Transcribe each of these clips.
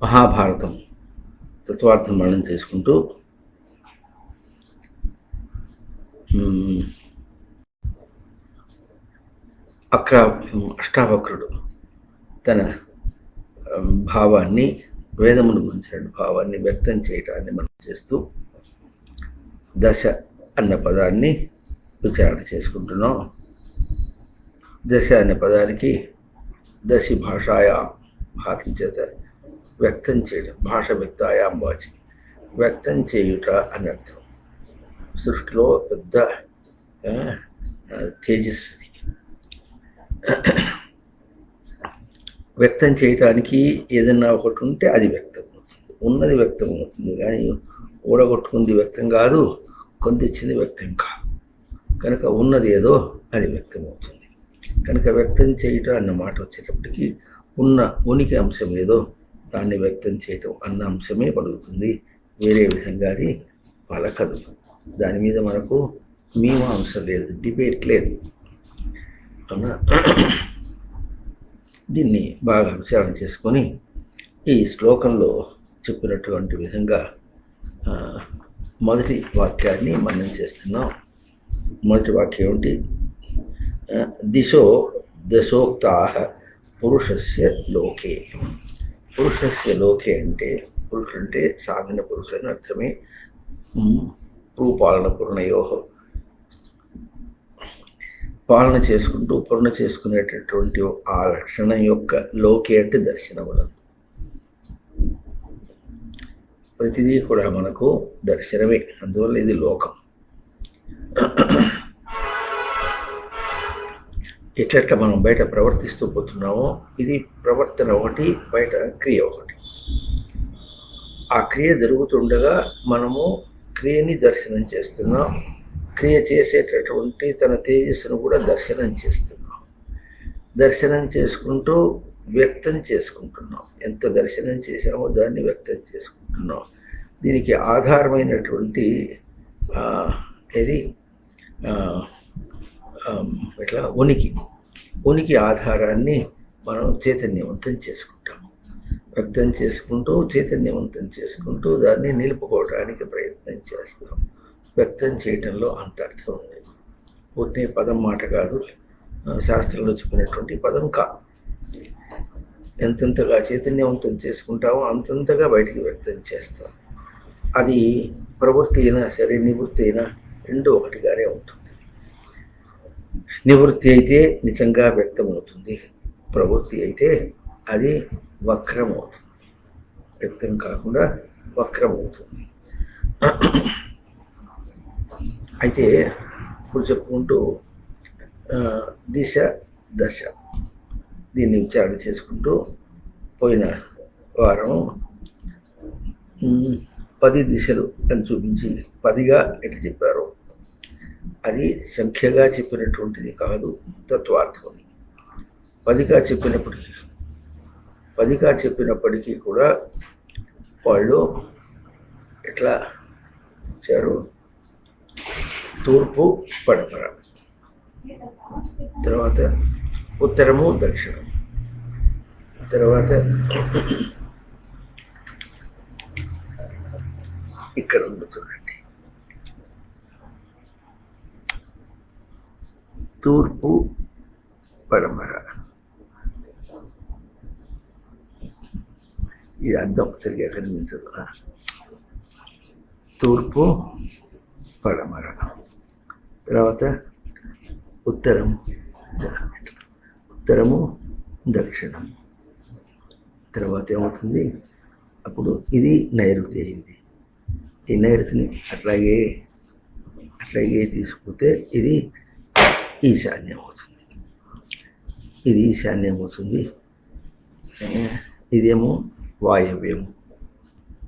మహాభారతం తత్వార్థం మనం చేసుకుంటూ అష్టావక్రుడు తన భావాన్ని, వేదమును గురించిన భావాన్ని వ్యక్తం చేయటాన్ని మనం చేస్తూ దశ అన్న పదాన్ని విచారణ చేసుకుంటున్నాం. దశ అనే పదానికి దశి భాషాయా భారతం చేత వ్యక్తం చేయడం, భాష వ్యక్తాయాం వాచి, వ్యక్తం చేయుట అని అర్థం. సృష్టిలో పెద్ద తేజస్సుని వ్యక్తం చేయటానికి ఏదన్నా ఒకటి ఉంటే అది వ్యక్తం అవుతుంది, ఉన్నది వ్యక్తం అవుతుంది. కానీ ఊడగొట్టుకుంది వ్యక్తం కాదు, కొందిచ్చింది వ్యక్తం కాదు. కనుక ఉన్నది ఏదో అది వ్యక్తం అవుతుంది. కనుక వ్యక్తం చేయటం అన్న మాట వచ్చేటప్పటికి ఉన్న ఉనికి అంశం ఏదో దాన్ని వ్యక్తం చేయటం అన్న అంశమే పలుకుతుంది. వేరే విధంగా అది పలకదు. దాని మీద మనకు మీమాంస లేదు, డిబేట్ లేదు. అన్న దీన్ని బాగా విచారణ చేసుకొని ఈ శ్లోకంలో చెప్పినటువంటి విధంగా మొదటి వాక్యాన్ని మనం చేస్తున్నాం. మొదటి వాక్యం ఏమిటి? దశోక్తా పురుషస్య లోకే. పురుషస్య లోకే అంటే పురుషుడు అంటే సాధన పురుషుడు అని అర్థమే. భూపాలన పూర్ణయో, పాలన చేసుకుంటూ పూర్ణ చేసుకునేటటువంటి ఆ లక్షణం యొక్క లోకే అంటే దర్శనములను. ప్రతిదీ కూడా మనకు దర్శనమే, అందువల్ల ఇది లోకం. ఎట్లట్లా మనం బయట ప్రవర్తిస్తూ పోతున్నామో ఇది ప్రవర్తన ఒకటి, బయట క్రియ ఒకటి. ఆ క్రియ జరుగుతుండగా మనము క్రియని దర్శనం చేస్తున్నాం. క్రియ చేసేటటువంటి తన తేజస్సును కూడా దర్శనం చేస్తున్నాం. దర్శనం చేసుకుంటూ వ్యక్తం చేసుకుంటున్నాం. ఎంత దర్శనం చేశామో దాన్ని వ్యక్తం చేసుకుంటున్నాం. దీనికి ఆధారమైనటువంటి ఇది ఇట్లా ఉనికి ఆధారాన్ని మనం చైతన్యవంతం చేసుకుంటాము. వ్యక్తం చేసుకుంటూ చైతన్యవంతం చేసుకుంటూ దాన్ని నిలుపుకోవడానికి ప్రయత్నం చేస్తాం. వ్యక్తం చేయటంలో అంత అర్థం ఉంది. పూర్తి పదం మాట కాదు, శాస్త్రంలో చెప్పినటువంటి పదం కాదు. ఎంతెంతగా చైతన్యవంతం చేసుకుంటామో అంతంతగా బయటికి వ్యక్తం చేస్తాం. అది ప్రవృత్తి అయినా సరే, నివృత్తి అయినా రెండు ఒకటిగానే ఉంటుంది. నివృత్తి అయితే నిజంగా వ్యక్తమవుతుంది, ప్రవృత్తి అయితే అది వక్రం అవుతుంది, వ్యక్తం కాకుండా వక్రం అవుతుంది. అయితే ఇప్పుడు చెప్పుకుంటూ దిశ దశ దీన్ని విచారణ చేసుకుంటూ పోయిన వారం 10 దిశలు అని చూపించి 10గా ఎట్లా చెప్పారు, అది సంఖ్యగా చెప్పినటువంటిది కాదు, తత్వార్థం. 10గా చెప్పినప్పటికీ కూడా వాళ్ళు ఎట్లా ఇచ్చారు? తూర్పు పడమర, తర్వాత ఉత్తరము దక్షిణం, తర్వాత ఇక్కడ ఉంది చూడండి, తూర్పు పడమర. ఇది అర్థం సరిగా కనిపించదు. తూర్పు పడమర, తర్వాత ఉత్తరము దక్షిణం, తర్వాత ఏమవుతుంది? అప్పుడు ఇది నైరుతి అయింది. ఈ నైరుతిని అట్లాగే తీసుకుంటే ఇది ఈశాన్యం అవుతుంది. ఇది ఈశాన్యం అవుతుంది. ఇదేమో వాయవ్యము.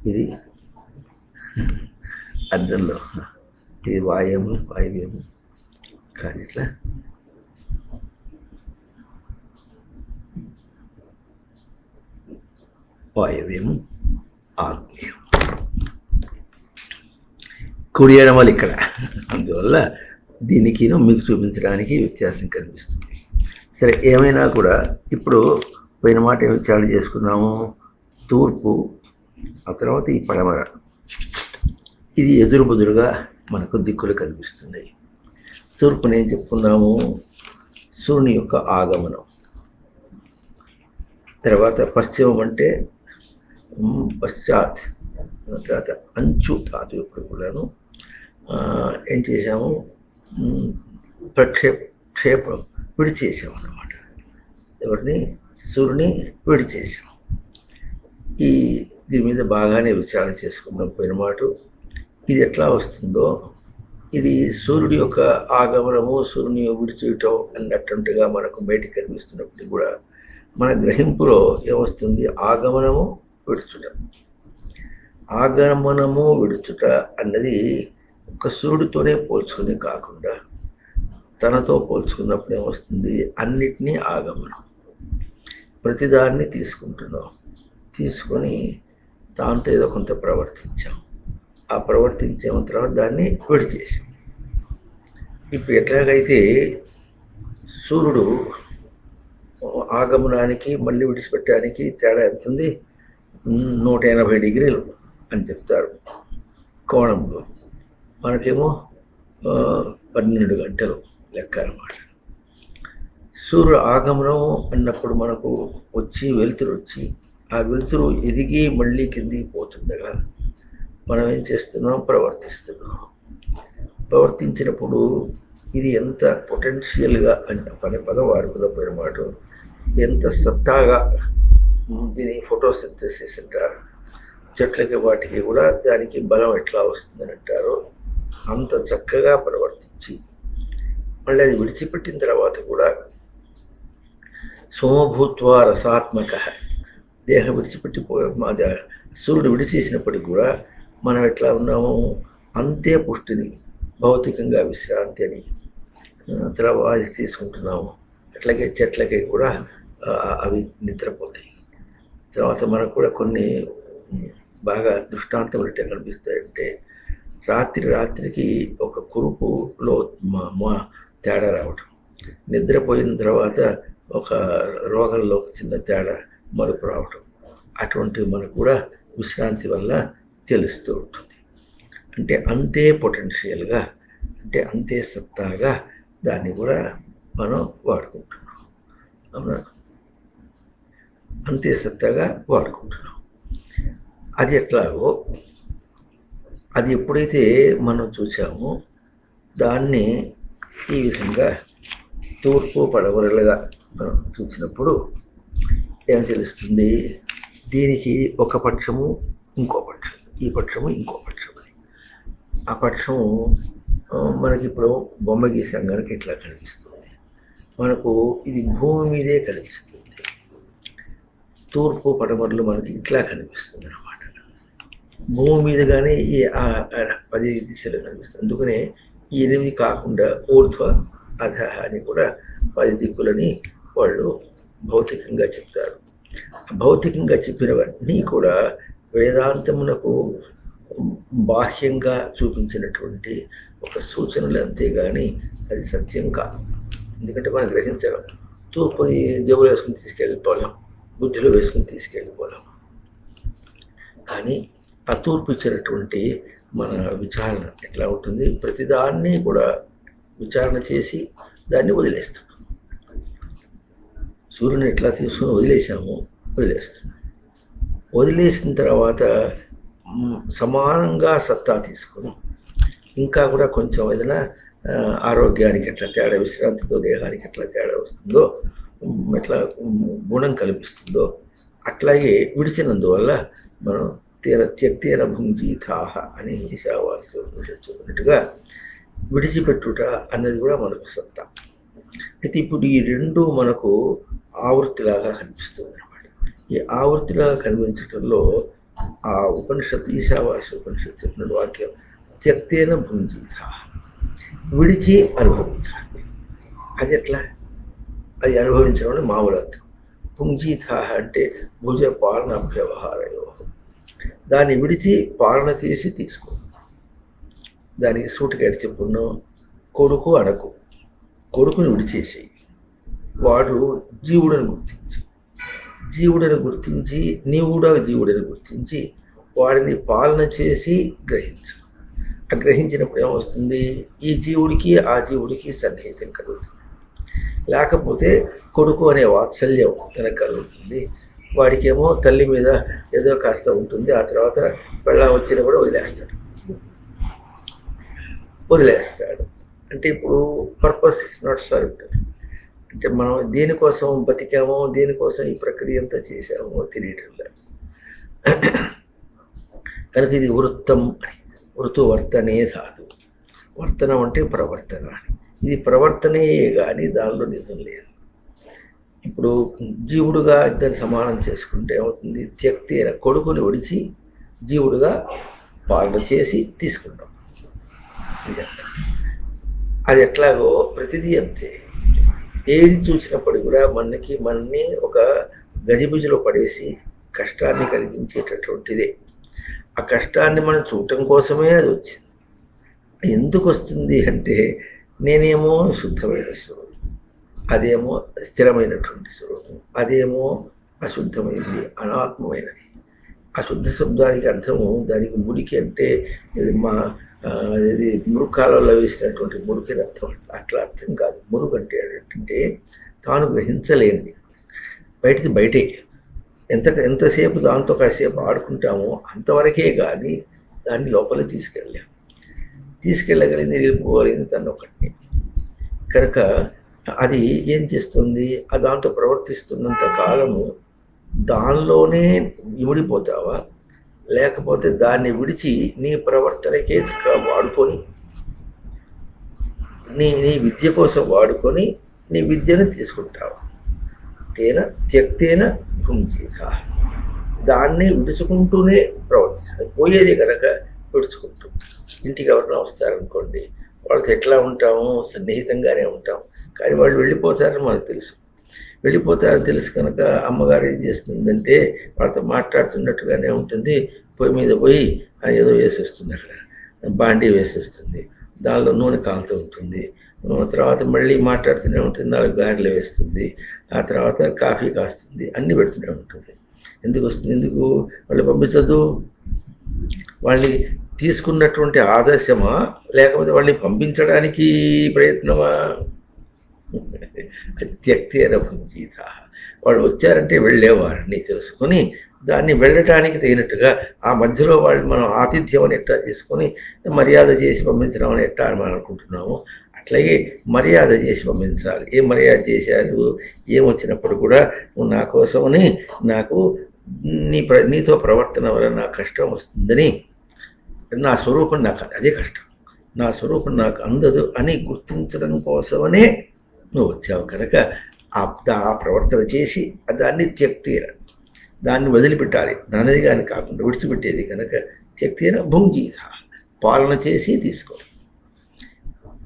ఇది అర్థంలో ఇది వాయవ్యము కాదు, ఇట్లా వాయవ్యము ఆగ్నేయం. కుడి ఎడమలు ఇక్కడ. అందువల్ల దీనికి మీకు చూపించడానికి వ్యత్యాసం కనిపిస్తుంది. సరే, ఏమైనా కూడా ఇప్పుడు పోయిన మాట ఏమి విచారణ చేసుకున్నాము? తూర్పు, ఆ తర్వాత ఈ పడమర, ఇది ఎదురుబుదురుగా మనకు దిక్కులు కనిపిస్తున్నాయి. తూర్పుని ఏం చెప్పుకున్నాము? సూర్యుని యొక్క ఆగమనం. తర్వాత పశ్చిమం అంటే పశ్చాత్, తర్వాత అంచు ధాతు ఎప్పుడు కూడాను ఏం చేశాము? క్షేపం విడిచేసాం అన్నమాట. ఎవరిని? సూర్యుని విడిచేసాం. దీని మీద బాగానే విచారణ చేసుకున్నాం పోయినమాట. ఇది ఎట్లా వస్తుందో, ఇది సూర్యుడి యొక్క ఆగమనము, సూర్యుని విడిచేయటం అన్నట్టుగా మనకు బయటికి కనిపిస్తున్నప్పుడు కూడా మన గ్రహింపులో ఏమొస్తుంది? ఆగమనము, విడుచుట. ఆగమనము, విడుచుట అన్నది ఒక సూర్యుడితోనే పోల్చుకుని కాకుండా తనతో పోల్చుకున్నప్పుడు ఏమొస్తుంది? అన్నిటినీ ఆగమనం. ప్రతిదాన్ని తీసుకుంటున్నాం, తీసుకొని దాంతో ఏదో కొంత ప్రవర్తించాం. ఆ ప్రవర్తించే తర్వాత దాన్ని విడిచేసాం. ఇప్పుడు ఎట్లాగైతే సూర్యుడు ఆగమనానికి మళ్ళీ విడిచిపెట్టడానికి తేడా ఎంతుంది? 180 డిగ్రీలు అని చెప్తారు కోణంలో. మనకేమో 12 గంటలు లెక్క అన్నమాట. సూర్యుడు ఆగమనం అన్నప్పుడు మనకు వెలుతురు వచ్చి ఆ వెలుతురు ఎదిగి మళ్ళీ కిందికి పోతుండగా మనం ఏం చేస్తున్నాం? ప్రవర్తిస్తున్నాం. ప్రవర్తించినప్పుడు ఇది ఎంత పొటెన్షియల్గా అంటే పదం వాడుకున్న మాట, ఎంత సత్తాగా దీని ఫోటోసింథసిస్ అంటారు. చెట్లకి వాటికి కూడా దానికి బలం ఎట్లా వస్తుందని అంటారో అంత చక్కగా ప్రవర్తించి మళ్ళీ అది విడిచిపెట్టిన తర్వాత కూడా సోమభూత్వ రసాత్మక, దేహం విడిచిపెట్టిపోయే సూర్యుడు విడిచేసినప్పటికి కూడా మనం ఎట్లా ఉన్నాము? అంతే పుష్టిని, భౌతికంగా విశ్రాంతి అని తర్వాత తీసుకుంటున్నాము. అట్లాగే చెట్లకి కూడా అవి నిద్రపోతాయి. తర్వాత మనకు కూడా కొన్ని బాగా దృష్టాంతములు ఎట్లా కనిపిస్తాయంటే, రాత్రికి ఒక కురుపులో తేడా రావటం, నిద్రపోయిన తర్వాత ఒక రోగంలో చిన్న తేడా మరుపు రావటం, అటువంటివి మనకు కూడా విశ్రాంతి వల్ల తెలుస్తూ ఉంటుంది. అంటే అంతే పొటెన్షియల్గా, అంటే అంతే సత్తాగా దాన్ని కూడా మనం వాడుకుంటున్నాం. అవునా? అంతే సత్తాగా వాడుకుంటున్నాం. అది ఎట్లాగో అది ఎప్పుడైతే మనం చూసామో దాన్ని ఈ విధంగా తూర్పు పడమరలుగా మనం చూసినప్పుడు ఏం తెలుస్తుంది? దీనికి ఒక పక్షము, ఇంకో పక్షం, ఈ పక్షము, ఇంకో పక్షం. ఆ పక్షము మనకి ఇప్పుడు బొమ్మ గీసాం కనుక ఇట్లా కనిపిస్తుంది. మనకు ఇది భూమి మీదే కనిపిస్తుంది. తూర్పు పడమరలు మనకి ఇట్లా కనిపిస్తుంది అన్నమాట. భూమి మీద కానీ ఈ 10 దిశలు కనిపిస్తుంది. అందుకనే ఈ 8 కాకుండా ఊర్ధ్వ అధ అని కూడా 10 దిక్కులని వాళ్ళు భౌతికంగా చెప్తారు. భౌతికంగా చెప్పినవన్నీ కూడా వేదాంతమునకు బాహ్యంగా చూపించినటువంటి ఒక సూచనలు, అంతేగాని అది సత్యం కాదు. ఎందుకంటే మనం గ్రహించగలం. తూర్పుని జేబులో వేసుకుని తీసుకెళ్ళిపోలేం, బుద్ధిలో వేసుకుని తీసుకెళ్ళిపోలేం. కానీ ఆ తూర్పు ఇచ్చినటువంటి మన విచారణ ఎట్లా ఉంటుంది? ప్రతిదాన్ని కూడా విచారణ చేసి దాన్ని వదిలేస్తున్నాం. సూర్యుని ఎట్లా తీసుకుని వదిలేస్తున్నాం. వదిలేసిన తర్వాత సమానంగా సత్తా తీసుకుని ఇంకా కూడా కొంచెం ఏదైనా ఆరోగ్యానికి ఎట్లా తేడా, విశ్రాంతితో దేహానికి ఎట్లా తేడా వస్తుందో, ఎట్లా గుణం కల్పిస్తుందో అట్లాగే విడిచినందువల్ల మనం త్యక్తేన భుంజీతాహ అని ఈశావాస్య చెప్పినట్టుగా విడిచిపెట్టుట అన్నది కూడా మనకు సత్తా. అయితే ఇప్పుడు ఈ రెండు మనకు ఆవృత్తిలాగా కనిపిస్తుంది అన్నమాట. ఈ ఆవృత్తిలాగా కనిపించడంలో ఆ ఉపనిషత్తు, ఈశావాస్య ఉపనిషత్తు చెప్పిన వాక్యం త్యక్తేన భుంజీతాహ, విడిచి అనుభవించాలి. అది ఎట్లా? అది అనుభవించడం మామూలు అర్థం. పుంజీతాహ అంటే భుజ పాలన వ్యవహారయో, దాన్ని విడిచి పాలన చేసి తీసుకో. దానికి సూటిగా చెప్పున్నాం, కొడుకు అనకు, కొడుకుని విడిచేసి వాడు జీవుడని గుర్తించి జీవుడిని గుర్తించి నీవు కూడా జీవుడిని గుర్తించి వాడిని పాలన చేసి గ్రహించు. ఆ గ్రహించినప్పుడు ఏమొస్తుంది, ఈ జీవుడికి ఆ జీవుడికి సన్నిహితం కలుగుతుంది. లేకపోతే కొడుకు అనే వాత్సల్యం తనకు కలుగుతుంది. వాడికేమో తల్లి మీద ఏదో కాస్త ఉంటుంది, ఆ తర్వాత పెళ్ళాం వచ్చినా కూడా వదిలేస్తాడు. అంటే ఇప్పుడు పర్పస్ ఇస్ నాట్ సర్వ్డ్. అంటే మనం దేనికోసం బతికామో, దేనికోసం ఈ ప్రక్రియ అంతా చేసామో తెలియటం లేదు. కనుక ఇది వృత్తం అని, వృత్తు వర్తనే ధాతు. వర్తనం అంటే ప్రవర్తన అని. ఇది ప్రవర్తనే కానీ దానిలో నిజం లేదు. ఇప్పుడు జీవుడుగా ఇద్దరిని సమానం చేసుకుంటే ఏమవుతుంది, త్యక్తి అయిన కొడుకుని ఒడిచి జీవుడుగా పాలన చేసి తీసుకుంటాం. అది ఎట్లాగో ప్రతిదీ అంతే. ఏది చూసినప్పుడు కూడా మనని ఒక గజిబిజిలో పడేసి కష్టాన్ని కలిగించేటటువంటిదే. ఆ కష్టాన్ని మనం చూడటం కోసమే అది వచ్చింది. ఎందుకు వస్తుంది అంటే, నేనేమో శుద్ధమైన స్వరూపం, అదేమో స్థిరమైనటువంటి స్వరూపం, అదేమో అశుద్ధమైనది, అనాత్మమైనది. అశుద్ధ శబ్దానికి అర్థము, దానికి మురికి అంటే ఇది మురుకాలలో వేసినటువంటి మురికిని అర్థం. అట్లా అర్థం కాదు. మురుగు అంటే ఏంటంటే తాను గ్రహించలేనిది, బయటే ఎంతసేపు దాంతో కాసేపు ఆడుకుంటామో అంతవరకే కానీ దాన్ని లోపల తీసుకెళ్ళగలిగింది వెళ్ళిపోగలిగింది తను ఒకటి. కనుక అది ఏం చేస్తుంది, దాంతో ప్రవర్తిస్తున్నంత కాలము దానిలోనే ఇమిడిపోతావా, లేకపోతే దాన్ని విడిచి నీ ప్రవర్తనకే వాడుకొని నీ విద్య కోసం వాడుకొని నీ విద్యను తీసుకుంటావు. తేన త్యక్తేన భుంజీత. దాన్ని విడుచుకుంటూనే ప్రవర్తిస్తాడు. పోయేది కనుక విడుచుకుంటూ. ఇంటికి ఎవరైనా వస్తారనుకోండి, వాళ్ళతో ఎట్లా ఉంటాము, సన్నిహితంగానే ఉంటాం. కానీ వాళ్ళు వెళ్ళిపోతారని మనకు తెలుసు. వెళ్ళిపోతారని తెలుసు కనుక అమ్మగారు ఏం చేస్తుందంటే వాళ్ళతో మాట్లాడుతున్నట్టుగానే ఉంటుంది. పొయ్యి మీద పోయి ఏదో వేసేస్తుంది, అక్కడ బాండీ వేసేస్తుంది, దానిలో నూనె కాలుతూ ఉంటుంది. తర్వాత మళ్ళీ మాట్లాడుతూనే ఉంటుంది, 4 గారెలు వేస్తుంది, ఆ తర్వాత కాఫీ కాస్తుంది, అన్నీ పెడుతూనే ఉంటుంది. ఎందుకు వాళ్ళు పంపించద్దు? వాళ్ళని తీసుకున్నటువంటి ఆదర్శమా, లేకపోతే వాళ్ళని పంపించడానికి ప్రయత్నమా? త్యక్తేన భుంజీత. వాళ్ళు వచ్చారంటే వెళ్ళేవారని తెలుసుకొని దాన్ని వెళ్ళటానికి తగినట్టుగా ఆ మధ్యలో వాళ్ళు మనం ఆతిథ్యం అని ఎట్టా తీసుకొని మర్యాద చేసి పంపించడం అని ఎట్టా అని మనం అనుకుంటున్నాము. అట్లాగే మర్యాద చేసి పంపించాలి. ఏం మర్యాద చేశారు, ఏమొచ్చినప్పుడు కూడా నువ్వు నా కోసమని, నాకు నీతో ప్రవర్తన వల్ల నాకు కష్టం వస్తుందని, నా స్వరూపం నాకు అదే కష్టం, నా స్వరూపం నాకు అందదు అని గుర్తించడం కోసమనే నువ్వు వచ్చావు. కనుక ఆ ప్రవర్తన చేసి దాన్ని త్యక్తేన, దాన్ని వదిలిపెట్టాలి. దానిది కానీ కాకుండా విడిచిపెట్టేది కనుక త్యక్తేన భుంజీత. పాలన చేసి తీసుకో.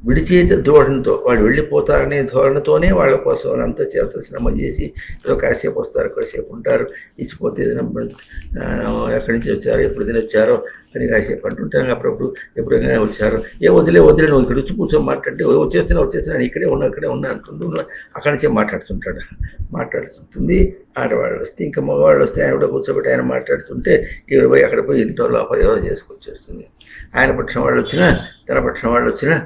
విడిచేత ధోరణితో, వాళ్ళు వెళ్ళిపోతారనే ధోరణితోనే వాళ్ళ కోసం అంత చేత శ్రమ చేసి ఏదో కాసేపు వస్తారు, కాసేపు ఉంటారు, ఇచ్చిపోతే ఎక్కడి నుంచి వచ్చారో, ఎప్పుడు వచ్చారో అని కాసేపు అంటుంటాను. అప్పుడప్పుడు ఎప్పుడైనా వచ్చారో, వదిలే నువ్వు ఇక్కడ వచ్చి కూర్చొని మాట్లాడితే వచ్చేస్తున్నాను ఇక్కడే ఉన్నా అంటుంటూ అక్కడి నుంచే మాట్లాడుతుంటుంది. ఆడవాళ్ళు వస్తే, ఇంకా మగవాళ్ళు వస్తే ఆయన కూడా కూర్చోబెట్టి ఆయన మాట్లాడుతుంటే ఇక్కడ పోయి అక్కడ పోయి ఇంట్లో లోపల ఏదో చేసుకొచ్చేస్తుంది. ఆయన పక్షం వాళ్ళు వచ్చినా, తన పక్షం వాళ్ళు వచ్చినా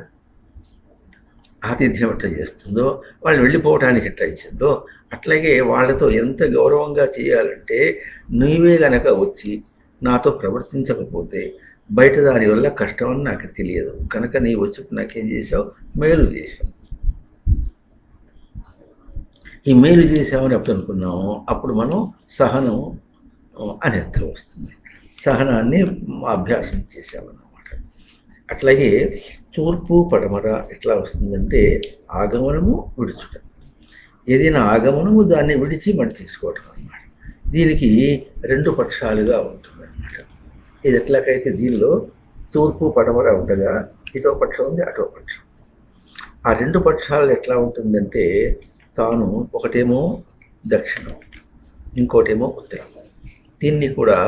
ఆతిథ్యం ఎట్లా చేస్తుందో, వాళ్ళు వెళ్ళిపోవటానికి ఎట్లా ఇచ్చిందో, అట్లాగే వాళ్ళతో ఎంత గౌరవంగా చేయాలంటే, నీవే గనక వచ్చి నాతో ప్రవర్తించకపోతే బయట దాని వల్ల కష్టం అని నాకు తెలియదు. కనుక నీ వచ్చి నాకేం చేసావు, మేలు చేసావు. ఈ మేలు చేసామని ఎప్పుడు అనుకున్నాము, అప్పుడు మనం సహనం అని అర్థం వస్తుంది. సహనాన్ని అభ్యాసం చేసామన్నమాట. అట్లాగే తూర్పు పడమర ఎట్లా వస్తుందంటే, ఆగమనము విడుచుట. ఏదైనా ఆగమనము దాన్ని విడిచి మళ్ళీ తీసుకోవటం అన్నమాట. దీనికి 2 పక్షాలుగా ఉంటుందన్నమాట. ఇది ఎట్లాగైతే దీనిలో తూర్పు పడమర ఉండగా ఇటో పక్షం ఉంది, అటో పక్షం. ఆ 2 పక్షాలు ఎట్లా ఉంటుందంటే, తాను ఒకటేమో దక్షిణం, ఇంకోటేమో ఉత్తరం. దీన్ని కూడా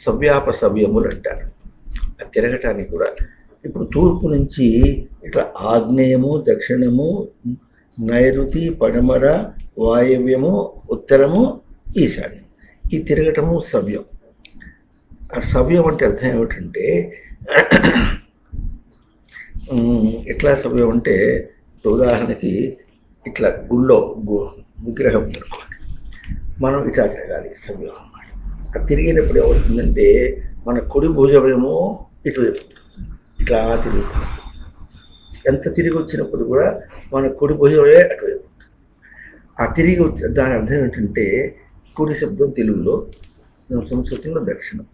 సవ్యములు అంటారు. అది తిరగటానికి కూడా ఇప్పుడు తూర్పు నుంచి ఇట్లా ఆగ్నేయము, దక్షిణము, నైరుతి, పడమర, వాయవ్యము, ఉత్తరము ఈశాన్యం. ఈ తిరగటము సవ్యం. ఆ సవ్యం అంటే అర్థం ఏమిటంటే ఎట్లా సవ్యం అంటే ఉదాహరణకి ఇట్లా గుళ్ళో విగ్రహం అనుకోండి, మనం ఇట్లా తిరగాలి, సవ్యం అన్నమాట. అది తిరిగినప్పుడు ఏమవుతుందంటే మన కుడి భుజమేమో ఇటువైపు ఇట్లా తిరుగుతుంది. ఎంత తిరిగి వచ్చినప్పుడు కూడా మన కుడి భుజమే అటువైపు ఉంటుంది. ఆ తిరిగి వచ్చి దాని అర్థం ఏంటంటే కుడి శబ్దం తెలుగులో, సంస్కృతంలో దక్షిణం.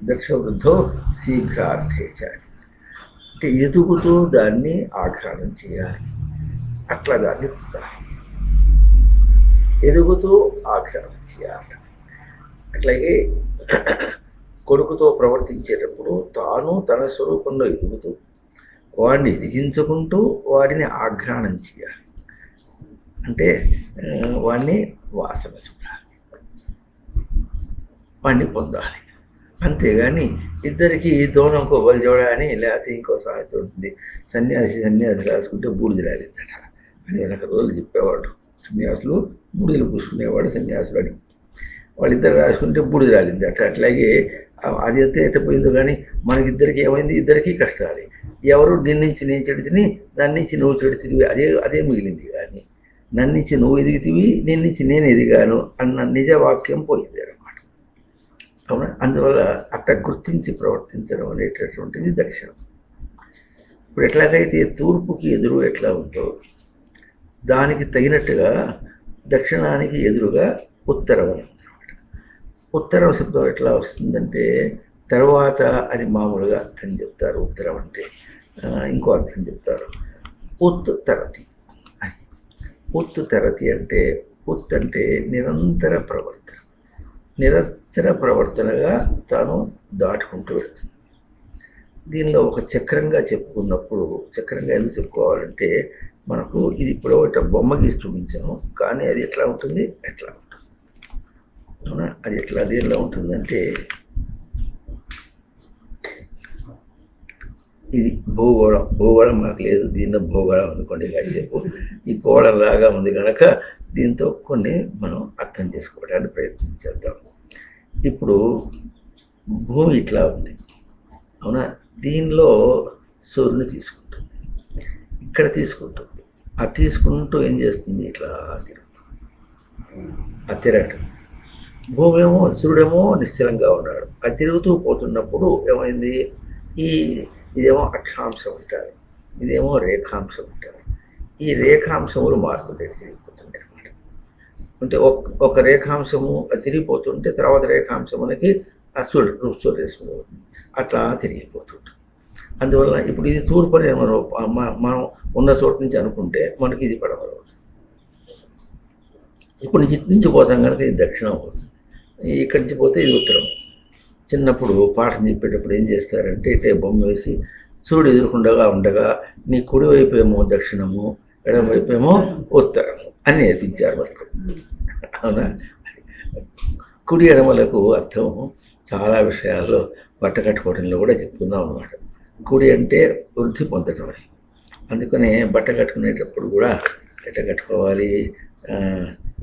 దక్షిణ వృద్ధో శీఘ్రార్థేచాలి అంటే ఎదుగుతూ దాన్ని ఆఘ్రాణం చేయాలి. అట్లా దాన్ని పొందాలి, ఎదుగుతూ ఆఘ్రాణం చేయాలి. అట్లాగే కొడుకుతో ప్రవర్తించేటప్పుడు తాను తన స్వరూపంలో ఎదుగుతూ వాడిని ఎదిగించుకుంటూ వాడిని ఆఘ్రాణం చేయాలి. అంటే వాడిని వాసన చూడాలి, వాడిని పొందాలి. అంతేగాని ఇద్దరికి దోణంకో బలిజోడ అని లేకపోతే ఇంకో సామెత ఉంటుంది, సన్యాసి రాసుకుంటే బూడిద రాలిందట అని వెనక రోజులు చెప్పేవాడు. సన్యాసులు బూడిదలు పూసుకునేవాడు సన్యాసులు అని, వాళ్ళిద్దరు రాసుకుంటే బూడిద రాలిందట. అట్లాగే అది అయితే ఎట్టపోయిందో కానీ మనకిద్దరికి ఏమైంది, ఇద్దరికీ కష్టాలి. ఎవరు దీని నుంచి నేను చెడితిని, దాని నుంచి నువ్వు చెడితివి, అదే మిగిలింది. కానీ నన్ను నుంచి నువ్వు ఎదిగితివి, నేను నుంచి నేను ఎదిగాను అన్న నిజవాక్యం పోయింది అన్నమాట. అవునా? అందువల్ల అట్లా గుర్తించి ప్రవర్తించడం అనేటటువంటిది దక్షిణం. ఇప్పుడు ఎట్లాగైతే తూర్పుకి ఎదురు ఎట్లా ఉందో దానికి తగినట్టుగా దక్షిణానికి ఎదురుగా ఉత్తరం అని. ఉత్తరం శబ్దం ఎట్లా వస్తుందంటే తర్వాత అని మామూలుగా అర్థం చెప్తారు. ఉత్తరం అంటే ఇంకో అర్థం చెప్తారు, ఉత్ తరతి అని. ఉత్ తరతి అంటే ఉత్ అంటే నిరంతర ప్రవర్తన, నిరంతర ప్రవర్తనగా తాను దాటుకుంటూ వెళ్తుంది. దీనిలో ఒక చక్రంగా చెప్పుకున్నప్పుడు, చక్రంగా ఎందుకు చెప్పుకోవాలంటే మనకు ఇది ఇప్పుడు ఒక బొమ్మ గీసి చూపించాము, కానీ అది ఎట్లా ఉంటుంది, ఎట్లా ఉంటుంది. అవునా? అది ఎట్లా దేనిలో ఉంటుందంటే ఇది భూగోళం మాకు లేదు, దీనిలో భూగోళం అనుకోండి కాసేపు. ఈ గోళంలాగా ఉంది కనుక దీంతో కొన్ని మనం అర్థం చేసుకోవడానికి ప్రయత్నం చేద్దాం. ఇప్పుడు భూమి ఇట్లా ఉంది, అవునా? దీనిలో సూర్యుని తీసుకుంటుంది, ఇక్కడ తీసుకుంటుంది. ఆ తీసుకుంటూ ఏం చేస్తుంది, ఇట్లా తిరుగుతుంది. ఆ తిరగటం భూమి ఏమో, సూర్యుడేమో నిశ్చలంగా ఉన్నాడు. అది తిరుగుతూ పోతున్నప్పుడు ఏమైంది, ఇదేమో అక్షాంశం అంటారు, ఇదేమో రేఖాంశం అంటారు. ఈ రేఖాంశములు మారుతుంటే తిరిగిపోతుంది అనమాట. అంటే ఒక రేఖాంశము అది తిరిగిపోతుంటే తర్వాత రేఖాంశమునకి ఆ సూర్యరశ్మి అట్లా తిరిగిపోతుంటుంది. అందువల్ల ఇప్పుడు ఇది తూర్పు అని మనం ఉన్న చోటు నుంచి అనుకుంటే మనకి ఇది పడమర అవుతుంది. ఇప్పుడు ఇటు నుంచి పోతాం కనుక ఇది దక్షిణం అవుతుంది, ఇక్కడి నుంచి పోతే ఇది ఉత్తరం. చిన్నప్పుడు పాఠం చెప్పేటప్పుడు ఏం చేస్తారంటే ఇటే బొమ్మ వేసి సూర్యుడు ఎదురుకుండగా ఉండగా నీ కుడివైపు ఏమో దక్షిణము, ఎడమవైపు ఏమో ఉత్తరము అని నేర్పించారు మనకు. అవునా? కుడి ఎడమలకు అర్థం చాలా విషయాల్లో బట్ట కట్టుకోవడంలో కూడా చెప్పుకుందాం అన్నమాట. కుడి అంటే వృద్ధి పొందడం అని. అందుకనే బట్ట కట్టుకునేటప్పుడు కూడా ఎట్లా కట్టుకోవాలి,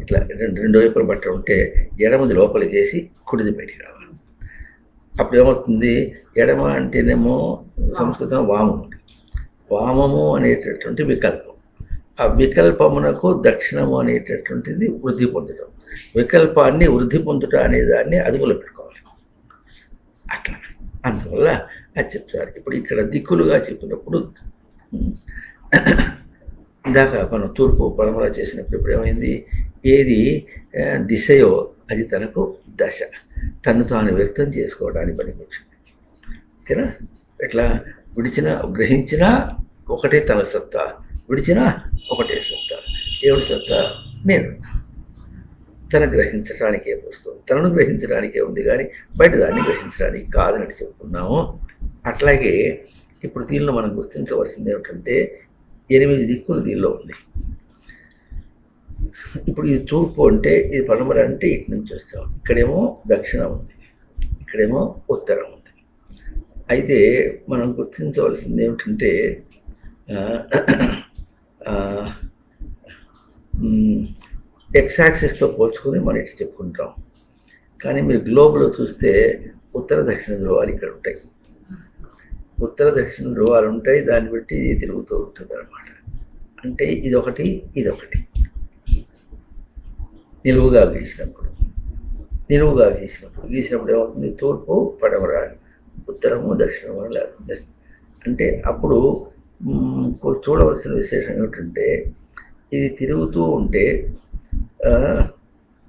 ఇట్లా రెండు వైపుల బట్ట ఉంటే ఎడమది లోపలికి వేసి కుడిది బయటికి రావాలి. అప్పుడు ఏమవుతుంది, ఎడమ అంటేనేమో సంస్కృతం వామము, వామము అనేటటువంటి వికల్పం. ఆ వికల్పమునకు దక్షిణము అనేటటువంటిది వృద్ధి పొందడం. వికల్పాన్ని వృద్ధి పొందుట అనే దాన్ని అదుపులో పెట్టుకోవాలి. అట్లా అందువల్ల అది చెప్తారు. ఇప్పుడు ఇక్కడ దిక్కులుగా చెప్పినప్పుడు ఇందాక మనం తూర్పు పడమర చేసినప్పుడు ఇప్పుడు ఏమైంది, ఏది దిశయో అది తనకు దశ, తను తాను వ్యక్తం చేసుకోవడానికి పనికొచ్చింది. ఓకేనా? ఎట్లా విడిచినా గ్రహించినా ఒకటే తన సత్తా, విడిచినా ఒకటే సత్తా. ఏమిటి సత్తా? నేను. తను గ్రహించడానికే వస్తుంది, తనను గ్రహించడానికే ఉంది కానీ బయట దాన్ని గ్రహించడానికి కాదని చెప్పుకున్నాము. అట్లాగే ఇప్పుడు దీనిలో మనం గుర్తించవలసింది ఏమిటంటే 8 దిక్కులు దీనిలో ఉంది. ఇప్పుడు ఇది తూర్పు అంటే ఇది పడమర అంటే ఇటు నుంచి వస్తాం, ఇక్కడేమో దక్షిణం ఉంది, ఇక్కడేమో ఉత్తరం ఉంది. అయితే మనం గుర్తించవలసింది ఏమిటంటే ఎక్స్ యాక్సిస్తో పోల్చుకొని మనం ఇటు చెప్పుకుంటాం. కానీ మీరు గ్లోబ్లో చూస్తే ఉత్తర దక్షిణ ధ్రువాలు ఇక్కడ ఉంటాయి. ఉత్తర దక్షిణ ధ్రువాలు ఉంటాయి, దాన్ని బట్టి ఇది తిరుగుతూ ఉంటుంది అనమాట. అంటే ఇదొకటి ఇదొకటి నిలువుగా గీసినప్పుడు ఏమవుతుంది, తూర్పు పడమర, ఉత్తరము దక్షిణము. అంటే అప్పుడు చూడవలసిన విశేషం ఏమిటంటే, ఇది తిరుగుతూ ఉంటే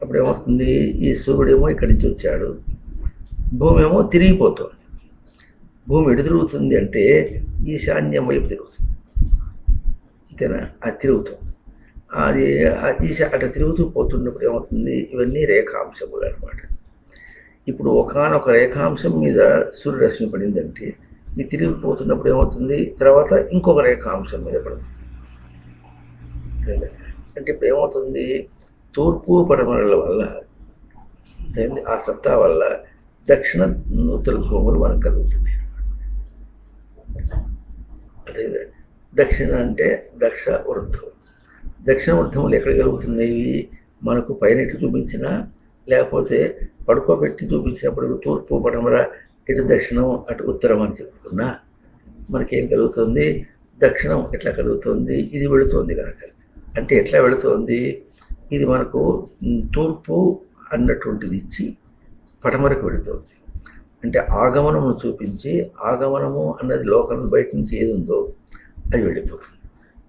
అప్పుడు ఏమవుతుంది, ఈ సూర్యుడేమో ఇక్కడి నుంచి వచ్చాడు, భూమి ఏమో తిరిగిపోతుంది. భూమి ఎటు తిరుగుతుంది అంటే ఈశాన్యం వైపు తిరుగుతుంది, అంతేనా? అది తిరుగుతుంది. అది అటు తిరుగుతూ పోతున్నప్పుడు ఏమవుతుంది, ఇవన్నీ రేఖాంశములు అనమాట. ఇప్పుడు ఒకానొక రేఖాంశం మీద సూర్యరశ్మి పడిందంటే ఇది తిరిగిపోతున్నప్పుడు ఏమవుతుంది, తర్వాత ఇంకొక రేఖాంశం మీద పడుతుంది. అంటే ఇప్పుడు ఏమవుతుంది, తూర్పు పడమరల వల్ల, ఆ సత్తా వల్ల దక్షిణ ఉత్తర ధ్రువములు మనకు కలుగుతున్నాయి. అదే దక్షిణ అంటే దక్షిణ వృద్ధములు ఎక్కడ కలుగుతున్నాయి, మనకు పైన ఎటు చూపించినా లేకపోతే పడుకోబెట్టి చూపించినప్పుడు తూర్పు పడమర, ఇటు దక్షిణం అటు ఉత్తరం అని చెప్పుకున్నా మనకేం కలుగుతుంది, దక్షిణం ఎట్లా కలుగుతుంది, ఇది వెళుతుంది కనుక. అంటే ఎట్లా వెళుతుంది, ఇది మనకు తూర్పు అన్నటువంటిది ఇచ్చి పడమరకు వెళుతుంది. అంటే ఆగమనము చూపించి, ఆగమనము అన్నది లోకం బయట నుంచి ఏది ఉందో అది వెళ్ళిపోతుంది.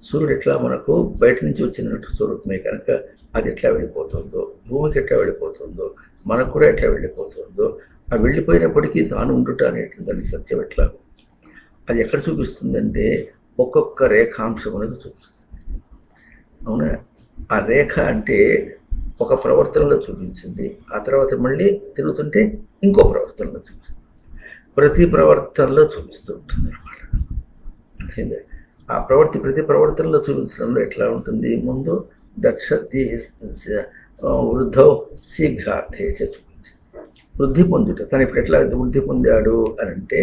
సూర్యుడు ఎట్లా మనకు బయట నుంచి వచ్చినట్టు స్వరూపమే కనుక అది ఎట్లా వెళ్ళిపోతుందో, భూమికి ఎట్లా వెళ్ళిపోతుందో, మనకు కూడా ఎట్లా వెళ్ళిపోతుందో, ఆ వెళ్ళిపోయినప్పటికీ తాను ఉండుట అనేటువంటి దానికి సత్యం ఎట్లా అది ఎక్కడ చూపిస్తుందంటే ఒక్కొక్క రేఖాంశం అనేది చూపిస్తుంది. అవునా? ఆ రేఖ అంటే ఒక ప్రవర్తనలో చూపించింది, ఆ తర్వాత మళ్ళీ తిరుగుతుంటే ఇంకో ప్రవర్తనలో చూపిస్తుంది, ప్రతి ప్రవర్తనలో చూపిస్తూ ఉంటుంది అనమాట. ఆ ప్రతి ప్రవర్తనలో చూపించడంలో ఎట్లా ఉంటుంది, ముందు దక్షతి వృద్ధౌ శీఘ్రార్థే చూపించి వృద్ధి పొందుట. తను ఇప్పుడు ఎట్లా వృద్ధి పొందాడు అని అంటే,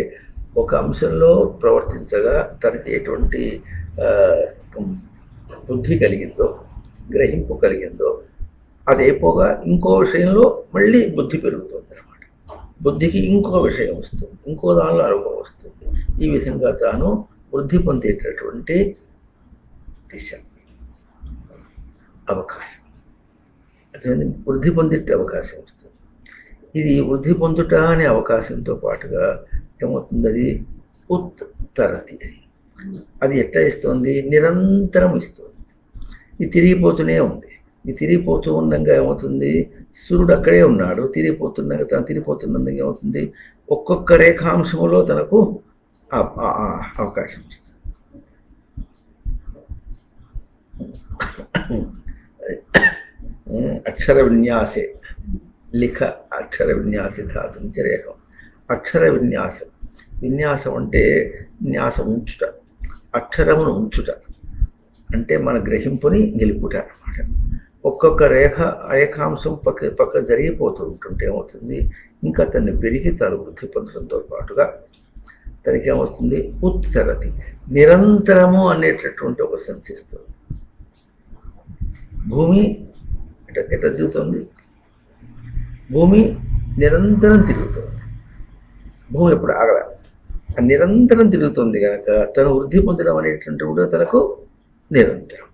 ఒక అంశంలో ప్రవర్తించగా తనకి ఎటువంటి బుద్ధి కలిగిందో, గ్రహింపు కలిగిందో, అదైపోగా ఇంకో విషయంలో మళ్ళీ బుద్ధి పెరుగుతుంది అనమాట. బుద్ధికి ఇంకో విషయం వస్తుంది, ఇంకో దానిలో అనుభవం వస్తుంది. ఈ విధంగా తాను వృద్ధి పొందేటటువంటి దిశ, అవకాశం, అదే వృద్ధి పొందే అవకాశం వస్తుంది. ఇది వృద్ధి పొందుట అనే అవకాశంతో పాటుగా ఏమవుతుంది, అది ఉత్తరతి. అది ఎట్లా ఇస్తుంది, నిరంతరం ఇస్తుంది. ఇది తిరిగిపోతూనే ఉంది. ఇది తిరిగిపోతూ ఉండగా ఏమవుతుంది, సూర్యుడు అక్కడే ఉన్నాడు, తిరిగిపోతుండగా తను తిరిగిపోతున్నందుకు ఏమవుతుంది, ఒక్కొక్క రేఖాంశములో తనకు అవకాశం ఇస్తుంది. అక్షర విన్యాసే లిఖ అక్షర విన్యాసి ధాతుంచ రేఖం. అక్షర విన్యాసం అంటే న్యాసం ఉంచుట, అక్షరమును ఉంచుట అంటే మన గ్రహింపుని నిలుపుట అన్నమాట. ఒక్కొక్క రేఖాంశం పక్క జరిగిపోతూ ఉంటుంటే ఏమవుతుంది, ఇంకా తను పెరిగి తను వృద్ధి పొందడంతో పాటుగా తనకి ఏమొస్తుంది, ఉత్తరతి, నిరంతరము అనేటటువంటి ఒక సెన్స్ ఇస్తుంది. భూమి ఎట్లా తిరుగుతుంది, భూమి నిరంతరం తిరుగుతుంది. భూమి ఎప్పుడు ఆగల, నిరంతరం తిరుగుతుంది కనుక తను వృద్ధి పొందడం అనేటువంటి కూడా తనకు నిరంతరం.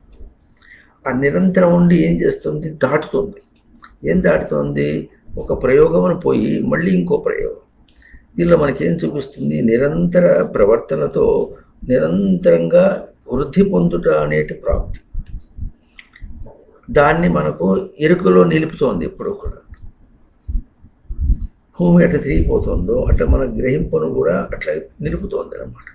ఆ నిరంతరం ఉండి ఏం చేస్తుంది, దాటుతుంది. ఏం దాటుతుంది, ఒక ప్రయోగమును పోయి మళ్ళీ ఇంకో ప్రయోగం. దీనిలో మనకేం చూపిస్తుంది, నిరంతర ప్రవర్తనతో నిరంతరంగా వృద్ధి పొందుట అనేటి ప్రాప్తి. దాన్ని మనకు ఎరుకలో నిలుపుతోంది. ఎప్పుడు కూడా భూమి అట్లా తిరిగిపోతుందో అట్లా మన గ్రహింపును కూడా అట్లా నిలుపుతోంది అన్నమాట.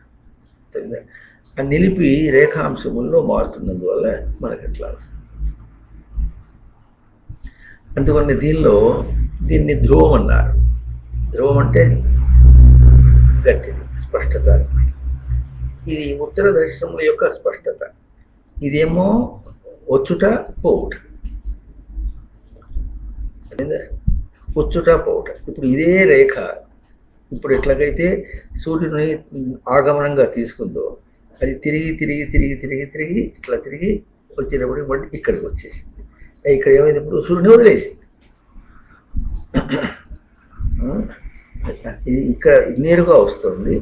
ఆ నిలిపి రేఖాంశముల్లో మారుతున్నందువల్ల మనకు ఎట్లా వస్తుంది. అందుకని దీన్ని ధ్రువం అన్నారు. ధ్రువం అంటే గట్టిది, స్పష్టత అన్నమాట. ఇది ఉత్తర దర్శనముల యొక్క స్పష్టత. ఇదేమో వచ్చుట పోవుట, వచ్చుట పోవుట. ఇప్పుడు ఇదే రేఖ ఇప్పుడు ఎట్లాగైతే సూర్యుని ఆగమనంగా తీసుకుందో అది తిరిగి తిరిగి తిరిగి తిరిగి తిరిగి ఇట్లా తిరిగి వచ్చినప్పుడు మళ్ళీ ఇక్కడికి వచ్చేసింది. ఇక్కడ ఏమైంది, ఇప్పుడు సూర్యుని వదిలేసింది. ఇది ఇక్కడ నేరుగా వస్తుంది.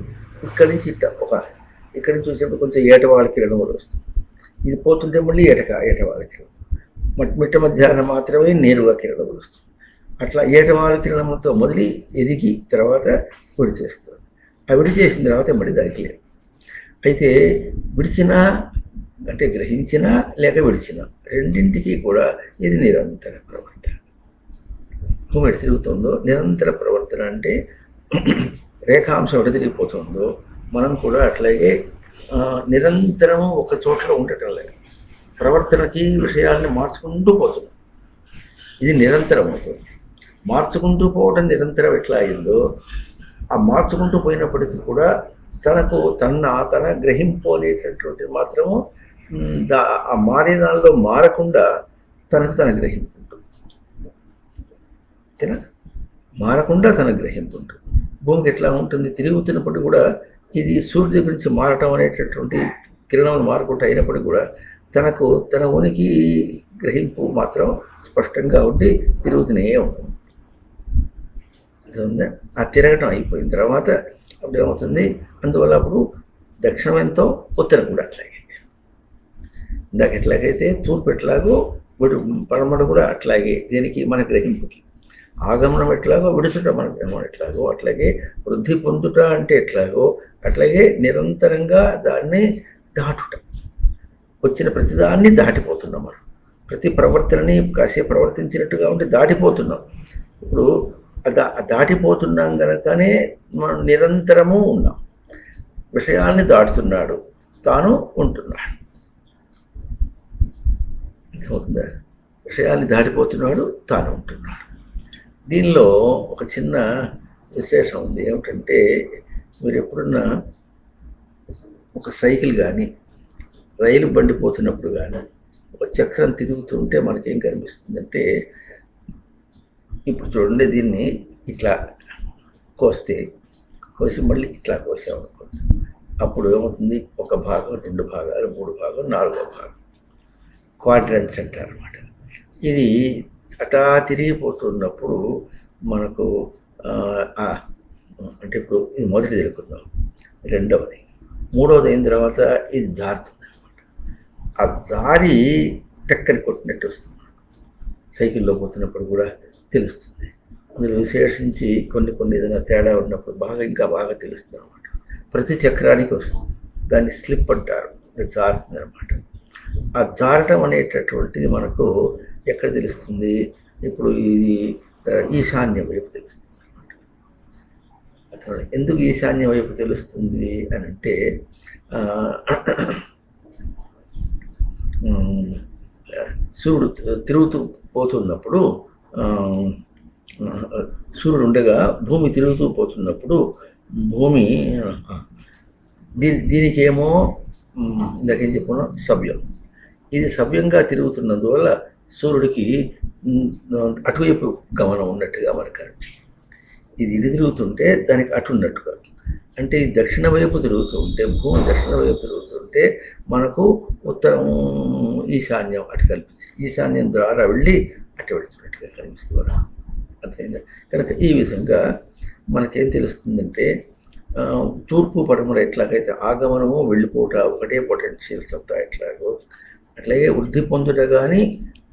ఇక్కడి నుంచి ఇక్కడి నుంచి చూసినప్పుడు కొంచెం ఏటవాళ్ళ కిరణం కూడా వస్తుంది. ఇది పోతుంటే మళ్ళీ ఏటవాళ్ళ కిరణం, మిట్ట మధ్యాహ్నం మాత్రమే నేరుగా కిరణం వస్తుంది. అట్లా ఏటవాళ్ళ కిరణంతో మొదలి ఎదిగి తర్వాత విడి చేస్తుంది. ఆ విడి చేసిన తర్వాత మళ్ళీ దానికి లేదు. అయితే విడిచినా అంటే గ్రహించినా లేక విడిచినా రెండింటికి కూడా ఇది నిరంతర ప్రవర్తన. భూమి ఎటు తిరుగుతుందో నిరంతర ప్రవర్తన అంటే రేఖాంశం ఎటు తిరిగిపోతుందో మనం కూడా అట్లాగే నిరంతరము ఒక చోట్ల ఉండటం లేదు. ప్రవర్తనకి విషయాల్ని మార్చుకుంటూ పోతున్నాం. ఇది నిరంతరం అవుతుంది. మార్చుకుంటూ పోవడం నిరంతరం ఎట్లా అయిందో ఆ మార్చుకుంటూ పోయినప్పటికీ కూడా తనకు తన గ్రహింపు అనేటటువంటి మాత్రము ఆ మారే దానిలో మారకుండా తన గ్రహింపు ఉంటుంది. అంతేనా? మారకుండా తన గ్రహింపు ఉంటుంది. భూమికి ఎట్లా ఉంటుంది? తిరుగుతున్నప్పుడు కూడా ఇది సూర్యుడి గురించి మారటం అనేటటువంటి కిరణం మారుకుంటూ అయినప్పటికీ కూడా తన ఉనికి గ్రహింపు మాత్రం స్పష్టంగా ఉండి తిరుగుతూనే ఉంటుంది. ఉందా? ఆ తిరగటం అయిపోయిన తర్వాత అప్పుడు ఏమవుతుంది? అందువల్ల అప్పుడు దక్షిణం ఎంతో ఉత్తరం కూడా అట్లాగే. ఇందాక ఎట్లాగైతే తూర్పు ఎట్లాగో పడమట కూడా అట్లాగే. దీనికి మన గ్రహింపుకి ఆగమనం ఎట్లాగో విడుచుట మన గ్రహణం ఎట్లాగో అట్లాగే వృద్ధి పొందుట అంటే ఎట్లాగో అట్లాగే నిరంతరంగా దాన్ని దాటుట. వచ్చిన ప్రతిదాన్ని దాటిపోతున్నాం. మనం ప్రతి ప్రవర్తనని కాసేపు ప్రవర్తించినట్టుగా ఉండి దాటిపోతున్నాం. ఇప్పుడు దాటిపోతున్నాం కనుకనే మనం నిరంతరము ఉన్నాం. విషయాల్ని దాటుతున్నాడు, తాను ఉంటున్నాడు. అవుతుందా? విషయాల్ని దాటిపోతున్నాడు, తాను ఉంటున్నాడు. దీనిలో ఒక చిన్న విశేషం ఉంది. ఏమిటంటే మీరు ఎప్పుడున్నా ఒక సైకిల్ కానీ రైలు బండి పోతున్నప్పుడు కానీ ఒక చక్రం తిరుగుతుంటే మనకేం కనిపిస్తుందంటే, ఇప్పుడు చూడండి, దీన్ని ఇట్లా కోసి మళ్ళీ ఇట్లా కోసామనుకోండి, అప్పుడు ఏమవుతుంది? ఒక భాగం, 2 భాగాలు, 3 భాగం, 4వ భాగం క్వాడ్రంట్స్ అంటారు అన్నమాట. ఇది అటా తిరిగిపోతున్నప్పుడు మనకు అంటే ఇప్పుడు ఇది మొదటి తిరుగుతున్నాం, రెండవది, మూడవది అయిన తర్వాత ఇది జారుతుంది అనమాట. ఆ దారి టక్కని కొట్టినట్టు వస్తుంది. సైకిల్లో పోతున్నప్పుడు కూడా తెలుస్తుంది. అందులో విశేషించి కొన్ని ఏదైనా తేడా ఉన్నప్పుడు ఇంకా బాగా తెలుస్తుంది అనమాట. ప్రతి చక్రానికి వస్తుంది. దాన్ని స్లిప్ అంటారు. జారుతుంది అనమాట. ఆ జారటం అనేటటువంటిది మనకు ఎక్కడ తెలుస్తుంది? ఇప్పుడు ఇది ఈశాన్యం వైపు తెలుస్తుంది అనమాట. ఎందుకు ఈశాన్యం వైపు తెలుస్తుంది అని అంటే, సూర్యుడు తిరుగుతూ పోతున్నప్పుడు, సూర్యుడు ఉండగా భూమి తిరుగుతూ పోతున్నప్పుడు భూమి దీనికేమో ఇందాకేం చెప్పుకున్నాం, సవ్యం. ఇది సవ్యంగా తిరుగుతున్నందువల్ల సూర్యుడికి అటువైపు గమనం ఉన్నట్టుగా మనకు అనిపిస్తుంది. ఇది ఇటు తిరుగుతుంటే దానికి అటు ఉన్నట్టుగా. అంటే ఈ దక్షిణ వైపు తిరుగుతూ ఉంటే, భూమి దక్షిణ వైపు తిరుగుతుంటే మనకు ఉత్తరం ఈశాన్యం అటు కనిపిస్తుంది. ఈశాన్యం ద్వారా వెళ్ళి అటు వెళ్తున్నట్టుగా కనిపిస్తుంది. అర్థమైందా? కనుక ఈ విధంగా మనకేం తెలుస్తుందంటే, తూర్పు పడమర ఎట్లాగైతే ఆగమనము వెళ్ళిపోవట ఒకటే పొటెన్షియల్స్ అవుతా ఎట్లాగో, అట్లాగే వృద్ధి పొందుట కానీ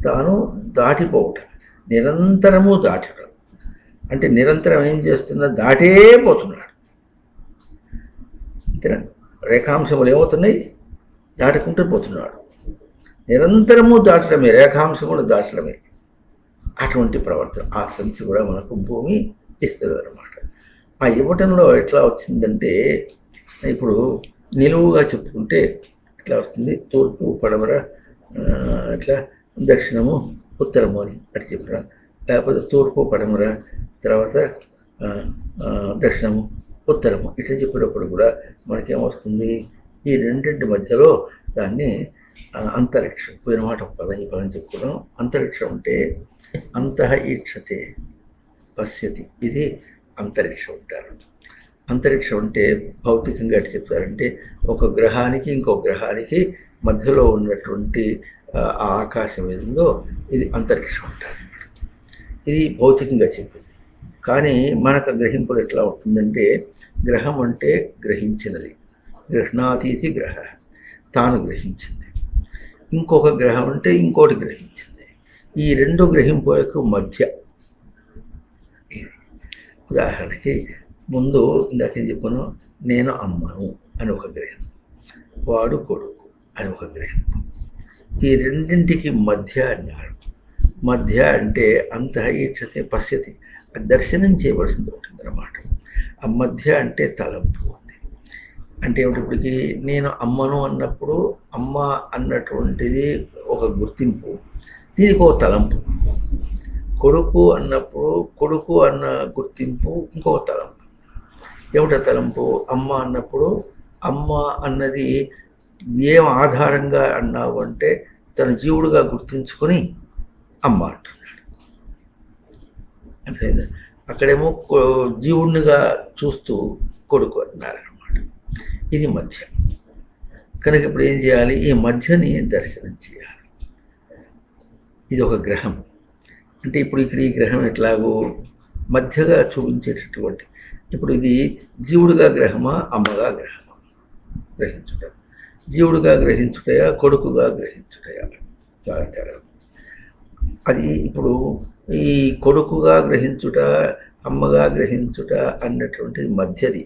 తాను దాటిపోవట, నిరంతరము దాటడం. అంటే నిరంతరం ఏం చేస్తున్నా దాటే పోతున్నాడు. అంతేనా? రేఖాంశములు ఏమవుతున్నాయి? దాటుకుంటూ పోతున్నాడు. నిరంతరము దాటడమే, రేఖాంశములు దాటడమే. అటువంటి ప్రవర్తన, ఆ సెన్స్ కూడా మనకు భూమి ఇస్తుంది అన్నమాట. ఆ ఇవ్వటంలో ఎట్లా వచ్చిందంటే, ఇప్పుడు నిలువుగా చెప్పుకుంటే ఎట్లా వస్తుంది? తూర్పు పడమర, ఇట్లా దక్షిణము ఉత్తరము అని అటు చెప్పిన, లేకపోతే తూర్పు పడమర, తర్వాత దక్షిణము ఉత్తరము ఇట్లా చెప్పినప్పుడు కూడా మనకేమొస్తుంది? ఈ రెండింటి మధ్యలో దాన్ని అంతరిక్షం, పోయిన మాట ఈ పదం చెప్పుకున్నాం. అంతరిక్షం అంటే అంతః ఈక్షతే పశ్యతి, ఇది అంతరిక్షం అంటారు. అంతరిక్షం అంటే భౌతికంగా ఎట్లా చెప్తారంటే, ఒక గ్రహానికి ఇంకో గ్రహానికి మధ్యలో ఉన్నటువంటి ఆ ఆకాశం ఏదో ఇది అంతరిక్షం అంటారు. ఇది భౌతికంగా చెప్పింది. కానీ మనకు గ్రహింపులు ఎట్లా ఉంటుందంటే గ్రహం అంటే గ్రహించినది, గ్రహణాతీతి గ్రహ, తాను గ్రహించింది. ఇంకొక గ్రహం అంటే ఇంకోటి గ్రహించింది. ఈ రెండు గ్రహింపులకు మధ్య ఉదాహరణకి ముందు ఇందాకేం చెప్పాను, నేను అమ్మను అని ఒక గ్రహం, వాడు కొడుకు అని ఒక గ్రహం. ఈ రెండింటికి మధ్య అన్నాడు. మధ్య అంటే అంతః ఈక్షతే పశ్యతి, దర్శనం చేయవలసింది ఉంటుందన్నమాట. ఆ మధ్య అంటే తలంపు ఉంది. అంటే ఏమిటప్పటికి నేను అమ్మను అన్నప్పుడు అమ్మ అన్నటువంటిది ఒక గుర్తింపు, దీనికి ఒక తలంపు. కొడుకు అన్నప్పుడు కొడుకు అన్న గుర్తింపు ఇంకో తలంపు. ఏమిటో తలంపు? అమ్మ అన్నప్పుడు అమ్మ అన్నది ఏం ఆధారంగా అన్నావు అంటే తన జీవుడుగా గుర్తించుకొని అమ్మ అంటున్నాడు. అంటే అక్కడేమో జీవుడినిగా చూస్తూ కొడుకు అన్నాడు అనమాట. ఇది మధ్య. కనుక ఇప్పుడు ఏం చేయాలి? ఈ మధ్యని దర్శనం చేయాలి. ఇది ఒక గ్రహం. అంటే ఇప్పుడు ఇక్కడ ఈ గ్రహం ఎట్లాగో మధ్యగా చూపించేటటువంటి, ఇప్పుడు ఇది జీవుడుగా గ్రహమా అమ్మగా గ్రహమా? గ్రహించుట జీవుడుగా గ్రహించుటయా కొడుకుగా గ్రహించుటయా? చాలా తేడా. అది ఇప్పుడు ఈ కొడుకుగా గ్రహించుట అమ్మగా గ్రహించుట అన్నటువంటిది మధ్యది.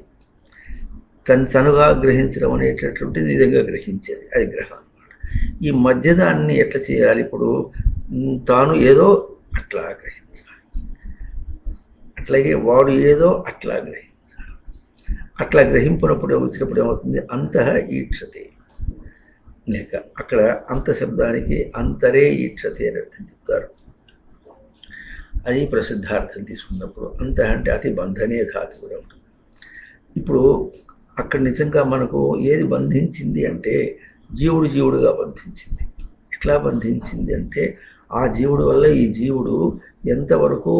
తనుగా గ్రహించడం అనేటటువంటిది నిజంగా గ్రహించేది, అది గ్రహం అన్నమాట. ఈ మధ్యదాన్ని ఎట్లా చేయాలి? ఇప్పుడు తాను ఏదో అట్లా గ్రహించాలి, అట్లాగే వాడు ఏదో అట్లా గ్రహించాలి. అట్లా గ్రహింపునప్పుడు వచ్చినప్పుడు ఏమవుతుంది? అంతః ఈక్షతే. లేక అక్కడ అంత శబ్దానికి అంతరే ఈక్షతే అని అర్థం చెప్తారు. అది ప్రసిద్ధార్థం తీసుకున్నప్పుడు అంత అంటే అతి బంధనే ధాతు కూడా ఉంటుంది. ఇప్పుడు అక్కడ నిజంగా మనకు ఏది బంధించింది అంటే జీవుడుగా బంధించింది. ఎట్లా బంధించింది అంటే ఆ జీవుడు వల్ల ఈ జీవుడు ఎంతవరకు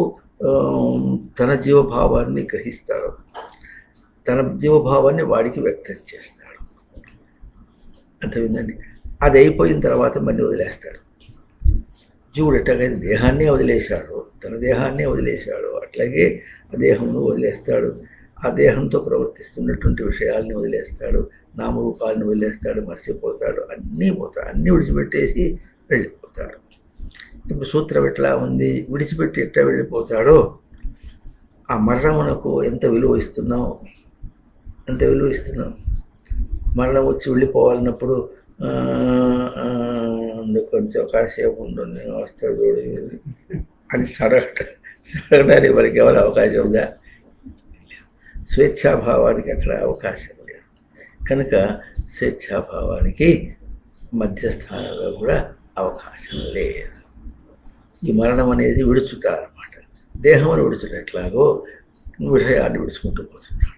తన జీవభావాన్ని గ్రహిస్తాడో, తన జీవభావాన్ని వాడికి వ్యక్తం చేస్తాడు. అర్థమైందండి? అది అయిపోయిన తర్వాత మళ్ళీ వదిలేస్తాడు. జీవుడు ఎట్లాగైతే దేహాన్నే వదిలేశాడు, తన దేహాన్నే వదిలేశాడు, అట్లాగే ఆ దేహంను వదిలేస్తాడు. ఆ దేహంతో ప్రవర్తిస్తున్నటువంటి విషయాల్ని వదిలేస్తాడు, నామరూపాలను వదిలేస్తాడు, మర్చిపోతాడు, అన్నీ పోతాడు, అన్నీ విడిచిపెట్టేసి వెళ్ళిపోతాడు. ఇప్పుడు సూత్రం ఎట్లా ఉంది? విడిచిపెట్టి ఎట్లా వెళ్ళిపోతాడో ఆ మరణమునకు ఎంత విలువ ఇస్తున్నాం, అంత విలువ ఇస్తున్నాం. మరణం వచ్చి వెళ్ళిపోవాలన్నప్పుడు కొంచెం కాసేపు ఉంటుంది, నేను వస్తా చూడు అని సడగడానికి మనకి ఎవరు అవకాశం ఉందా? స్వేచ్ఛాభావానికి అక్కడ అవకాశం లేదు. కనుక స్వేచ్ఛాభావానికి మధ్యస్థానంలో కూడా అవకాశం లేదు. ఈ మరణం అనేది విడుచుట అన్నమాట. దేహమును విడుచుట ఎట్లాగో విషయాన్ని విడుచుకుంటూ పోతున్నాడు.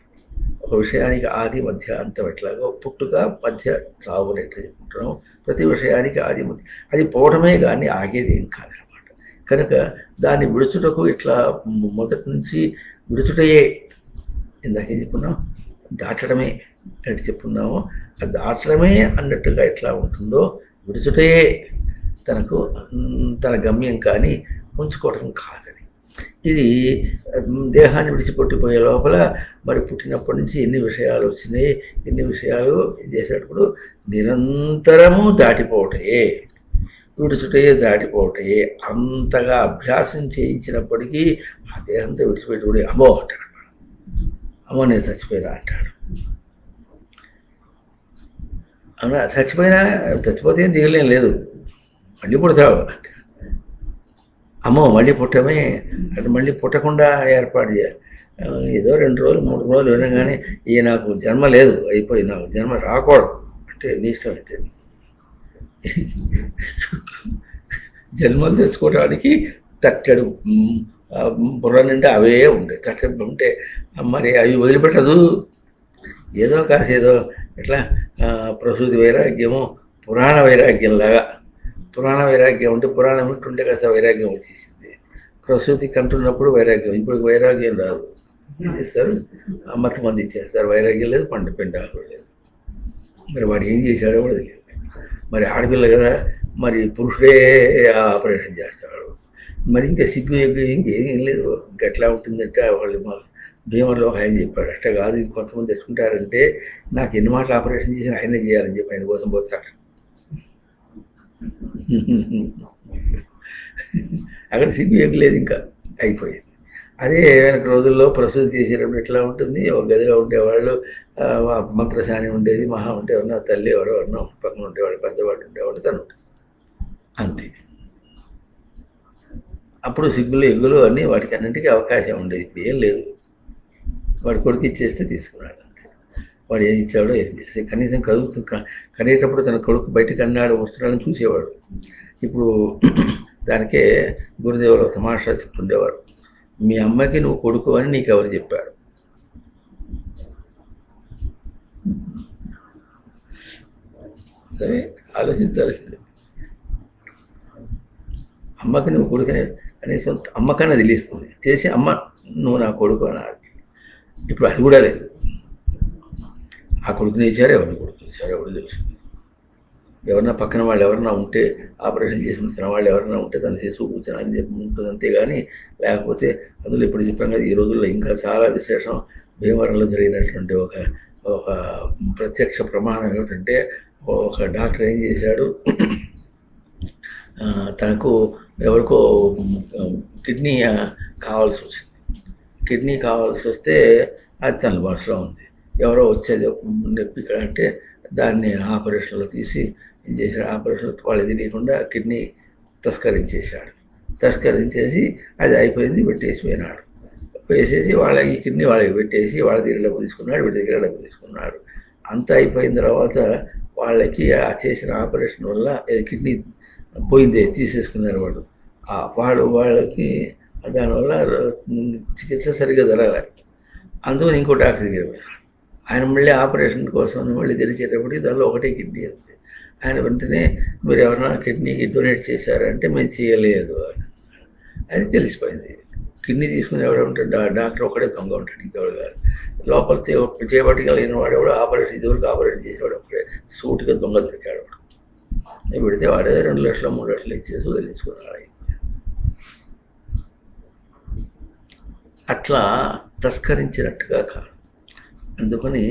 ఒక విషయానికి ఆది మధ్య అంతం ఎట్లాగో పుట్టుక మధ్య సాగుని ఎట్లా చెప్పుకుంటున్నాం, ప్రతి విషయానికి ఆది మధ్య, అది పోవడమే కానీ ఆగేది ఏం కాదనమాట. కనుక దాన్ని విడుచుటకు ఇట్లా మొదటి నుంచి విడుచుటయే, ఇందాక ఏం చెప్పుకున్నాం, దాటడమే అంటే చెప్పుకున్నామో, అది దాటడమే అన్నట్టుగా ఎట్లా ఉంటుందో విడుచుటయే తనకు తన గమ్యం కానీ ఉంచుకోవడం కాదని. ఇది దేహాన్ని విడిచిపెట్టిపోయే లోపల మరి పుట్టినప్పటి నుంచి ఎన్ని విషయాలు వచ్చినాయి, ఎన్ని విషయాలు చేసేటప్పుడు నిరంతరము దాటిపోవటయే, విడుచుటయే, దాటిపోవటయే. అంతగా అభ్యాసం చేయించినప్పటికీ ఆ దేహంతో విడిచిపెట్టుకుని అమ్మో అంటాడు, అమ్మో నేను చచ్చిపోయినా అంటాడు. అవునా? చచ్చిపోతే ఏం దిగలేం లేదు, మళ్ళీ పుడతావు. అమ్మో మళ్ళీ పుట్టమే అంటే మళ్ళీ పుట్టకుండా ఏర్పాటు చేయాలి. ఏదో 2 రోజులు 3 రోజులు వినగానే నాకు జన్మ లేదు, అయిపోయి నాకు జన్మ రాకూడదు అంటే నీ ఇష్టం అంటే. జన్మలు తెచ్చుకోవడానికి తట్టెడు బుర్ర నిండా అవే ఉంటాయి. తట్టెడు ఉంటే మరి అవి వదిలిపెట్టదు. ఏదో కాసేదో ఇట్లా ప్రసూతి వైరాగ్యము పురాణ వైరాగ్యంలాగా. పురాణ వైరాగ్యం ఉంటే పురాణం వింటుంటే కాస్త వైరాగ్యం వచ్చేసింది. ప్రసూతి కంటున్నప్పుడు వైరాగ్యం, ఇప్పుడు వైరాగ్యం రాదు. ఏం చేస్తారు? మత్తు మంది ఇచ్చేస్తారు. వైరాగ్యం లేదు, పండు పిండాలు లేదు. మరి వాడు ఏం చేశాడో కూడా తెలియదు. మరి ఆడపిల్ల కదా, మరి పురుషుడే ఆపరేషన్ చేస్తాడు. మరి ఇంకా సిగ్గు ఎగ్గు ఇంకేం లేదు. ఇంకెట్లా ఉంటుందంటే వాళ్ళు మా భీమవరంలో ఒక ఆయన చెప్పాడు, అట్లా కాదు ఇది కొంతమంది తెచ్చుకుంటారంటే నాకు ఎన్ని మాటలు ఆపరేషన్ చేసిన ఆయనే చేయాలని చెప్పి ఆయన కోసం పోతాడు. అక్కడ సిగ్గు ఎగ్గు లేదు, ఇంకా అయిపోయింది. అదే వెనక రోజుల్లో ప్రసూతి చేసేటప్పుడు ఎట్లా ఉంటుంది, ఒక గదిలో ఉండేవాళ్ళు, మంత్రసాని ఉండేది, మహా ఉంటే ఎవరన్నా తల్లి ఎవరన్నా పక్కన ఉండేవాళ్ళు, పెద్దవాళ్ళు ఉండేవాళ్ళు, తను అంతే. అప్పుడు సిగ్గులు ఎగ్గులు అన్నీ వాటికి అన్నింటికీ అవకాశం ఉండేది. ఇప్పుడు ఏం లేదు. వాడి కొడుకు ఇచ్చేస్తే తీసుకున్నాడు అంతే. వాడు ఏం ఇచ్చాడో ఏం చేస్తే కనీసం కనేటప్పుడు తన కొడుకు బయటకు అన్నాడు వస్తున్నాడని చూసేవాడు. ఇప్పుడు దానికే గురుదేవులు తమాషా చెప్తుండేవారు, మీ అమ్మకి నువ్వు కొడుకు అని నీకు ఎవరు చెప్పారు? సరే ఆలోచించాల్సింది. అమ్మకి నువ్వు కొడుకునే కనీసం అమ్మకన్నా తెలియస్తుంది చేసి అమ్మ నువ్వు నా కొడుకు అన్నారు. ఇప్పుడు అది కూడా లేదు. ఆ కొడుకుని ఇచ్చారు, ఎవరిని కొడుకుని ఇచ్చారు ఎవరు తెలుసు. ఎవరన్నా పక్కన వాళ్ళు ఎవరన్నా ఉంటే, ఆపరేషన్ చేసి ఉంచిన వాళ్ళు ఎవరన్నా ఉంటే తను చేసి కూర్చొని అని చెప్పి ఉంటుంది అంతేగాని, లేకపోతే అందులో ఇప్పుడు చెప్పాం కదా, ఈ రోజుల్లో ఇంకా చాలా విశేషం. భీమవరంలో జరిగినటువంటి ఒక ప్రత్యక్ష ప్రమాణం ఏమిటంటే, ఒక డాక్టర్ ఏం చేశాడు, తనకు ఎవరికో కిడ్నీ కావాల్సి వచ్చింది. కిడ్నీ కావాల్సి వస్తే అది తన భాషలో ఉంది. ఎవరో వచ్చేది నొప్పి ఇక్కడ అంటే దాన్ని ఆపరేషన్లో తీసి ఏం చేశాడు, ఆపరేషన్లో వాళ్ళు తెలియకుండా కిడ్నీ తస్కరించేసి అది అయిపోయింది, పెట్టేసి పోయినాడు. వేసేసి ఈ కిడ్నీ వాళ్ళకి పెట్టేసి వాళ్ళ దగ్గర డబ్బు తీసుకున్నాడు, వీడి దగ్గర డబ్బు తీసుకున్నాడు. అంతా అయిపోయిన తర్వాత వాళ్ళకి ఆ చేసిన ఆపరేషన్ వల్ల కిడ్నీ పోయింది, తీసేసుకున్నారు వాళ్ళకి దానివల్ల చికిత్స సరిగ్గా జరగాలి. అందుకని ఇంకో డాక్టర్ దగ్గర పోయాడు. ఆయన మళ్ళీ ఆపరేషన్ కోసం మళ్ళీ తెరిచేటప్పటికి దానిలో ఒకటే కిడ్నీ ఉంది. ఆయన వెంటనే మీరు ఎవరైనా కిడ్నీకి డొనేట్ చేశారంటే మేము చేయలేదు అని తెలిసిపోయింది. కిడ్నీ తీసుకుని ఎవడ ఉంటాడు, డాక్టర్ ఒకడే దొంగ ఉంటాడు, ఇంకెవడు కాదు. లోపల చేపట్టగలిగిన వాడు ఎవడో ఆపరేషన్ ఇదివరకు ఆపరేషన్ చేసేవాడు ఒకడే సూటుగా దొంగ దొరికాడు. వాడు పెడితే వాడే 2 లక్షలు 3 లక్షలు ఇచ్చేసి వదిలించుకున్నాడు. అట్లా తస్కరించినట్టుగా కాదు. అందుకని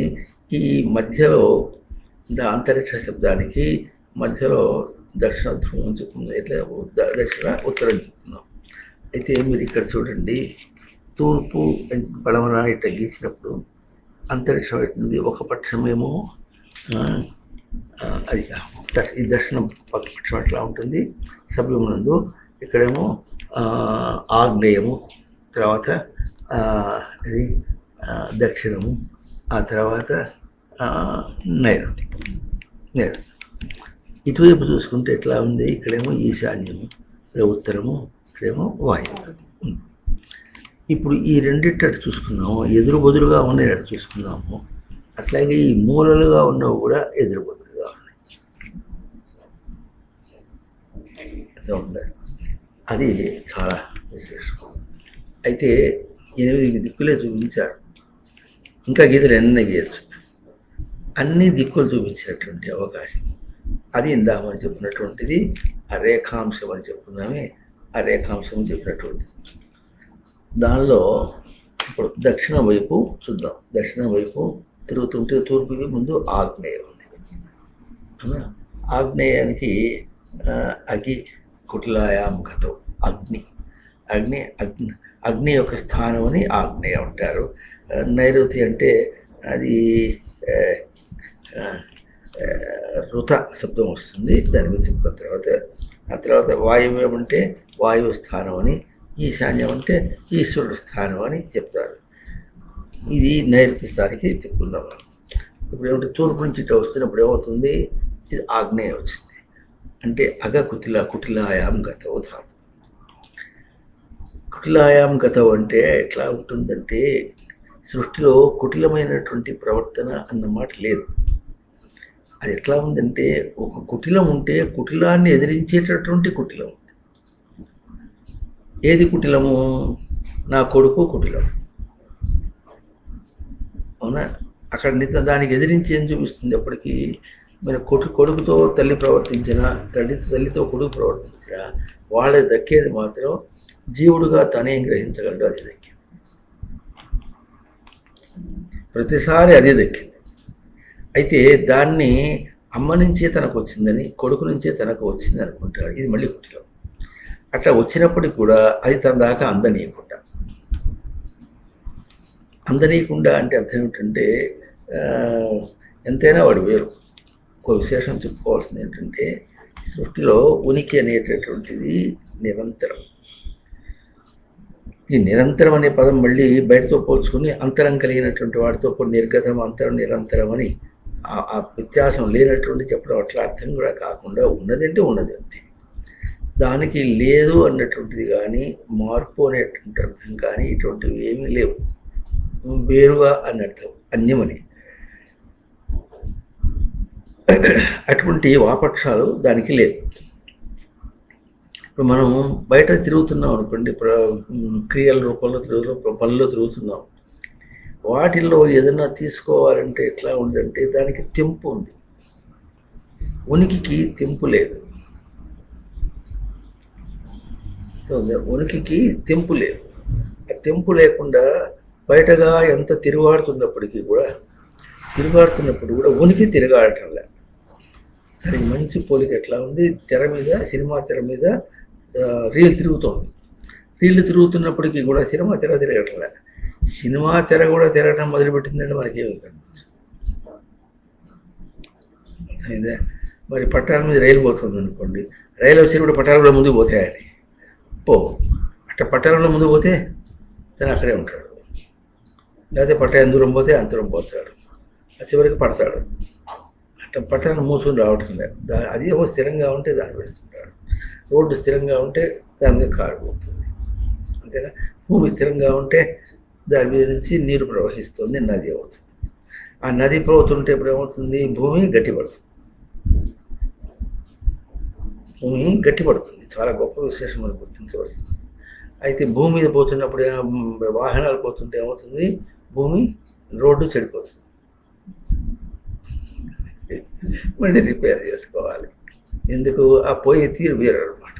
ఈ మధ్యలో అంతరిక్ష శబ్దానికి మధ్యలో దక్షిణ ధ్రువం చెప్తుంది, ఇట్లా దక్షిణ ఉత్తరం చెప్తున్నాం. అయితే మీరు ఇక్కడ చూడండి, తూర్పు పడమర ఇట్లా గీసినప్పుడు అంతరిక్షం అవుతుంది. ఒక పక్షమేమో అది ఈ దక్షిణ పక్షం ఎట్లా ఉంటుంది సభ్యమునందు, ఇక్కడేమో ఆగ్నేయము, తర్వాత ఇది దక్షిణము, ఆ తర్వాత నైరుతి. ఇటువైపు చూసుకుంటే ఎట్లా ఉంది, ఇక్కడేమో ఈశాన్యము, ఇక్కడ ఉత్తరము, ఇక్కడేమో వాయువు. ఇప్పుడు ఈ రెండిట్టటు చూసుకున్నాము, ఎదురు బొదురుగా ఉన్నాయి చూసుకున్నాము. అట్లాగే ఈ మూలలుగా ఉన్నవి కూడా ఎదురు బొదురుగా ఉన్నాయి. అది చాలా విశేషం. అయితే 8 దిక్కులే చూపించారు, ఇంకా గీతలు ఎన్న గీయచ్చు. అన్ని దిక్కులు చూపించేటువంటి అవకాశం అది ఇందామని చెప్పినటువంటిది ఆ రేఖాంశం అని చెప్పుకున్నామే. ఆ రేఖాంశం చెప్పినటువంటిది దానిలో ఇప్పుడు దక్షిణ వైపు చూద్దాం. దక్షిణ వైపు తిరుగుతుంటే తూర్పుకి ముందు ఆగ్నేయం ఉంది. ఆగ్నేయానికి కుటిలాయాముఖతో అగ్ని యొక్క స్థానం అని ఆగ్నేయం అంటారు. నైరుతి అంటే అది ఋత శబ్దం వస్తుంది, దాని గురించి చెప్పిన తర్వాత వాయువు ఏమంటే వాయువు స్థానం అని, ఈశాన్యం అంటే ఈశ్వరుడు స్థానం అని చెప్తారు. ఇది నైరుతి స్థానికి చెప్పుకుందాం. ఇప్పుడు ఏమంటే తూర్పు నుంచి ఇట్లా వస్తున్నప్పుడు ఏమవుతుంది, ఇది ఆగ్నేయం వచ్చింది అంటే కుటిలాయాం గతవు ధాతు. కుటిలాయాం గతవు అంటే ఎట్లా ఉంటుందంటే, సృష్టిలో కుటిలమైనటువంటి ప్రవర్తన అన్నమాట లేదు. అది ఎట్లా ఉందంటే, ఒక కుటిలం ఉంటే కుటిలాన్ని ఎదిరించేటటువంటి కుటిలం. ఏది కుటిలము? నా కొడుకు కుటిలం, అవునా? అక్కడ దానికి ఎదిరించి ఏం చూపిస్తుంది? అప్పటికి మన కొడుకుతో తల్లి ప్రవర్తించినా, తల్లితో కొడుకు ప్రవర్తించినా వాళ్ళకి దక్కేది మాత్రం జీవుడుగా తనేం గ్రహించగలడు అది దక్కింది. ప్రతిసారి అదే దక్కింది. అయితే దాన్ని అమ్మ నుంచే తనకు వచ్చిందని, కొడుకు నుంచే తనకు వచ్చింది అనుకుంటాడు. ఇది మళ్ళీ కుటిలం. అట్లా వచ్చినప్పటికి కూడా అది తన దాకా అందనీయకుండా అంటే అర్థం ఏమిటంటే ఎంతైనా వాడు వేరు. ఒక విశేషం చెప్పుకోవాల్సింది ఏంటంటే సృష్టిలో ఉనికి అనేటటువంటిది నిరంతరం. ఈ నిరంతరం అనే పదం మళ్ళీ బయటతో పోల్చుకుని అంతరం కలిగినటువంటి వాడితో కొన్ని నిర్గతం, అంతరం, నిరంతరం అని ఆ వ్యత్యాసం లేనటువంటి చెప్పడం అట్లా అర్థం కూడా కాకుండా ఉన్నదంటే ఉన్నది అంతే. దానికి లేదు అన్నటువంటిది కానీ మార్పు అనేటువంటి అర్థం కానీ ఇటువంటివి ఏమీ లేవు. వేరుగా అని అర్థం, అన్యమని. అటువంటి వాపక్షాలు దానికి లేవు. ఇప్పుడు మనం బయట తిరుగుతున్నాం అనుకోండి, క్రియల రూపంలో పనుల్లో తిరుగుతున్నాం. వాటిల్లో ఏదైనా తీసుకోవాలంటే ఎట్లా ఉందంటే దానికి తెంపు ఉంది, ఉనికికి తెంపు లేదు. ఉనికికి తెంపు లేదు. ఆ తెంపు లేకుండా బయటగా ఎంత తిరుగాడుతున్నప్పుడు కూడా ఉనికి తిరగాడటం లేదు. దానికి మంచి పోలిక ఎట్లా ఉంది, తెర మీద, సినిమా తెర మీద రీల్ తిరుగుతోంది. రీల్ తిరుగుతున్నప్పటికీ కూడా సినిమా తెర తిరగటం లేదు. సినిమా తెర కూడా తిరగటం మొదలుపెట్టిందంటే మనకేమి కనిపించదు. అదే మరి పట్టాల మీద రైలు పోతుంది అనుకోండి, రైలు వచ్చి కూడా పట్టాలలో ముందుకు పోతాయండి. అట్లా పట్టాలలో ముందుకు పోతే తను అక్కడే ఉంటాడు. లేకపోతే పట్టాయం దూరం పోతే అంతరం పోతాడు, చివరికి పడతాడు. అట్లా పట్టాలను మూసుకొని రావటం లేదు. అది ఏమో స్థిరంగా ఉంటే దాన్ని పెడుతుంటాడు. రోడ్డు స్థిరంగా ఉంటే దాని మీద కారు పోతుంది, అంతేనా? భూమి స్థిరంగా ఉంటే దాని మీద నుంచి నీరు ప్రవహిస్తుంది, నది అవుతుంది. ఆ నది ప్రవహిస్తుంటే ఇప్పుడు ఏమవుతుంది, భూమి గట్టిపడుతుంది. చాలా గొప్ప విశేషం మనం గుర్తించవలసింది. అయితే భూమి మీద పోతున్నప్పుడు వాహనాలు పోతుంటే ఏమవుతుంది, భూమి రోడ్డు చెడిపోతుంది, మళ్ళీ రిపేర్ చేసుకోవాలి. ఎందుకు? ఆ పోయే తీరు వేరు అనమాట.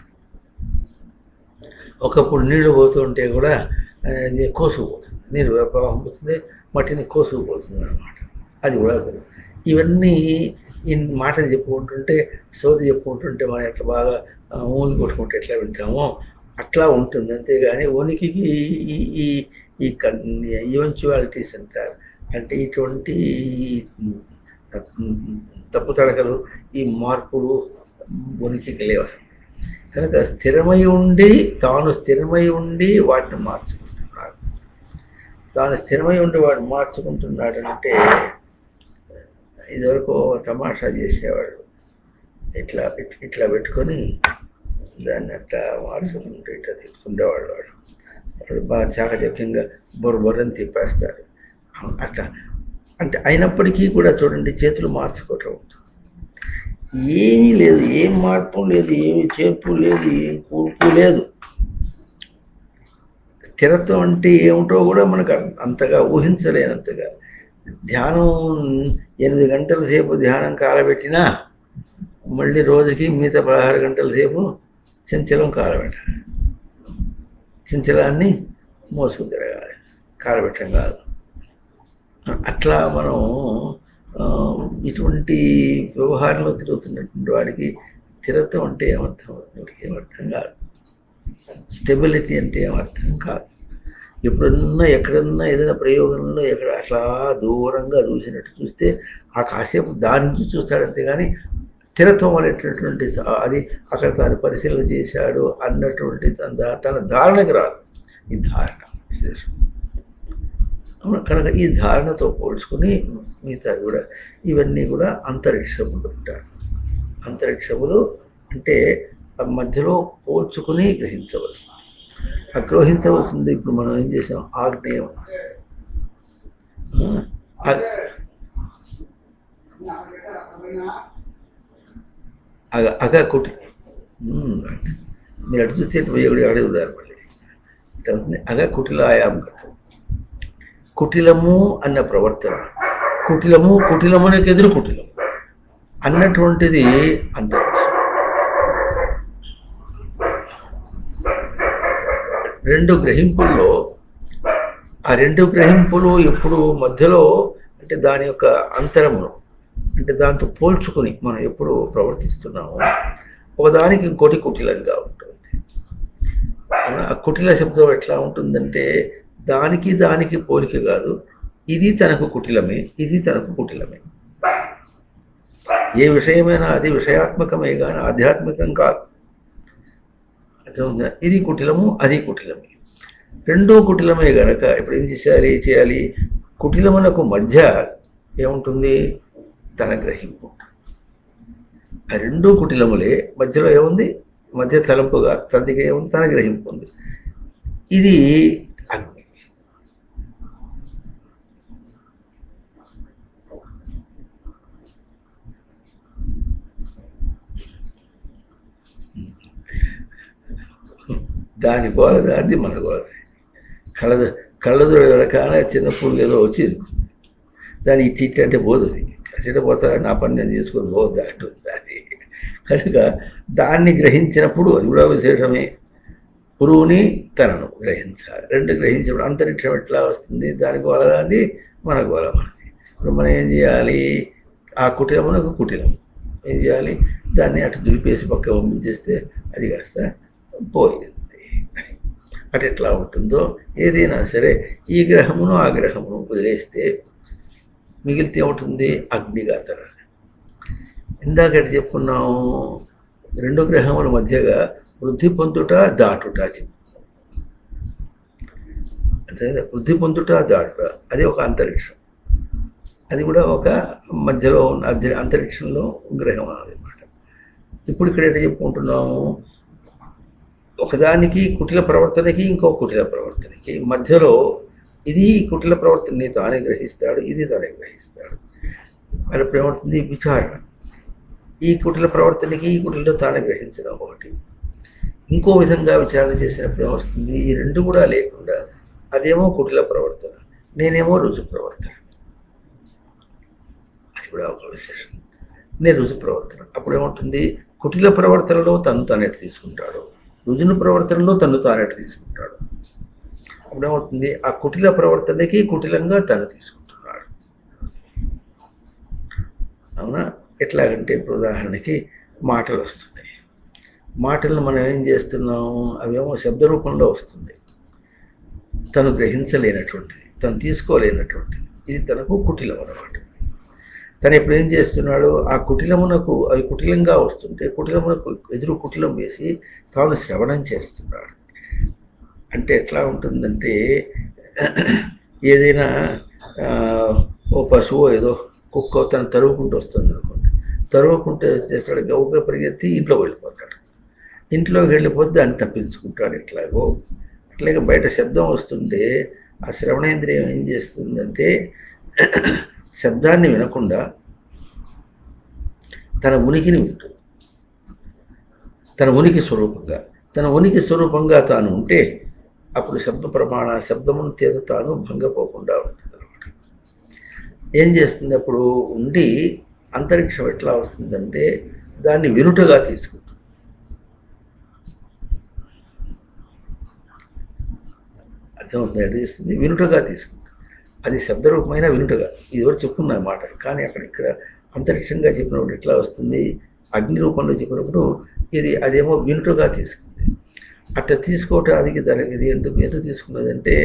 ఒకప్పుడు నీళ్లు పోతుంటే కూడా కోసుకుపోతుంది, నీరు ప్రవాహం పోతుంది, మట్టిని కోసుకుపోతుంది అనమాట. అది కూడా ఇవన్నీ ఈ మాటలు చెప్పుకుంటుంటే, సోది చెప్పుకుంటుంటే మనం ఎట్లా బాగా ఊని కొట్టుకుంటే ఎట్లా వింటామో అట్లా ఉంటుంది. అంతేగాని ఉనికికి ఈ ఈవెంచువాలిటీస్ అంటారు. అంటే ఇటువంటి తప్పు తడకలు, ఈ మార్పులు ఉనికికి లేవు. కనుక తాను స్థిరమై ఉండి వాటిని మార్చుకుంటున్నాడు. వాడు మార్చుకుంటున్నాడు అంటే ఇదివరకు తమాషా చేసేవాడు. ఇట్లా పెట్టుకొని దాన్ని అట్లా మార్చుకుంటూ ఇట్లా తిప్పుకుండేవాడు. వాడు బాగా చాకచక్యంగా బొర్రని తిప్పేస్తారు. అట్లా అంటే అయినప్పటికీ కూడా చూడండి, చేతులు మార్చుకోవటం ఉంటుంది. ఏమీ లేదు, ఏం మార్పు లేదు, ఏమి చేర్పు లేదు, ఏం కూర్పు లేదు. స్థిరత్వం అంటే ఏమిటో కూడా మనకు అంతగా ఊహించలేనంతగా. ధ్యానం 8 గంటల సేపు ధ్యానం కాలబెట్టినా మళ్ళీ రోజుకి మిగతా 16 గంటల సేపు చంచలం కాలబెట్టాలి. చంచలాన్ని మోసుకు తిరగాలి, కాలబెట్టడం కాదు. అట్లా మనం ఇటువంటి వ్యవహారంలో తిరుగుతున్నటువంటి వాడికి స్థిరత్వం అంటే ఏమర్థం కాదు. స్టెబిలిటీ అంటే ఏమర్థం కాదు. ఎప్పుడన్నా ఎక్కడన్నా ఏదైనా ప్రయోగంలో ఎక్కడ అట్లా దూరంగా చూసినట్టు చూస్తే ఆ కాసేపు దాని నుంచి చూస్తాడంతే కానీ స్థిరత్వం అనేటటువంటి అది అక్కడ తాను పరిశీలన చేశాడు అన్నటువంటి తన ధారణకు రాదు. ఈ ధారణ విశేషం. కనుక ఈ ధారణతో పోల్చుకుని మిగతా కూడా ఇవన్నీ కూడా అంతరిక్షములు ఉంటారు. అంతరిక్షములు అంటే మధ్యలో పోల్చుకుని గ్రహించవలసింది. గ్రహించవలసింది ఇప్పుడు మనం ఏం చేసాం, ఆగ్నేయం. కుటి మీరు అటు చూస్తే ఆడే ఉన్నారు మళ్ళీ. కుటిలాయామగతం. కుటిలము అన్న ప్రవర్తన, కుటిలమునకు ఎదురు కుటిలం అన్నటువంటిది అంతరిక్షం. రెండు గ్రహింపుల్లో ఆ రెండు గ్రహింపులు ఎప్పుడు మధ్యలో అంటే దాని యొక్క అంతరమును అంటే దాంతో పోల్చుకుని మనం ఎప్పుడు ప్రవర్తిస్తున్నామో ఒకదానికి ఇంకోటి కుటిలంగా ఉంటుంది. ఆ కుటిల శబ్దం ఎట్లా ఉంటుందంటే దానికి పోలిక కాదు, ఇది తనకు కుటిలమే, ఇది తనకు కుటిలమే. ఏ విషయమైనా అది విషయాత్మకమే కానీ ఆధ్యాత్మికం కాదు. ఇది కుటిలము, అది కుటిలమే, రెండూ కుటిలమే గనక ఇప్పుడు ఏం చేయాలి? కుటిలమునకు మధ్య ఏముంటుంది? తన గ్రహింపు. ఆ రెండూ కుటిలములే, మధ్యలో ఏముంది? మధ్య తలంపుగా తనదిగా ఏముంది? తన గ్రహింపు ఉంది. ఇది అగ్ని. దాని గోల దాన్ని మన గోల. కళ్ళదు రకాల చిన్నప్పుడు ఏదో వచ్చి దాని ఇట్టి అంటే పోతుంది. కసిట పోతా నా పని నేను తీసుకొని పోద్ది అంటుంది అది. కనుక దాన్ని గ్రహించినప్పుడు అది కూడా విశేషమే. పురువుని తనను గ్రహించాలి. రెండు గ్రహించినప్పుడు అంతరిక్షం ఎట్లా వస్తుంది? దాని గోల దాన్ని, మన గోల మనది. ఇప్పుడు మనం ఏం చేయాలి? ఆ కుటిలమునకు కుటిలం ఏం చేయాలి? దాన్ని అటు దులిపేసి పక్క పంపించేస్తే అది కాస్త పోయింది. అటు ఎట్లా ఉంటుందో ఏదైనా సరే ఈ గ్రహమును ఆ గ్రహమును వదిలేస్తే మిగిలితే ఏముంటుంది? అగ్నిగాతర. ఇందాకటి చెప్పుకున్నాము రెండు గ్రహముల మధ్యగా వృద్ధి పొందుట దాటుట చెప్పుకున్నాం. అంటే వృద్ధి పొందుట దాటుట అది ఒక అంతరిక్షం, అది కూడా ఒక మధ్యలో ఉన్న అంతరిక్షంలో గ్రహం అన్నమాట. ఇప్పుడు ఇక్కడ ఎట్లా చెప్పుకుంటున్నాము? ఒకదానికి కుటిల ప్రవర్తనకి ఇంకో కుటిల ప్రవర్తనకి మధ్యలో ఇది కుటిల ప్రవర్తనని తానే గ్రహిస్తాడు, ఇది తానే గ్రహిస్తాడు. అది ఏమవుతుంది? విచారణ. ఈ కుటిల ప్రవర్తనకి ఈ కుటిలో తానే గ్రహించడం ఒకటి. ఇంకో విధంగా విచారణ చేసినప్పుడు ఏమొస్తుంది? ఈ రెండు కూడా లేకుండా అదేమో కుటిల ప్రవర్తన, నేనేమో రుజు ప్రవర్తన. అది కూడా ఒక విశేషం. నేను రుజు ప్రవర్తన. అప్పుడు ఏమవుతుంది? కుటిల ప్రవర్తనలో తను తానెట్టు తీసుకుంటాడు, రుజును ప్రవర్తనలో తను తానెట్టు తీసుకుంటాడు. అప్పుడేమవుతుంది? ఆ కుటిల ప్రవర్తనకి కుటిలంగా తను తీసుకుంటున్నాడు. అవునా? ఎట్లాగంటే ఇప్పుడు ఉదాహరణకి మాటలు వస్తున్నాయి. మాటలను మనం ఏం చేస్తున్నాము? అవేమో శబ్ద రూపంలో వస్తుంది. తను గ్రహించలేనటువంటిది, తను తీసుకోలేనటువంటిది. ఇది తనకు కుటిలం అన్నమాట. తను ఎప్పుడు ఏం చేస్తున్నాడు? ఆ కుటిలమునకు అవి కుటిలంగా వస్తుంటే కుటిలమునకు ఎదురు కుటిలం వేసి తాను శ్రవణం చేస్తున్నాడు. అంటే ఎట్లా ఉంటుందంటే ఏదైనా ఓ పశువు ఏదో కుక్క తను తరువుకుంటూ వస్తుంది అనుకోండి, తరువుకుంటే చేస్తాడు, గౌగా పరిగెత్తి ఇంట్లో వెళ్ళిపోతాడు. ఇంట్లోకి వెళ్ళిపోతే దాన్ని తప్పించుకుంటాడు. ఎట్లాగో అట్లాగే బయట శబ్దం వస్తుంటే ఆ శ్రవణేంద్రియం ఏం చేస్తుందంటే శబ్దాన్ని వినకుండా తన ఉనికిని వింటుంది. తన ఉనికి స్వరూపంగా తాను ఉంటే అప్పుడు శబ్దమును చేత తాను భంగపోకుండా ఉంటుంది అనమాట. ఏం చేస్తుంది? అప్పుడు ఉండి అంతరిక్షం ఎట్లా వస్తుందంటే దాన్ని వినుటగా తీసుకుంటుంది. అర్థమవుతుంది? ఎట్లా చేస్తుంది? వినుటగా తీసుకుంటుంది. అది శబ్దరూపమైన వినుటగా ఇదివరకు చెప్పుకున్న మాట. కానీ ఇక్కడ అంతరిక్షంగా చెప్పినప్పుడు ఎట్లా వస్తుంది? అగ్ని రూపంలో చెప్పినప్పుడు అదేమో వినుటగా తీసుకుంది. అట్లా తీసుకోవటానికి తనకి ఎందుకు తీసుకున్నదంటే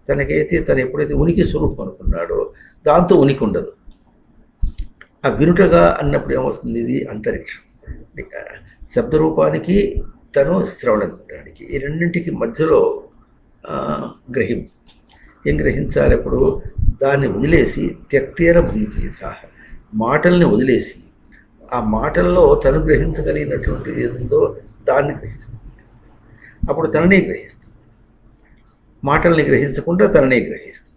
తనకైతే తను ఎప్పుడైతే ఉనికి స్వరూపం అనుకున్నాడో దాంతో ఉనికి ఉండదు. ఆ వినుటగా అన్నప్పుడు ఏమవుతుంది? ఇది అంతరిక్షం. శబ్దరూపానికి తను శ్రవణానికి ఈ రెండింటికి మధ్యలో గ్రహింపు. ఏం గ్రహించాలి? అప్పుడు దాన్ని వదిలేసి త్యక్తేన భూమికేత, మాటల్ని వదిలేసి ఆ మాటల్లో తను గ్రహించగలిగినటువంటి ఏదో దాన్ని గ్రహిస్తుంది. అప్పుడు తననే గ్రహిస్తుంది. మాటల్ని గ్రహించకుండా తననే గ్రహిస్తుంది.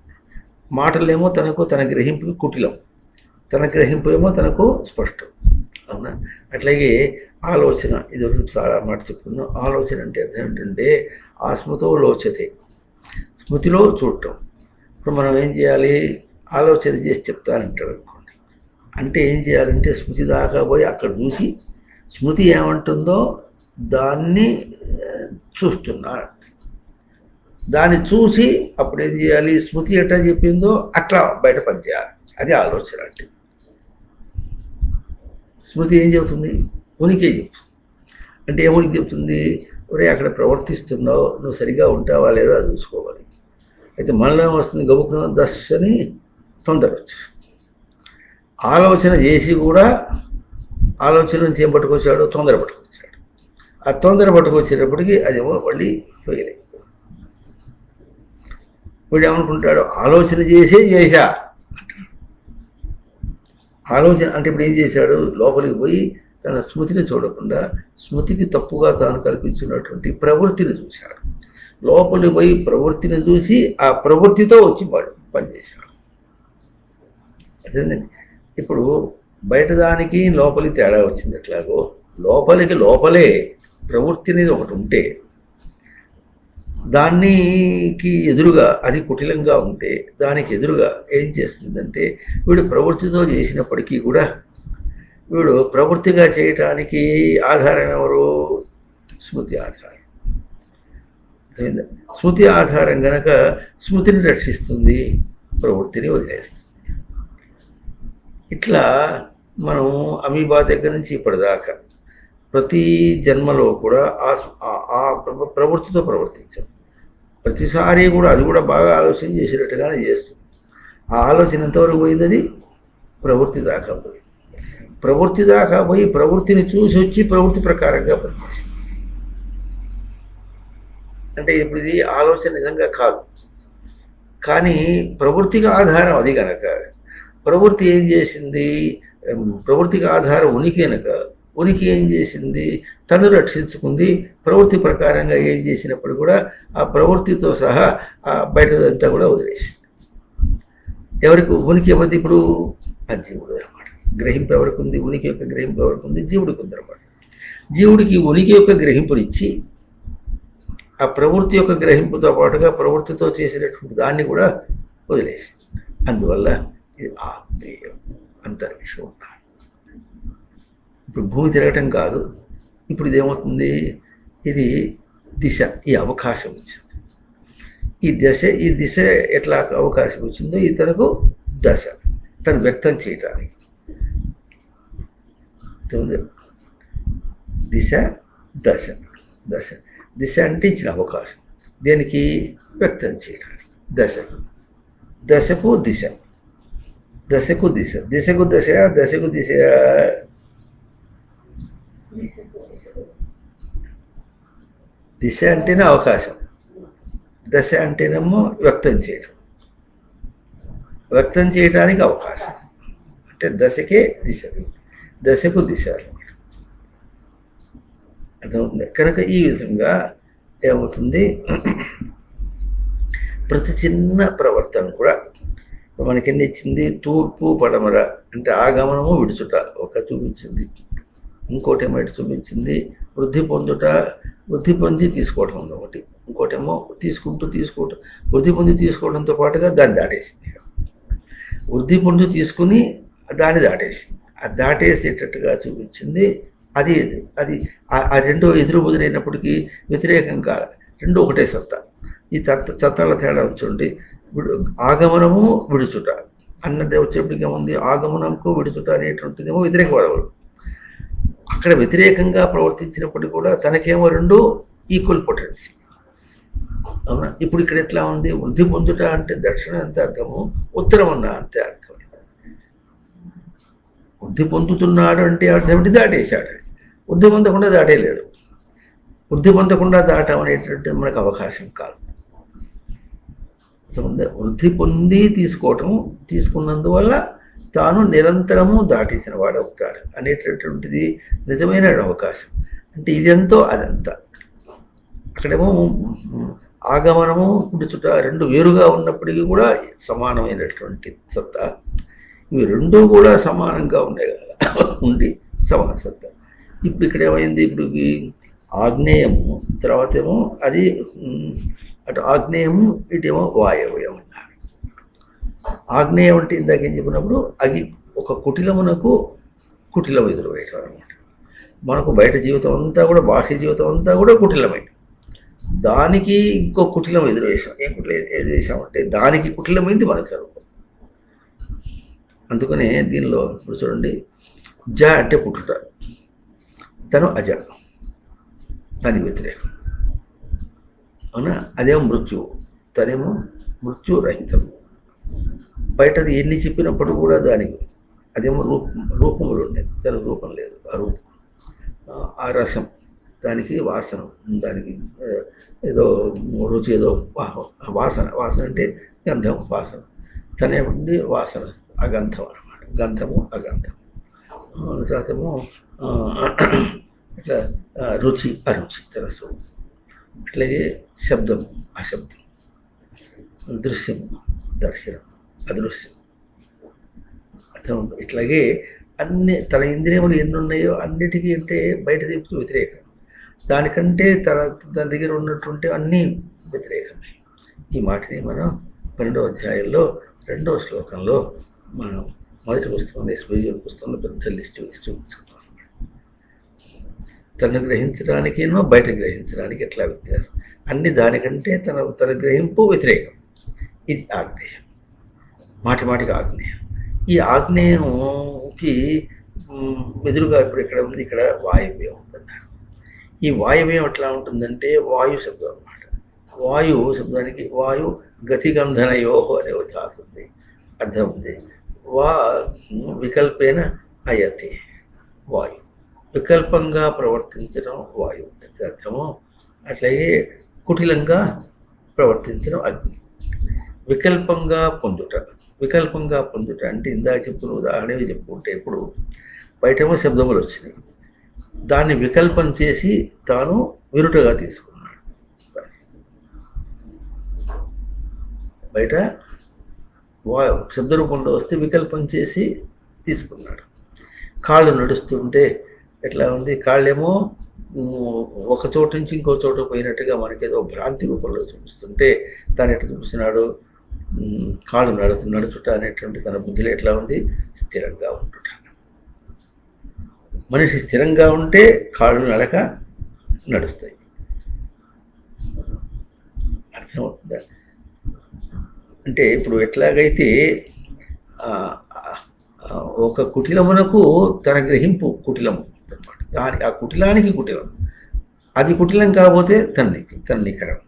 మాటలేమో తన గ్రహింపుకి కుటిలం, తన గ్రహింపు ఏమో తనకు స్పష్టం. అవునా? అట్లాగే ఆలోచన, ఇది చాలా మాట చెప్పుకున్నాం. ఆలోచన అంటే అర్థం ఏంటంటే ఆ స్మృతో లోచతే, స్మృతిలో చూడటం. ఇప్పుడు మనం ఏం చేయాలి? ఆలోచన చేసి చెప్తానంటాడు అనుకోండి. అంటే ఏం చేయాలంటే స్మృతి దాకా పోయి అక్కడ చూసి స్మృతి ఏమంటుందో దాన్ని చూస్తున్నా. దాన్ని చూసి అప్పుడు ఏం చేయాలి, స్మృతి ఎట్లా చెప్పిందో అట్లా బయట పనిచేయాలి. అది ఆలోచన అంటే. స్మృతి ఏం చెబుతుంది? ఉనికి చెప్తుంది. అంటే ఏమునికి చెప్తుంది? ఒరే అక్కడ ప్రవర్తిస్తున్నావు, నువ్వు సరిగా ఉంటావా లేదా చూసుకోవాలి. అయితే మనలో వస్తుంది గబుక్కున దశని తొందర వచ్చేస్తుంది. ఆలోచన చేసి కూడా ఆలోచన నుంచి ఏం పట్టుకొచ్చాడు? తొందర పట్టుకొచ్చాడు. ఆ తొందర పట్టుకొచ్చేటప్పటికి అదేమో మళ్ళీ ఫెయిల్ అయిపోయింది. వీడు ఏమనుకుంటాడు? ఆలోచన చేశా. ఆలోచన అంటే ఇప్పుడు ఏం చేశాడు? లోపలికి పోయి తన స్మృతిని చూడకుండా స్మృతికి తప్పుగా తాను కల్పించినటువంటి ప్రవృత్తిని చూశాడు. లోపలికి పోయి ప్రవృత్తిని చూసి ఆ ప్రవృత్తితో వచ్చి పనిచేశాడు. అదేంటండి ఇప్పుడు బయట దానికి లోపలికి తేడా వచ్చింది. ఎట్లాగో లోపలే ప్రవృత్తి అనేది ఒకటి ఉంటే దానికి ఎదురుగా అది కుటిలంగా ఉంటే దానికి ఎదురుగా ఏం చేస్తుందంటే వీడు ప్రవృత్తితో చేసినప్పటికీ కూడా వీడు ప్రవృత్తిగా చేయటానికి ఆధారం ఎవరు? స్మృతి ఆధారం. స్మృతి ఆధారం గనక స్మృతిని రక్షిస్తుంది, ప్రవృత్తిని వదిలేస్తుంది. ఇట్లా మనం అమీబా దగ్గర నుంచి ఇప్పటిదాకా ప్రతి జన్మలో కూడా ఆ ప్రవృత్తితో ప్రవర్తించాం. ప్రతిసారి కూడా అది కూడా బాగా ఆలోచన చేసేటట్టుగానే చేస్తుంది. ఆ ఆలోచన ఎంతవరకు పోయింది? అది ప్రవృత్తి దాకా పోయింది. ప్రవృత్తి దాకా పోయి ప్రవృత్తిని చూసి వచ్చి ప్రవృత్తి ప్రకారంగా పనిచేసింది. అంటే ఇప్పుడు ఇది ఆలోచన నిజంగా కాదు, కానీ ప్రవృత్తికి ఆధారం అది కనుక ప్రవృత్తి ఏం చేసింది? ప్రవృత్తికి ఆధారం ఉనికి కనుక ఉనికి ఏం చేసింది? తను రక్షించుకుంది. ప్రవృత్తి ప్రకారంగా ఏం చేసినప్పుడు కూడా ఆ ప్రవృత్తితో సహా ఆ బయటదంతా కూడా వదిలేసింది. ఎవరికి ఉనికి ఎవరిది? ఇప్పుడు ఆ జీవుడు అనమాట. గ్రహింపు ఎవరికి ఉంది? ఉనికి యొక్క గ్రహింపు ఎవరికి ఉంది? జీవుడికి ఉందన్నమాట. జీవుడికి ఉనికి యొక్క గ్రహింపునిచ్చి ఆ ప్రవృత్తి యొక్క గ్రహింపుతో పాటుగా ప్రవృత్తితో చేసినటువంటి దాన్ని కూడా వదిలేసి, అందువల్ల ఇది ఆత్మీయం, అంతరిక్షం. ఇప్పుడు భూమి తిరగటం కాదు, ఇప్పుడు ఇదేమవుతుంది? ఇది దిశ, ఈ అవకాశం వచ్చింది. ఈ దిశ ఎట్లా అవకాశం వచ్చిందో ఇది తనకు దశ, తను వ్యక్తం చేయటానికి. దిశ దశ. దిశ అంటే ఇచ్చిన అవకాశం, దేనికి? వ్యక్తం చేయడానికి. దశకు దిశ. దశకు దిశ. దిశ అంటేనే అవకాశం, దశ అంటేనేమో వ్యక్తం చేయటం. వ్యక్తం చేయడానికి అవకాశం అంటే దశకే దిశ, దశకు దిశ అనమాట. అర్థమవుతుంది కనుక ఈ విధంగా ఏమవుతుంది? ప్రతి చిన్న ప్రవర్తన కూడా మనకెన్ని ఇచ్చింది? తూర్పు పడమర అంటే ఆగమనము విడుచుట ఒక చూపించింది. ఇంకోటి ఏమో ఇటు చూపించింది వృద్ధి పొందుట, వృద్ధి పొంది తీసుకోవడం ఒకటి. ఇంకోటేమో తీసుకుంటూ వృద్ధి పొంది తీసుకోవడంతో పాటుగా దాన్ని దాటేసింది. వృద్ధి పొంది తీసుకుని దాన్ని దాటేసింది. ఆ దాటేసేటట్టుగా చూపించింది. అది ఆ రెండో ఎదురు బుదిరైనప్పటికీ వ్యతిరేకం కాదు, రెండు ఒకటే సత్తా. ఈ సత్తాల తేడా వచ్చండి. ఆగమనము విడుచుట అన్నది వచ్చేప్పటికి ఏముంది? ఆగమనంకు విడుచుట అనేటువంటిదేమో వ్యతిరేక పదవులు. అక్కడ వ్యతిరేకంగా ప్రవర్తించినప్పటికీ కూడా తనకేమో రెండు ఈక్వల్ పొటెన్సీ. అవునా? ఇప్పుడు ఇక్కడ ఎట్లా ఉంది? వృద్ధి పొందుట అంటే దక్షిణం ఎంత అర్థము, ఉత్తరం అన్న అంతే అర్థం. వృద్ధి పొందుతున్నాడు అంటే అర్థం ఏంటి? దాటేశాడు. వృద్ధి పొందకుండా దాటేయలేడు. వృద్ధి పొందకుండా దాటం అనేటువంటి మనకు అవకాశం కాదు. వృద్ధి పొంది తీసుకున్నందువల్ల తాను నిరంతరము దాటేసిన వాడు అవుతాడు అనేటటువంటిది నిజమైన అవకాశం. అంటే ఇదెంతో అదంతా. అక్కడేమో ఆగమనము విడుచుట రెండు వేరుగా ఉన్నప్పటికీ కూడా సమానమైనటువంటి సత్తా. ఇవి రెండూ కూడా సమానంగా ఉండి సమాన సత్తా. ఇప్పుడు ఇక్కడ ఏమైంది? ఇప్పుడు ఆగ్నేయము తర్వాత ఏమో అది అటు ఆగ్నేయము, ఇటేమో వాయవ్యం అన్నారు. ఆగ్నేయం అంటే ఇందాక ఏం చెప్పినప్పుడు అది ఒక కుటిలమునకు కుటిలం ఎదురువేయటం అనమాట. మనకు బయట జీవితం అంతా కూడా, బాహ్య జీవితం అంతా కూడా కుటిలమే. దానికి ఇంకో కుటిలం ఎదురువేశాం. ఏం కుటిలం ఎదురువేశామంటే దానికి కుటిలమైంది మన స్వరూపం. అందుకనే దీనిలో ఇప్పుడు చూడండి, జ అంటే పుట్టుట, తను అజ, దానికి వ్యతిరేకం. అవునా? అదేమో మృత్యువు, తనేమో మృత్యురహితం. బయటది ఎన్ని చెప్పినప్పుడు కూడా దానికి అదేమో రూపములు ఉండేది, దానికి రూపం లేదు. ఆ రూపం, ఆ రసం, దానికి వాసన, దానికి ఏదో రుచి, ఏదో వాసన. వాసన అంటే గంధం, వాసన. తనేముంది వాసన, అగంధం అన్నమాట. గంధము అగంధం. తర్వాతేమో ఇట్లా రుచి అరుచి, రసం. అట్లాగే శబ్దము అశబ్దం, దృశ్యము దర్శనం అదృశ్యం. అర్థం. ఇట్లాగే అన్ని తన ఇంద్రియములు ఎన్ని ఉన్నాయో అన్నిటికీ అంటే బయట దీనికి వ్యతిరేకం. దానికంటే తన దగ్గర ఉన్నటువంటి అన్నీ వ్యతిరేకమే. ఈ మాటని మనం 12వ అధ్యాయంలో 2వ శ్లోకంలో మనం మొదటి పుస్తకం స్పీజుల పుస్తకంలో పెద్ద లిస్టు చూపించుకున్నాం. తను గ్రహించడానికేనో బయట గ్రహించడానికి ఎట్లా వ్యత్యాసం. అన్ని దానికంటే తన గ్రహింపు వ్యతిరేకం. ఇది ఆగ్నేయం, మాటి మాటికి ఆగ్నేయం. ఈ ఆగ్నేయంకి ఎదురుగా ఇప్పుడు ఇక్కడ ఉంది, ఇక్కడ వాయువ్యం ఉందన్నాడు. ఈ వాయువ్యం ఎట్లా ఉంటుందంటే వాయు శబ్దం అన్నమాట. వాయు శబ్దానికి వాయు గతిగంధనయోహో అనే ఒక ధాతు ఉంది, అర్థం ఉంది. వికల్పేన అయతి, వాయు వికల్పంగా ప్రవర్తించడం వాయువు అర్థము. అట్లాగే కుటిలంగా ప్రవర్తించడం అగ్ని. వికల్పంగా పొందుట, వికల్పంగా పొందుట అంటే ఇందాక చెప్పుకున్న ఉదాహరణవి చెప్పుకుంటే, ఇప్పుడు బయటేమో శబ్దములు వచ్చినాయి, దాన్ని వికల్పం చేసి తాను వినుటగా తీసుకున్నాడు. బయట శబ్ద రూపంలో వస్తే వికల్పం చేసి తీసుకున్నాడు. కాళ్ళు నడుస్తుంటే ఎట్లా ఉంది, కాళ్ళేమో ఒక చోటు నుంచి ఇంకో చోటు పోయినట్టుగా మనకేదో భ్రాంతి రూపంలో చూపిస్తుంటే తాను ఎట్లా చూపిస్తున్నాడు, కాళ్ళు నడుచుట అనేటువంటి తన బుద్ధిలో ఎట్లా ఉంది, స్థిరంగా ఉంటుట. మనిషి స్థిరంగా ఉంటే కాళ్ళు నడక నడుస్తాయి. అర్థమవుతుందా? అంటే ఇప్పుడు ఎట్లాగైతే ఒక కుటిలమునకు తన గ్రహింపు కుటిలము అనమాట. ఆ కుటిలానికి కుటిలం, అది కుటిలం కాకపోతే తన నికరం.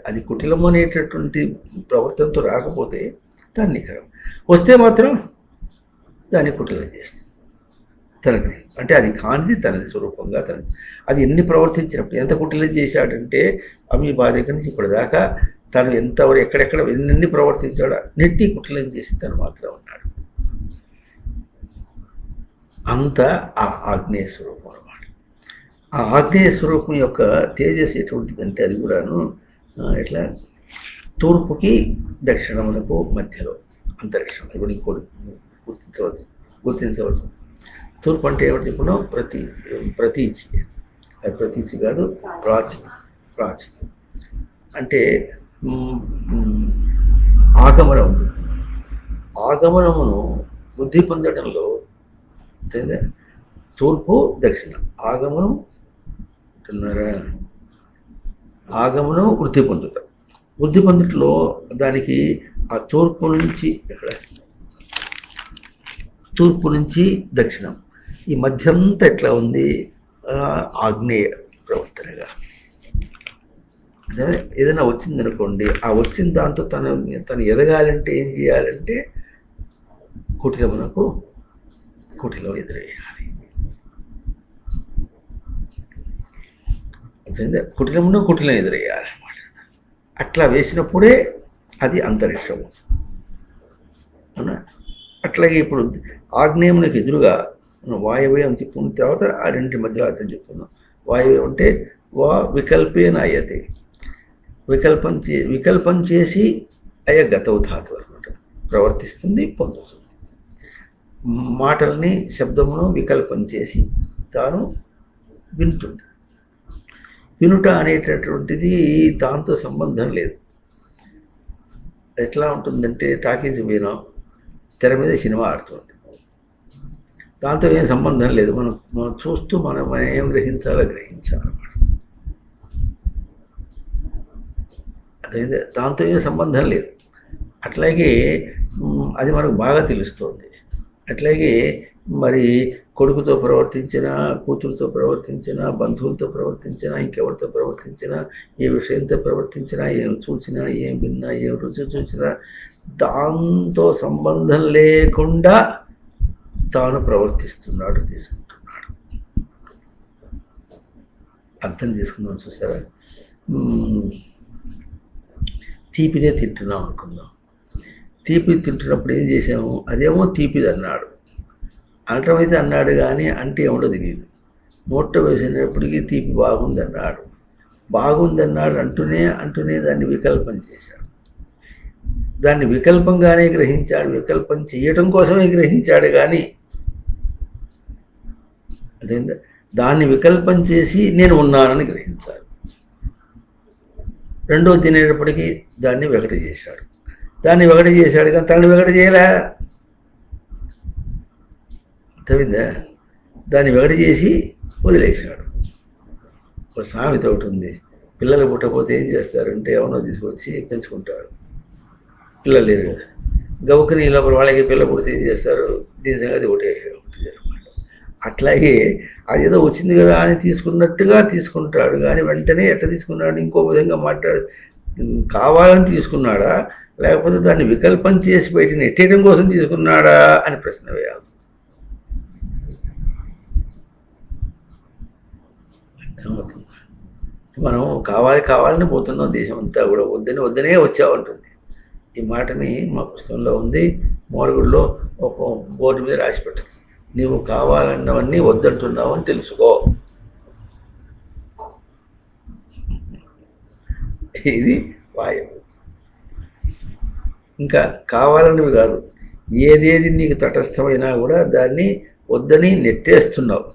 అది కుటిలము అనేటటువంటి ప్రవర్తనతో రాకపోతే తన నికరం, వస్తే మాత్రం దాన్ని కుటిలం చేస్తుంది. తనది అంటే అది కానిది తనది స్వరూపంగా తనది. అది ఎన్ని ప్రవర్తించినప్పుడు ఎంత కుటిలం చేశాడంటే అమీబా దగ్గర నుంచి ఇప్పటిదాకా తను ఎంతవరకు ఎక్కడెక్కడ ఎన్ని ప్రవర్తించాడో అన్నింటినీ కుటిలం చేసి తను మాత్రం ఉన్నాడు. అంత ఆ ఆగ్నేయ స్వరూపం అన్నమాట. ఆ ఆగ్నేయ స్వరూపం యొక్క తేజస్సు ఎటువంటిదంటే అది కూడాను ఇట్లా తూర్పుకి దక్షిణములకు మధ్యలో అంతరిక్షం. ఇప్పుడు ఇంకోటి గుర్తించవలసింది. తూర్పు అంటే ఏమిటి చెప్పుకున్నాం, ప్రతీచి. అది ప్రతీచి కాదు, ప్రాచి అంటే ఆగమనం. ఆగమనమును బుద్ధి పొందడంలో తూర్పు దక్షిణ. ఆగమనం అంటున్నారా, ఆగమనం వృద్ధి పొందుట. వృద్ధి పొందుటలో దానికి ఆ తూర్పు నుంచి తూర్పు నుంచి దక్షిణం ఈ మధ్యంతా ఎట్లా ఉంది, ఆగ్నేయ ప్రవర్తనగా. ఏదైనా వచ్చిందనుకోండి, ఆ వచ్చిన దాంతో తను ఎదగాలంటే ఏం చేయాలంటే కుటిలమునకు కుటిలం ఎదురేయాలి. కుటిలమును కుటిలం ఎదురేయాలి అన్నమాట. అట్లా వేసినప్పుడే అది అంతరిక్షము అన్నా. అట్లాగే ఇప్పుడు ఆగ్నేయమునకు ఎదురుగా వాయవ్యం చెప్పుకున్న తర్వాత ఆ రెండింటి మధ్యలో అర్థం చెప్తున్నాం. వాయవ్యం అంటే వికల్పేన అయ్యతే, వికల్పం చేసి గతవు ధాతు అనమాట. ప్రవర్తిస్తుంది, పొందుతుంది. మాటల్ని శబ్దమును వికల్పం చేసి తాను వింటుంది. వినుట అనేటటువంటిది దాంతో సంబంధం లేదు. ఎట్లా ఉంటుందంటే టాకీస్ పోయినాం, తెర మీద సినిమా ఆడుతుంది. దాంతో ఏం సంబంధం లేదు. మనం చూస్తూ మనం ఏం గ్రహించాలో గ్రహించాలన్నమాట. అదైతే దాంతో ఏం సంబంధం లేదు. అట్లాగే అది మనకు బాగా తెలుస్తుంది. అట్లాగే మరి కొడుకుతో ప్రవర్తించినా, కూతురుతో ప్రవర్తించినా, బంధువులతో ప్రవర్తించినా, ఇంకెవరితో ప్రవర్తించినా, ఏ విషయంతో ప్రవర్తించినా, ఏం చూసినా, ఏం విన్నా, ఏం రుచి చూసినా దాంతో సంబంధం లేకుండా తాను ప్రవర్తిస్తున్నాడు, తీసుకుంటున్నాడు. అర్థం చేసుకుందాం. చూసారా? తీపిదే తింటున్నాం అనుకుందాం. తీపి తింటున్నప్పుడు ఏం చేసాము? అదేమో తీపిది అన్నాడు, అనటమైతే అన్నాడు కానీ అంటే ఏమిటో తెలియదు. నోట్లో వేసినప్పటికీ తీపి బాగుందన్నాడు. బాగుందన్నాడు అంటూనే దాన్ని వికల్పం చేశాడు. దాన్ని వికల్పంగానే గ్రహించాడు. వికల్పం చేయటం కోసమే గ్రహించాడు కానీ అదేందా దాన్ని వికల్పం చేసి నేను ఉన్నానని గ్రహించాడు. రెండో తినేటప్పటికీ దాన్ని వెగట చేశాడు. దాన్ని వెగట చేశాడు కానీ తనని వెగట చేయలే. అర్థమైందా? దాన్ని వెగట చేసి వదిలేశాడు. ఒక సామెత ఒకటి ఉంది, పిల్లలు పుట్టకపోతే ఏం చేస్తారంటే ఎవరో తీసుకొచ్చి పెంచుకుంటారు. పిల్లలు లేరు కదా, గవుకుని లోపల వాళ్ళకి పిల్లలు పుడితే ఏం చేస్తారు? దీని సంగతి ఒకటే ఉంటుంది అనమాట. అట్లాగే అదేదో వచ్చింది కదా అని తీసుకున్నట్టుగా తీసుకుంటాడు కానీ వెంటనే ఎట్లా తీసుకున్నాడు? ఇంకో విధంగా కావాలని తీసుకున్నాడా, లేకపోతే దాన్ని వికల్పం చేసి బయట నెట్టేయడం కోసం తీసుకున్నాడా అని ప్రశ్న వేయాల్సి వస్తుంది. మనం కావాలని పోతున్నాం. దేశం అంతా కూడా వద్దనే వచ్చామంటుంది. ఈ మాటని మా పుస్తకంలో ఉంది. మోరుగుడిలో ఒక బోర్డు మీద రాసి పెడుతుంది, నీవు కావాలన్నవన్నీ వద్దంటున్నావు అని తెలుసుకో. ఇది వాయువు. ఇంకా కావాలన్నవి కాదు, ఏదేది నీకు తటస్థమైనా కూడా దాన్ని వద్దని నెట్టేస్తున్నావు.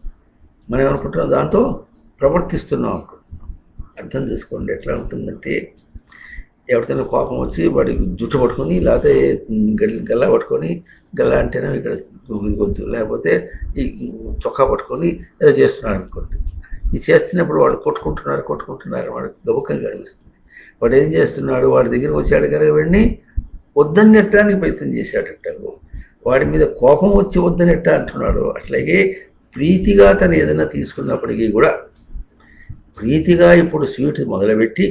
మనం ఏమనుకుంటున్నాం? దాంతో ప్రవర్తిస్తున్నాం అనుకుంటున్నాం. అర్థం చేసుకోండి. ఎట్లా ఉంటుందంటే, ఎవరితోనో కోపం వచ్చి వాడికి జుట్టు పట్టుకొని, లేకపోతే గల్ల పట్టుకొని, గల్ల అంటేనే ఇక్కడ గొంతు, లేకపోతే ఈ చొక్కా పట్టుకొని ఏదో చేస్తున్నాడు అనుకోండి. ఇది చేస్తున్నప్పుడు వాడు కొట్టుకుంటున్నారు వాడు గబుక్కని కనిపిస్తుంది. వాడు ఏం చేస్తున్నాడు? వాడి దగ్గరికి వచ్చాడు కనుక వాడిని వద్దని నెట్టడానికి ప్రయత్నం చేశాడట. వాడి మీద కోపం వచ్చి వద్దని నెట్ట అంటున్నాడు. అట్లాగే ప్రీతిగా తను ఏదైనా తీసుకున్నప్పటికీ కూడా, ప్రీతిగా ఇప్పుడు స్వీట్ మొదలుపెట్టి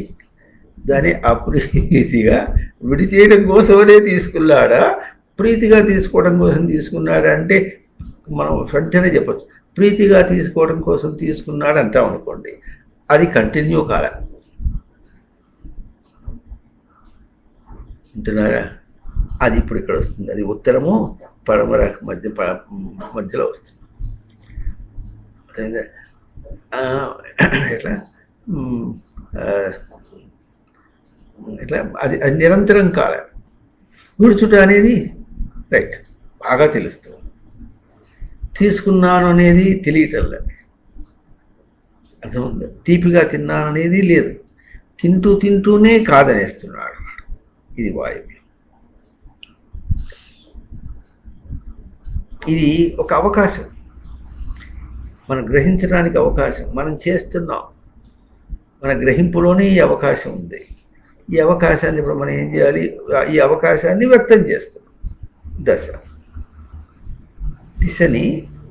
దాన్ని అప్రీతిగా విడిచేయడం కోసమనే తీసుకున్నాడా, ప్రీతిగా తీసుకోవడం కోసం తీసుకున్నాడా అంటే మనం వెంటనే చెప్పచ్చు, ప్రీతిగా తీసుకోవడం కోసం తీసుకున్నాడు అంటాం అనుకోండి, అది కంటిన్యూ కాల. వింటున్నారా? అది ఇప్పుడు ఇక్కడ వస్తుంది. అది ఉత్తరము పడమర మధ్యలో వస్తుంది. ఎట్లా ఇట్లా అది నిరంతరం కాల. విడుచుట అనేది రైట్ బాగా తెలుస్తుంది. తీసుకున్నాను అనేది తెలియటం లేదు. అర్థమవుతుంది? తీపిగా తిన్నాను అనేది లేదు. తింటూనే కాదనేస్తున్నాడు. ఇది వాయువు. ఇది ఒక అవకాశం, మనం గ్రహించడానికి అవకాశం. మనం చేస్తున్నాం, మన గ్రహింపులోనే ఈ అవకాశం ఉంది. ఈ అవకాశాన్ని ఇప్పుడు మనం ఏం చేయాలి? ఈ అవకాశాన్ని వ్యక్తం చేస్తున్నాం. దిశని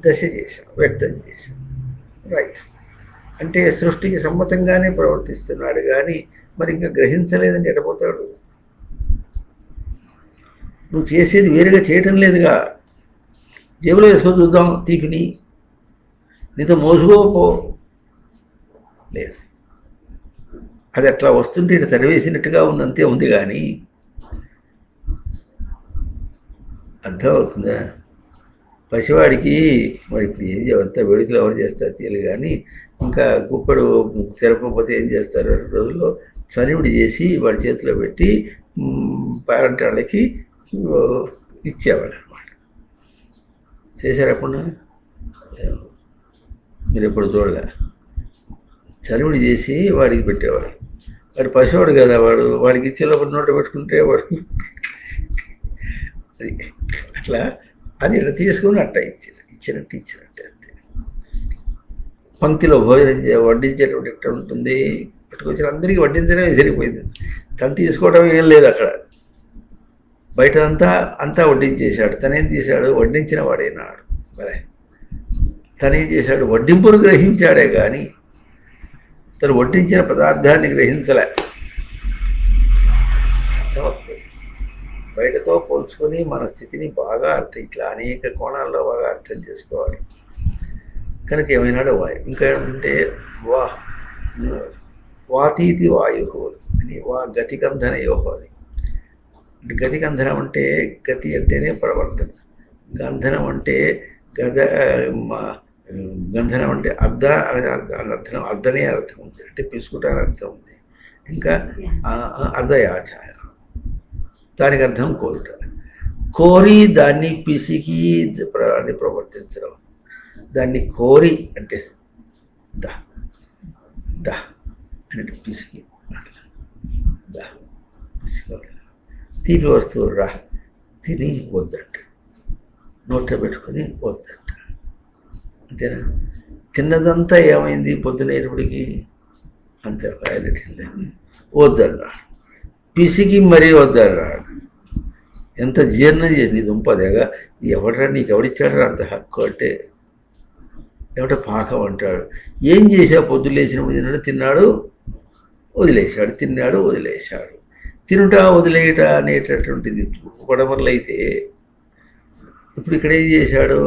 దశ చేశాం, వ్యక్తం చేశాం. రైట్ అంటే సృష్టికి సమ్మతంగానే ప్రవర్తిస్తున్నాడు కానీ మరి ఇంకా గ్రహించలేదని ఎడపోతాడు. నువ్వు చేసేది వేరుగా చేయటం లేదుగా. జేబులో వేసుకొని చూద్దాం తీపిని, నీతో మోసుకోపో లేదు. అది అట్లా వస్తుంటే ఇటు తరివేసినట్టుగా ఉందంతే ఉంది కానీ అర్థమవుతుందా? పసివాడికి మరి ఇప్పుడు ఏం చేయంతా వేడుకలు ఎవరు చేస్తారు తెలియదు కానీ ఇంకా గుప్పడు చెరపకపోతే ఏం చేస్తారు? 2 రోజుల్లో చనివిడి చేసి వాడి చేతిలో పెట్టి పేరెంట్ వాళ్ళకి ఇచ్చేవాడు అనమాట. చేశారు ఎప్పుడు? మీరు ఎప్పుడు చూడలే. చనివిడి చేసి వాడికి పెట్టేవాడు. వాడు పసివాడు కదా, వాడికి ఇచ్చే లోపల నోట పెట్టుకుంటే వాడు అది అట్లా అది ఇట్లా తీసుకుని అట్లా ఇచ్చినట్టే అంతే. పంక్తిలో భోజనం వడ్డించేటువంటి ఎట్లా ఉంటుంది, పట్టుకొచ్చిన అందరికీ వడ్డించడమే సరిపోయింది. తను తీసుకోవడం ఏం లేదు అక్కడ. బయట అంతా వడ్డించేశాడు. తనేం తీశాడు? వడ్డించిన వాడైనాడు. మరే తనేం చేశాడు? వడ్డింపును గ్రహించాడే కానీ తను వడ్డించిన పదార్థాన్ని గ్రహించలే. బయటతో పోల్చుకొని మన స్థితిని బాగా ఇట్లా అనేక కోణాల్లో బాగా అర్థం చేసుకోవాలి. కనుక ఏమైనాడు వాయు. ఇంకా ఏమంటే వాతీతి వాయు అని గతిగంధనయోహో అని. గతిగంధనం అంటే గతి అంటేనే ప్రవర్తన, గంధనం అంటే గంధనం అంటే అర్థం అర్ధనే అర్థం ఉంది, అంటే పిసుకుటాని అర్థం ఉంది. ఇంకా అర్ధయాచార, దానికి అర్థం కోరుట. కోరి దాన్ని పిసికి ప్రవర్తించడం. దాన్ని కోరి అంటే ద అంటే పిసికి పిసికి. తీపి వస్తువు తిని వద్దంట, నోట్లో పెట్టుకొని వద్దంట. అంతేనా? తిన్నదంతా ఏమైంది పొద్దునేటప్పటికి? అంతే వద్దన్నాడు. పిసికి మరీ వద్దన్నాడు. ఎంత జీర్ణం చేసింది దుంపదేగా. ఎవడరా నీకు ఎవడిచ్చాడు అంత హక్కు అంటే? ఎవడ పాకం అంటాడు. ఏం చేశావు? పొద్దులేసినప్పుడు తిన్నాడు వదిలేశాడు, తిన్నాడు వదిలేశాడు. తినుట వదిలేయట అనేటటువంటిది గొడవలు అయితే, ఇప్పుడు ఇక్కడ ఏం చేశాడు?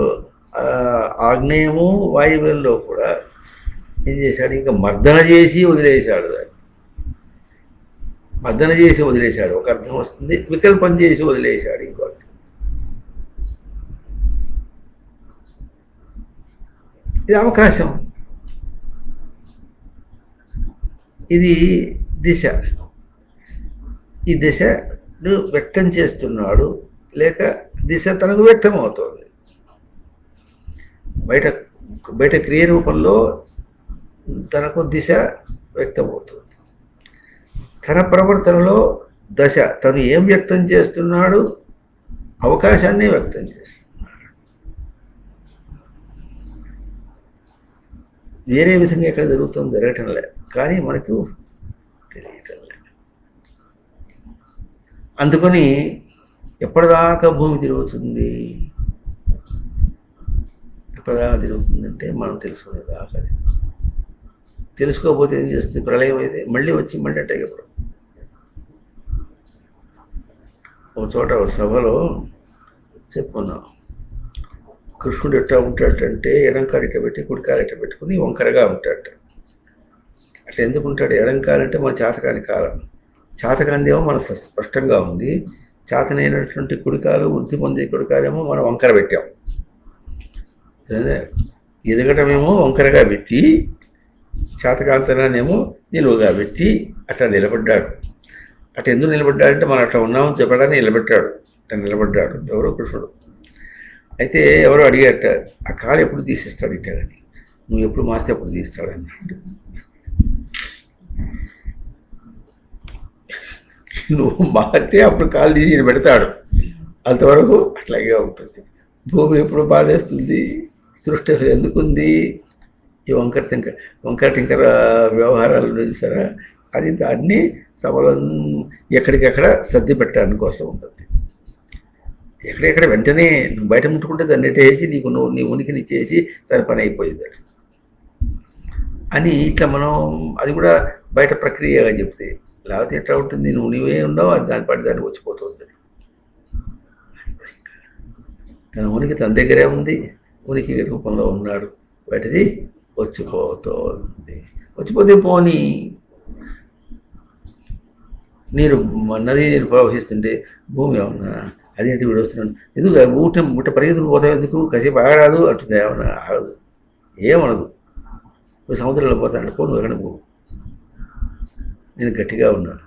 ఆగ్నేయము వాయువ్యంలో కూడా ఏం చేశాడు? ఇంకా మర్దన చేసి వదిలేశాడు. దాన్ని మర్దన చేసి వదిలేశాడు ఒక అర్థం వస్తుంది, వికల్పం చేసి వదిలేశాడు ఇంకో అర్థం. ఇది అవకాశం, ఇది దిశ. ఈ దిశను వ్యక్తం చేస్తున్నాడు, లేక దిశ తనకు వ్యక్తం అవుతుంది. బయట క్రియ రూపంలో తనకు దిశ వ్యక్తమవుతుంది. తన ప్రవర్తనలో దశ, తను ఏం వ్యక్తం చేస్తున్నాడు? అవకాశాన్ని వ్యక్తం చేస్తున్నాడు. వేరే విధంగా ఎక్కడ జరుగుతుంది? జరగటం లేదు, కానీ మనకు తెలియటం లేదు. అందుకని ఎప్పటిదాకా భూమి తిరుగుతుంది? ఎప్పటిదాకా తిరుగుతుందంటే మనం తెలుసుకునేదాకా. తెలుసుకోకపోతే ఏం చేస్తుంది? ప్రళయం అయితే మళ్ళీ అంటే ఇప్పుడు ఒక చోట ఒక సభలో చెప్పుకున్నాం, కృష్ణుడు ఎట్లా ఉంటాడంటే ఎడంకాలిట పెట్టి కుడికాలిట పెట్టుకుని వంకరగా ఉంటాడట. అట్లా ఎందుకు ఉంటాడు? ఎడంకాలంటే మన చేతకాని కాలం, చేతకాందేమో మన స్పష్టంగా ఉంది, చేతనైనటువంటి కుడికాలు వృద్ధి పొందే కుడికాలేమో మనం వంకర పెట్టాం. ఎదగటమేమో వంకరగా పెట్టి, చేతకాంతనానేమో నిలువుగా పెట్టి అట్లా నిలబడ్డాడు. అట్లా ఎందుకు నిలబడ్డాడంటే మనం అట్లా ఉన్నామని చెప్పడానికి నిలబెట్టాడు. అట్లా నిలబడ్డాడు ఎవరో కృష్ణుడు. అయితే ఎవరో అడిగాట, ఆ కాలు ఎప్పుడు తీసేస్తాడు ఇట్టాడని. నువ్వు ఎప్పుడు మారితే అప్పుడు తీస్తాడు అన్నాడు. నువ్వు మారితే అప్పుడు కాలు తీసి పెడతాడు. అంతవరకు అట్లాగే ఉంటుంది. భూమి ఎప్పుడు బాధేస్తుంది? సృష్టి అసలు ఎందుకుంది? ఈ వంకర టింకర వ్యవహారాలు చూసారా? అది దాన్ని సబలం ఎక్కడికెక్కడ సర్ది పెట్టడానికి కోసం ఉంటుంది. ఎక్కడెక్కడ వెంటనే నువ్వు బయట ముట్టుకుంటే దాన్ని నెట్టేసి నీ ఉనికిని చేసి దాని పని అయిపోయింది అని ఇట్లా మనం అది కూడా బయట ప్రక్రియగా చెప్తే, లేకపోతే ఎట్లా ఉంటుంది? నువ్వే ఉండవు, అది దాని పాటి దాన్ని వచ్చిపోతుంది. తన ఉనికి తన దగ్గరే ఉంది, ఉనికి రూపంలో ఉన్నాడు, బయటది వచ్చిపోతే పోనీ. నది నీరు ప్రవహిస్తుంటే భూమి ఏమన్నా అదేంటి వీడు వస్తున్నాడు ఎందుకు ముట్ట పరిగెత్తులు పోతావు ఎందుకు? కాసేపు ఆగరాదు అంటుంది. ఏమన్నా ఆగదు, ఏమనదు. సముద్రంలో పోతాను పో, నువ్వు ఎక్కడ పో, నేను గట్టిగా ఉన్నాను.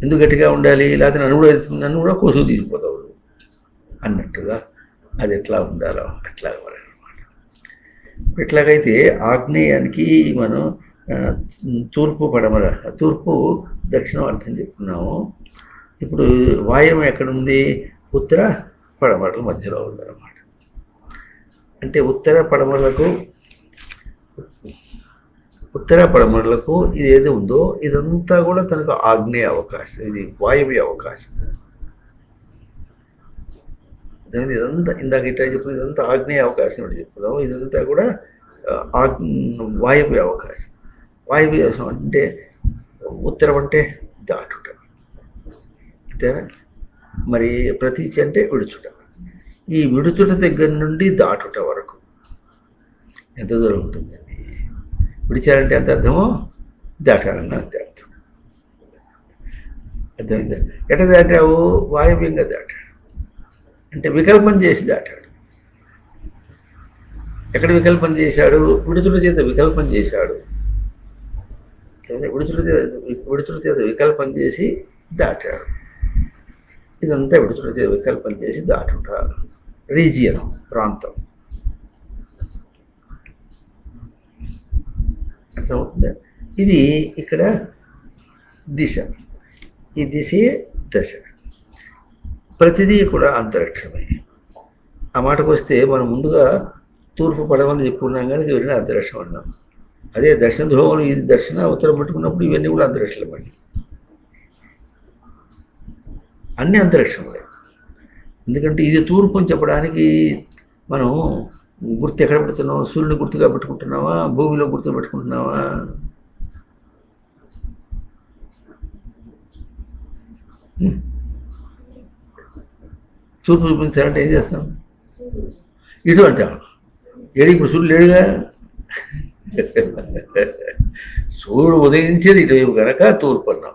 ఎందుకు గట్టిగా ఉండాలి? లేకపోతే నన్ను కూడా కోసుకు తీసుకుపోతావు అన్నట్టుగా అది ఎట్లా ఉండాలో అట్లా అనమాట. ఎట్లాగైతే ఆగ్నేయానికి మనం తూర్పు పడమర, తూర్పు దక్షిణం అర్థం చెప్పుకున్నాము. ఇప్పుడు వాయువు ఎక్కడుంది? ఉత్తర పడమరల మధ్యలో ఉందన్నమాట. అంటే ఉత్తర పడమరలకు ఇది ఏది ఉందో ఇదంతా కూడా తనకు ఆగ్నేయ అవకాశం, ఇది వాయవ్య అవకాశం. ఇదంతా ఇందాక ఇట్లా చెప్పిన ఇదంతా ఆగ్నేయ అవకాశం అని చెప్పుకున్నాము. ఇదంతా కూడా వాయవ్య అవకాశం. వాయవ్య అవకాశం అంటే ఉత్తరం అంటే దాటుట, అంతేనా? మరి ప్రతీచి అంటే విడుచుట. ఈ విడుచుట దగ్గర నుండి దాటుట వరకు ఎంత దూరం ఉంటుందండి? విడిచారంటే అంత అర్థమో, దాటాలన్న అంతే అర్థం. అర్థమైందా? ఎట దాటావు? వాయవ్యంగా దాటాడు, అంటే వికల్పం చేసి దాటాడు. ఎక్కడ వికల్పం చేశాడు? విడుచుల చేత వికల్పం చేశాడు. విడుచుల చేత వికల్పం చేసి దాటాడు. ఇదంతా విడుచుల చేత వికల్పం చేసి దాటుట, రీజియన్, ప్రాంతం. అర్థమవుతుందా? ఇది ఇక్కడ దిశ, ఈ దిశే దశ. ప్రతిదీ కూడా అంతరిక్షమే. ఆ మాటకు వస్తే మనం ముందుగా తూర్పు పడవని చెప్పుకున్నాం కానీ ఇవన్నీ అంతరిక్షం అన్నాం. అదే దక్షిణ ధ్రువం, ఇది దక్షిణ ఉత్తరం పెట్టుకున్నప్పుడు ఇవన్నీ కూడా అంతరిక్షం అండి. అన్ని అంతరిక్షంలే. ఎందుకంటే ఇది తూర్పు అని చెప్పడానికి మనం గుర్తు ఎక్కడ పెడుతున్నాం? సూర్యుని గుర్తుగా పెట్టుకుంటున్నావా? భూమిలో గుర్తు పెట్టుకుంటున్నావా? తూర్పు చూపించాలంటే ఏం చేస్తాం? ఇటు అంటాం. ఏడు ఇప్పుడు సూర్యుడు లేడుగా. సూర్యుడు ఉదయించేది ఇటువైపు కనుక తూర్పు అన్నాం.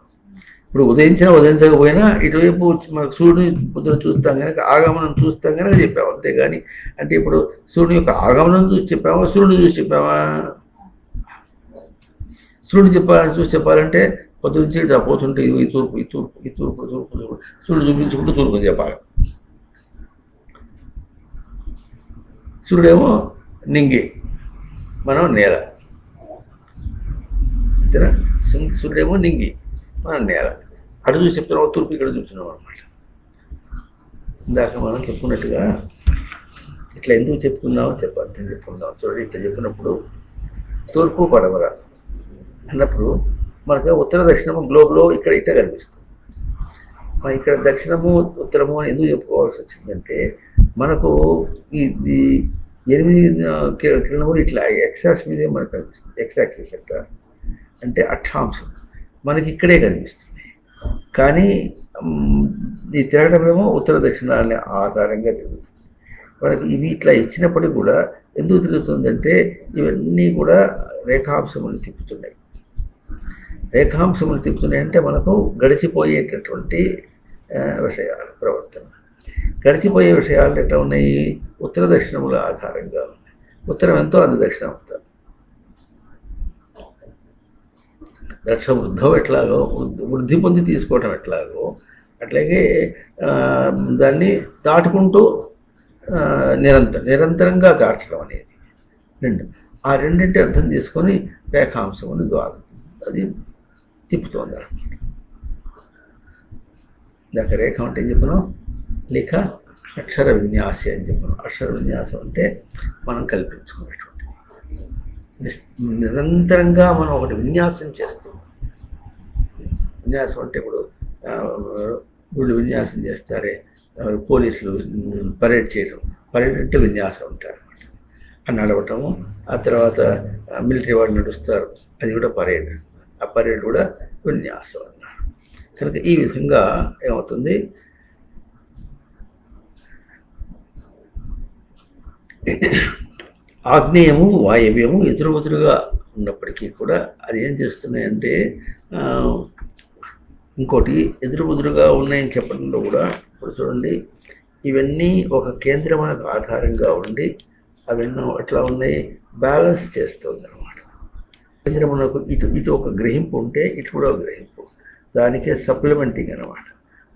ఇప్పుడు ఉదయించకపోయినా ఇటువైపు మనకు సూర్యుని పొద్దున చూస్తాం కనుక, ఆగమనం చూస్తాం కనుక చెప్పాము. అంతేగాని అంటే ఇప్పుడు సూర్యుని యొక్క ఆగమనం చూసి చెప్పామా, సూర్యుని చూసి చెప్పామా? సూర్యుడు చూసి చెప్పాలంటే పొద్దు నుంచి ఇటు పోతుంటే ఈ తూర్పు సూర్యుడు చూపించుకుంటూ తూర్పు చెప్పాలి. సూర్యుడేమో నింగి, మనం నేల, అంతేనా? సూర్యుడేమో నింగి, మనం నేల. అటు చూసి చెప్తున్నాం, తూర్పు ఇక్కడ చూస్తున్నాం అనమాట. ఇందాక మనం చెప్పుకున్నట్టుగా ఇట్లా ఎందుకు చెప్పుకుందామో అర్థం చెప్పుకుందాం. చూడండి, ఇట్లా చెప్పినప్పుడు తూర్పు పడమర అన్నప్పుడు మనకు ఉత్తర దక్షిణము గ్లోబ్లో ఇక్కడ ఇట్లా కనిపిస్తుంది. మనం ఇక్కడ దక్షిణము ఉత్తరము అని ఎందుకు చెప్పుకోవాల్సి వచ్చిందంటే, మనకు ఈ 8 కిరణములు ఇట్లా ఎక్సాక్స్ మీదే మనకు కనిపిస్తుంది. ఎక్సాక్సిస్ అంటే అక్షాంశం మనకి ఇక్కడే కనిపిస్తుంది. కానీ ఈ తిరగటమేమో ఉత్తర దక్షిణాలని ఆధారంగా తిరుగుతుంది. మనకి ఇవి ఇట్లా ఇచ్చినప్పటికీ కూడా ఎందుకు తిరుగుతుందంటే, ఇవన్నీ కూడా రేఖాంశములు తిప్పుతున్నాయి. రేఖాంశములు తిప్పుతున్నాయి అంటే మనకు గడిచిపోయేటటువంటి విషయాలు, ప్రవర్తన. గడిచిపోయే విషయాలు ఎట్లా ఉన్నాయి? ఉత్తర దక్షిణముల ఆధారంగా ఉన్నాయి. ఉత్తరం ఎంతో అది దక్షిణం అవుతారు. లక్ష్య వృద్ధం ఎట్లాగో, వృద్ధి పొంది తీసుకోవటం ఎట్లాగో, అట్లాగే దాన్ని దాటుకుంటూ నిరంతరంగా దాటడం అనేది ఆ రెండింటి అర్థం తీసుకొని రేఖాంశముని ద్వారా అది తిప్పుతోంది అనమాట. దాకా రేఖ అంటే ఏం చెప్పను? లేక అక్షర విన్యాసి అని చెప్పను. అక్షర విన్యాసం అంటే మనం కల్పించుకునేటువంటి, నిరంతరంగా మనం ఒకటి విన్యాసం చేస్తున్నాం. విన్యాసం అంటే ఇప్పుడు వీళ్ళు విన్యాసం చేస్తారే, పోలీసులు పరేడ్ చేయడం, పరేడ్ అంటే విన్యాసం ఉంటారు అనమాట. అని నడవటము, ఆ తర్వాత మిలిటరీ వాళ్ళు నడుస్తారు, అది కూడా పరేడ్. ఆ పరేడ్ కూడా విన్యాసం అన్నారు. కనుక ఈ విధంగా ఏమవుతుంది? ఆగ్నేయము వాయవ్యము ఎదురుగా ఉన్నప్పటికీ కూడా అది ఏం చేస్తున్నాయంటే, ఇంకోటి ఎదురుగా ఉన్నాయని చెప్పడంలో కూడా ఇప్పుడు చూడండి, ఇవన్నీ ఒక కేంద్రమునకు ఆధారంగా ఉండి అవన్నీ ఎట్లా ఉన్నాయి? బ్యాలెన్స్ చేస్తుంది అనమాట. కేంద్రమునకు ఇటు ఒక గ్రహింపు ఉంటే ఇటు కూడా ఒక గ్రహింపు, దానికే సప్లిమెంటింగ్ అనమాట.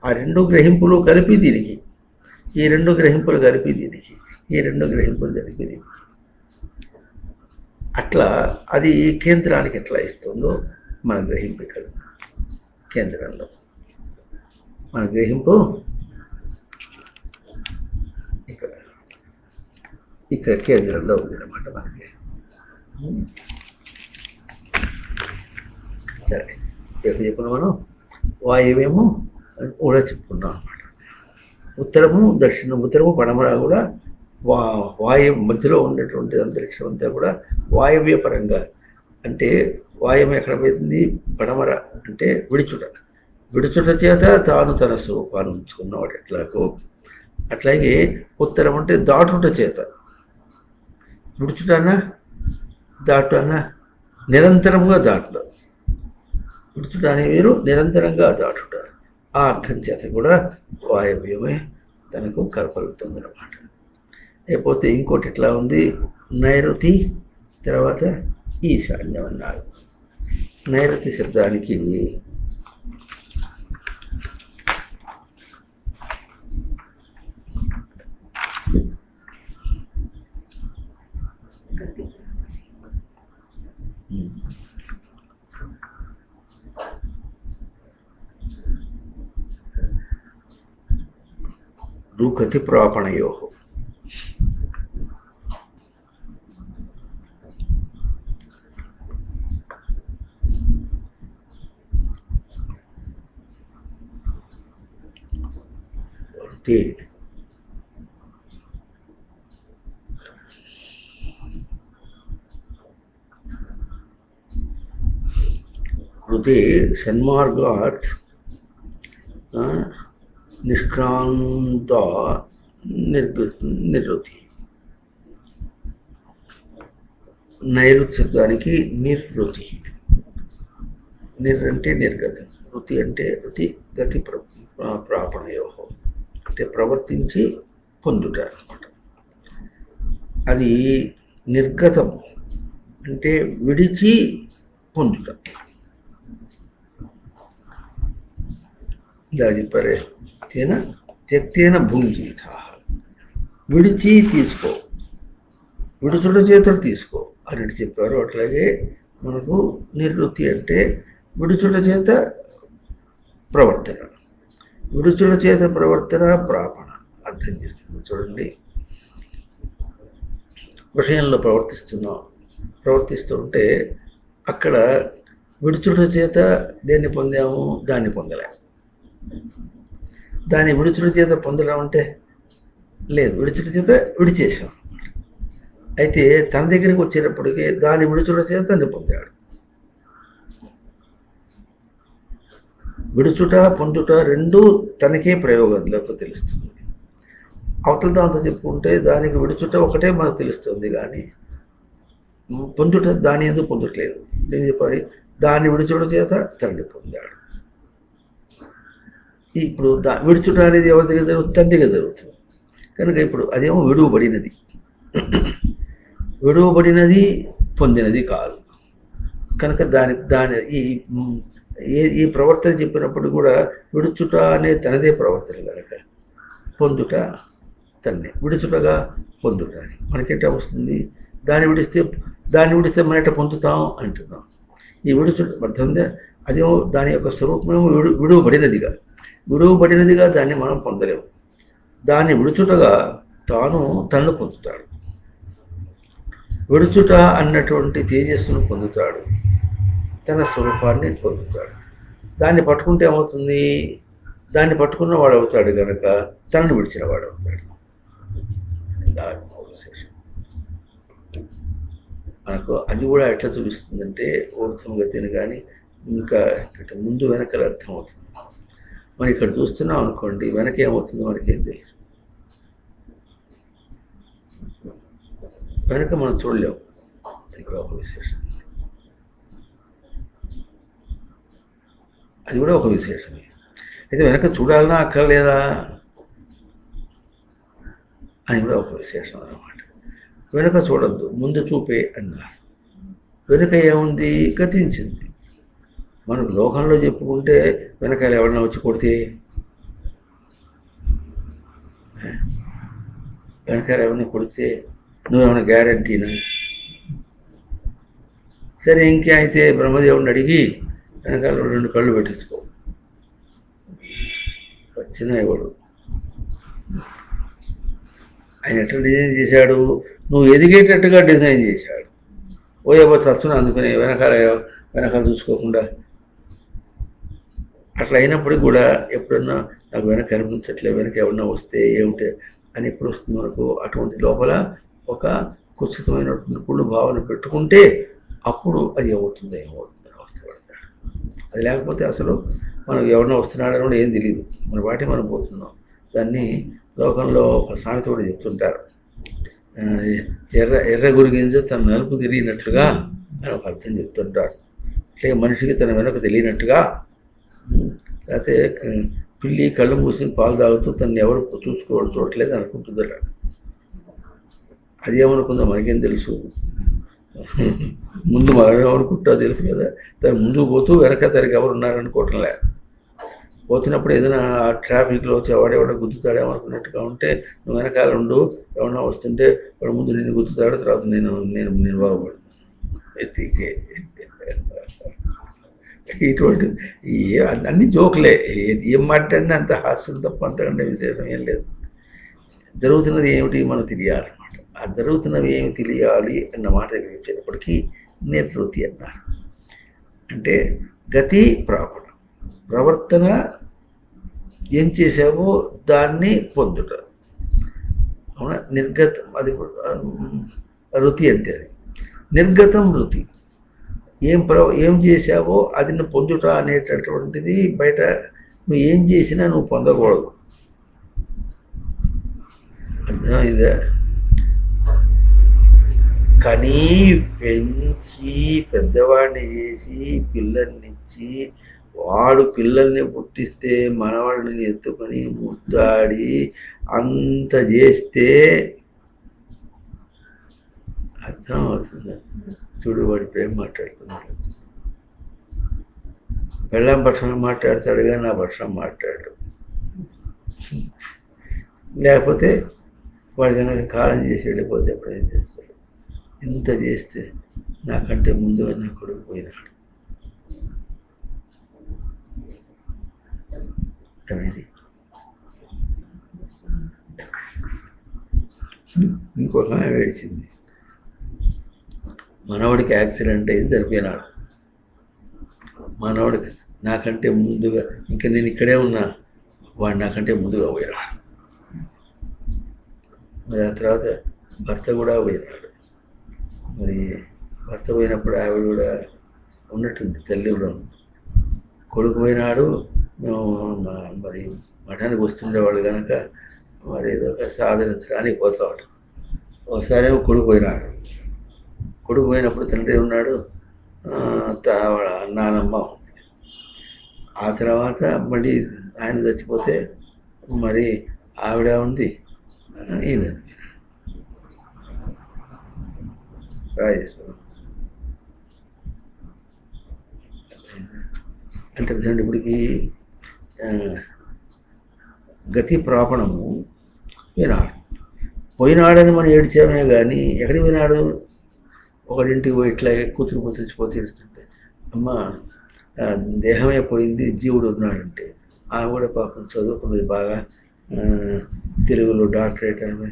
ఆ రెండు గ్రహింపులు కలిపి దీనికి, ఈ రెండు గ్రహింపులు కలిపి దీనికి, ఈ రెండు గ్రహింపులు కలిపి దీనికి, అట్లా అది కేంద్రానికి ఎట్లా ఇస్తుందో మన గ్రహింపు ఇక్కడ కేంద్రంలో, మన గ్రహింపు ఇక్కడ. ఇక్కడ కేంద్రంలో ఉంది అన్నమాట మనకి. సరే ఎప్పుడు చెప్పుకున్నాం మనం, వాయువేమో కూడా చెప్పుకున్నాం అనమాట. ఉత్తరము దక్షిణం, ఉత్తరము పడమర కూడా వాయువు మధ్యలో ఉన్నటువంటి అంతరిక్షం అంతా కూడా వాయవ్య పరంగా, అంటే వాయువు ఎక్కడ పోతుంది, పడమర అంటే విడుచుట చేత తాను తన స్వరూపాన్ని ఉంచుకున్నవాడు ఎట్లాగో, అట్లాగే ఉత్తరం అంటే దాటుట చేత, విడుచుటన్నా దాటున్నా నిరంతరంగా దాటుట, విడుచుట అనే వేరు, నిరంతరంగా దాటుట, ఆ అర్థం చేత కూడా వాయవ్యమే తనకు కనపడుతుంది అన్నమాట. లేకపోతే ఇంకోటి ఎట్లా ఉంది, నైరుతి తర్వాత ఈశాన్యం అన్నారు. నైరుతి శబ్దానికి గతి ప్రాపణయో, హృదే సన్మార్గాత్ నిష్క్రాంత నిర్వృతి. నైరుతి శబ్దానికి నిర్వృతి, అంటే నిర్గతి, వృత్తి అంటే వృత్తి, గతి ప్రాపణయో అంటే ప్రవర్తించి పొందుట అనమాట. అది నిర్గతం అంటే విడిచి పొందుట. దాని పరే త్యక్తేన భుంజీత, విడిచి తీసుకో, విడుచుట చేతుడు తీసుకో అని చెప్పారు. అట్లాగే మనకు నిర్వృత్తి అంటే విడుచుట చేత ప్రవర్తన, విడుచుట చేత ప్రవర్తన ప్రాపణ అర్థం చేస్తుంది. చూడండి, విషయంలో ప్రవర్తిస్తూ ఉంటే అక్కడ విడుచుట చేత దేన్ని పొందాము, దాన్ని పొందలేము. దాన్ని విడుచుట చేత పొందడం అంటే లేదు, విడుచుట చేత విడిచేసాం. అయితే తన దగ్గరికి వచ్చేటప్పటికి దాని విడుచుట చేత తను పొందాడు. విడుచుట పొందుట రెండూ తనకే ప్రయోగంలోకి తెలుస్తుంది. అవతల దాంతో చెప్పుకుంటే దానికి విడుచుట ఒకటే మనకు తెలుస్తుంది, కానీ పొందుట దాని ఎందుకు పొందట్లేదు. నేను చెప్పాలి, దాన్ని విడుచుట చేత తనని పొందాడు. ఇప్పుడు విడుచుట అనేది ఎవరి దగ్గర జరుగుతుంది, తన దగ్గర జరుగుతుంది. కనుక ఇప్పుడు అదేమో విడువబడినది పొందినది కాదు. కనుక దాని ఈ ప్రవర్తన చెప్పినప్పుడు కూడా విడుచుట అనే తనదే ప్రవర్తన కనుక పొందుట తన్నే, విడుచుటగా పొందుట అని మనకెట్టా వస్తుంది. దాన్ని విడిస్తే మన ఎట్ట పొందుతాం అంటున్నాం. ఈ విడుచుట అర్థంగా అదేమో దాని యొక్క స్వరూపమేమో విడువబడినదిగా దాన్ని మనం పొందలేము. దాన్ని విడుచుటగా తనను పొందుతాడు. విడుచుట అన్నటువంటి తేజస్సును పొందుతాడు, తన స్వరూపాన్ని పొందుతాడు. దాన్ని పట్టుకుంటే ఏమవుతుంది, దాన్ని పట్టుకున్న వాడు అవుతాడు కనుక తనను విడిచిన వాడు అవుతాడు. విశేషం మనకు అది కూడా ఎట్లా చూపిస్తుందంటే ఊర్ధ్వం గతిని కానీ ఇంకా ముందు వెనకలు అర్థమవుతుంది. మనం ఇక్కడ చూస్తున్నాం అనుకోండి, వెనక ఏమవుతుందో మనకేం తెలుసు, వెనక మనం చూడలేము. అది కూడా ఒక విశేషం, అది కూడా ఒక విశేషమే. అయితే వెనక చూడాలన్నా అక్కర్లేదా అని కూడా ఒక విశేషం అన్నమాట. వెనుక చూడద్దు, ముందు చూపే అన్నారు. వెనుక ఏముంది, గతించింది. మనకు లోకంలో చెప్పుకుంటే వెనకాల ఎవరైనా వచ్చి కొడితే, వెనకాల ఎవరిని కొడితే నువ్వేమైనా గ్యారంటీనా? సరే ఇంకే అయితే బ్రహ్మదేవుడిని అడిగి వెనకాల 2 కళ్ళు పెట్టించుకో, వచ్చిన ఎవడు ఆయన ఎట్లా డిజైన్ చేశాడు, నువ్వు ఎదిగేటట్టుగా డిజైన్ చేశాడు. ఓయబ్బా చస్తున్నా అందుకని వెనకాల చూసుకోకుండా అట్లా అయినప్పటికీ కూడా ఎప్పుడన్నా నాకు వెనక కనిపించట్లేదు, వెనక ఎవరన్నా వస్తే ఏమిటి అని ఎప్పుడు వస్తుంది మనకు. అటువంటి లోపల ఒక కుత్సితమైనటువంటి కుళ్ళు భావన పెట్టుకుంటే అప్పుడు అది ఏమవుతుంది అవస్థ పడతాడు. అది లేకపోతే అసలు మనకు ఎవరన్నా వస్తున్నాడని కూడా ఏం తెలియదు, మన వాటి మనం పోతున్నాం. దాన్ని లోకంలో ఒక సామెత కూడా చెప్తుంటారు, ఎర్ర గురిగింజ తన నలుపు తిరిగినట్లుగా అని ఒక అర్థం చెప్తుంటారు. అట్లే మనిషికి తన వెనక తెలియనట్టుగా, లేకపోతే పిల్లి కళ్ళు మూసుకుని పాలు తాగుతూ తను ఎవరు చూడట్లేదు అనుకుంటుందట. అది ఏమనుకుందో మనకేం తెలుసు, ముందు మనం ఏమనుకుంటా తెలుసు కదా. తను ముందుకు పోతూ వెనక తనకి ఎవరు ఉన్నారనుకోవటంలే. పోతున్నప్పుడు ఏదైనా ట్రాఫిక్లో ఎవడెవడ గుద్దుతాడేమో అనుకున్నట్టుగా ఉంటే నువ్వు వెనకాల ఉండు, ఎవరన్నా వస్తుంటే వాడు ముందు నిన్ను గుద్దుతాడు, తర్వాత నేను బాగుపడు. ఎత్తికే ఇటువంటి అన్ని జోకులే. ఏం మాట్లాడినా అంత హాస్యం తప్ప అంతకంటే విశేషం ఏం లేదు. జరుగుతున్నది ఏమిటి మనం తెలియాలన్నమాట. ఆ జరుగుతున్నవి ఏమి తెలియాలి అన్న మాట వచ్చేటప్పటికీ నిర్వృతి అన్నారు. అంటే గతి ప్రాపణ, ప్రవర్తన ఏం చేసావో దాన్ని పొందుట. అవునా? నిర్గతం అది రుతి అంటే అది నిర్గతం రుతి. ఏం చేసావో అది నువ్వు పొందుట అనేటటువంటిది బయట నువ్వు ఏం చేసినా నువ్వు పొందకూడదు. అర్థమైందా? కానీ పెంచి పెద్దవాడిని చేసి పిల్లల్నిచ్చి వాడు పిల్లల్ని పుట్టిస్తే మనవాడిని ఎత్తుకొని ముద్దాడి అంత చేస్తే అర్థం అవుతుంది. చూడు వాడి ప్రేమ మాట్లాడుతున్నాడు, పెళ్ళాం పక్షం మాట్లాడతాడు కానీ నా పక్షం మాట్లాడు. లేకపోతే వాడి కనుక కాలం చేసి వెళ్ళిపోతే ఎప్పుడు ఏం చేస్తాడు? ఇంత చేస్తే నాకంటే ముందుగా నా కొడుకు పోయినాడు అనేది. ఇంకొక ఆమె ఏడిచింది, మనవడికి యాక్సిడెంట్ అయింది చనిపోయినాడు. మనవడికి నాకంటే ముందుగా, ఇంకా నేను ఇక్కడే ఉన్నా, వాడు నాకంటే ముందుగా పోయినాడు. మరి ఆ తర్వాత భర్త కూడా పోయినాడు. మరి భర్త పోయినప్పుడు ఆవిడ కూడా ఉన్నట్టుంది, తల్లి కూడా కొడుకు పోయినాడు. మేము మరి మఠానికి వస్తుండేవాళ్ళు కనుక మరి ఏదో ఒక సాధరించడానికి పోతాడు. ఒకసారి ఏమో కొడుకు పోయినాడు. కొడుకు పోయినప్పుడు తండ్రి ఉన్నాడు, నానమ్మ ఉంది. ఆ తర్వాత మళ్ళీ ఆయన చచ్చిపోతే మరి ఆవిడ ఉంది, ఈయన రాజేశ్వరం. అంటే ఇప్పటికి గతి ప్రాపణము పోయినాడని మనం ఏడ్చామే కానీ ఎక్కడికి పోయినాడు? ఒకడింటికి పోయి ఇట్లా కూతురు చచ్చిపోతే ఏడుస్తుంటే అమ్మ దేహమే పోయింది, జీవుడు ఉన్నాడంటే ఆమె కూడా పాపం చదువుకున్నది బాగా, తెలుగులో డాక్టరేట్ ఆమె,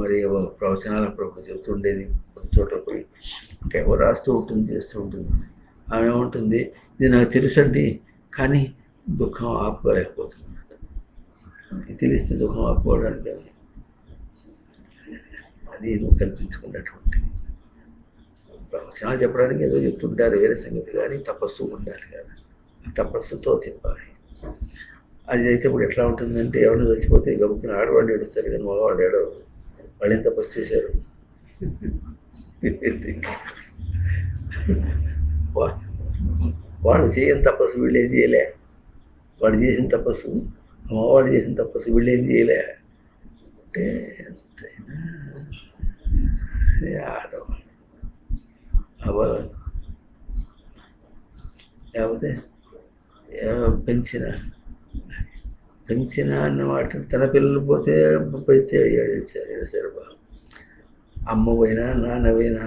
మరి ప్రవచనాలు అప్పుడప్పుడు చెబుతుండేది, కొన్ని చోట్ల పోయి ఇంకేవో రాస్తూ ఉంటుంది, చేస్తూ ఉంటుంది. ఆమె ఏముంటుంది, ఇది నాకు తెలుసండి కానీ దుఃఖం ఆపుకోలేకపోతుంది. తెలిస్తే దుఃఖం ఆపుకోవడానికి అది నువ్వు కల్పించుకున్నటువంటి ప్రవచనాలు చెప్పడానికి ఏదో చెప్తుంటారు వేరే సంగతి, కానీ తపస్సు ఉండాలి కదా, తపస్సుతో చెప్పాలి. అది అయితే ఇప్పుడు ఎట్లా ఉంటుందంటే ఎవరిని చచ్చిపోతే గబుక్కుని ఆడవాళ్ళు ఏడుస్తారు కానీ మగవాళ్ళు ఏడవరు. వాళ్ళు ఏం తపస్సు చేశారు? వాడు చేయని తపస్సు వీళ్ళు ఏం చేయలే, వాడు చేసిన తపస్సు మగవాడు చేసిన తపస్సు వీళ్ళు ఏం చేయలే. అంటే ఎంతైనా ఆడవాళ్ళు లేకపోతే పెంచిన అన్నమాట. తన పిల్లలు పోతే పెంచే ఏడుస్తారు బాగా. అమ్మ పోయినా నాన్న పోయినా,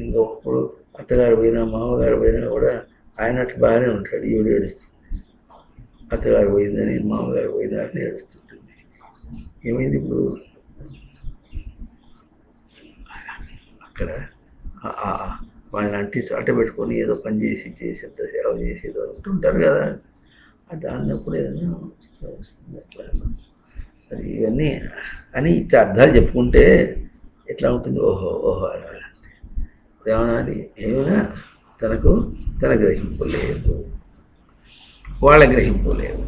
ఇంకొకప్పుడు అత్తగారు పోయినా మామగారు పోయినా కూడా ఆయన అట్లా బాగానే ఉంటాడు. ఈవిడ ఏడుస్తుంది, అత్తగారు పోయిందని మామగారు పోయిందా అని ఏడుస్తుంటుంది. ఏమైంది ఇప్పుడు? ఇక్కడ వాళ్ళని అట్ట పెట్టుకొని ఏదో పని చేసి ఎంత సేవ చేసి ఏదో ఉంటుంటారు కదా, అది అన్నప్పుడు ఏదైనా వస్తుంది అట్లా. అది ఇవన్నీ అని ఇట్లా అర్థాలు చెప్పుకుంటే ఎట్లా ఉంటుంది, ఓహో ఏమనాలి, ఏమైనా తన గ్రహింపు లేదు, వాళ్ళ గ్రహింపు లేదు,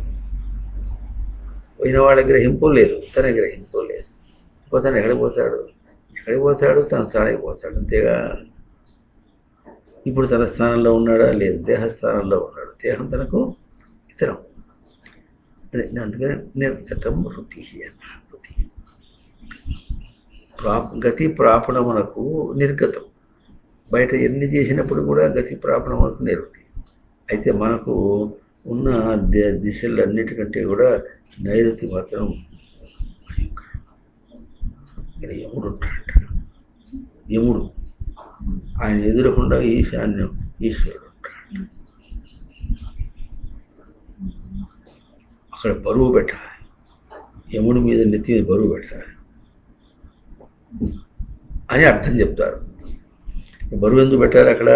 పోయిన వాళ్ళ గ్రహింపు లేదు, తన గ్రహింపు లేదు. తను ఎక్కడికి పోతాడు, తన స్థానానికి పోతాడు అంతేగా. ఇప్పుడు తన స్థానంలో ఉన్నాడా, లేదు, దేహస్థానంలో ఉన్నాడు, దేహం తనకు ఇతరం. అదే అందుకని నిర్గతం వృత్తి అన్నాడు. వృత్తి గతి ప్రాపణమునకు నిర్గతం. బయట ఎన్ని చేసినప్పుడు కూడా గతి ప్రాపణమునకు నివృత్తి. అయితే మనకు ఉన్న దిశలన్నిటికంటే కూడా నైరుతి మాత్రం ఇక్కడ యముడు ఉంటాడు. యముడు ఆయన ఎదురకుండా ఈశాన్యం ఈశ్వరుడు ఉంటాడు. అక్కడ బరువు పెట్టాలి, యముడి మీద నెత్తి మీద బరువు పెట్టాలి అని అర్థం చెప్తారు. బరువు ఎందుకు పెట్టాలి అక్కడ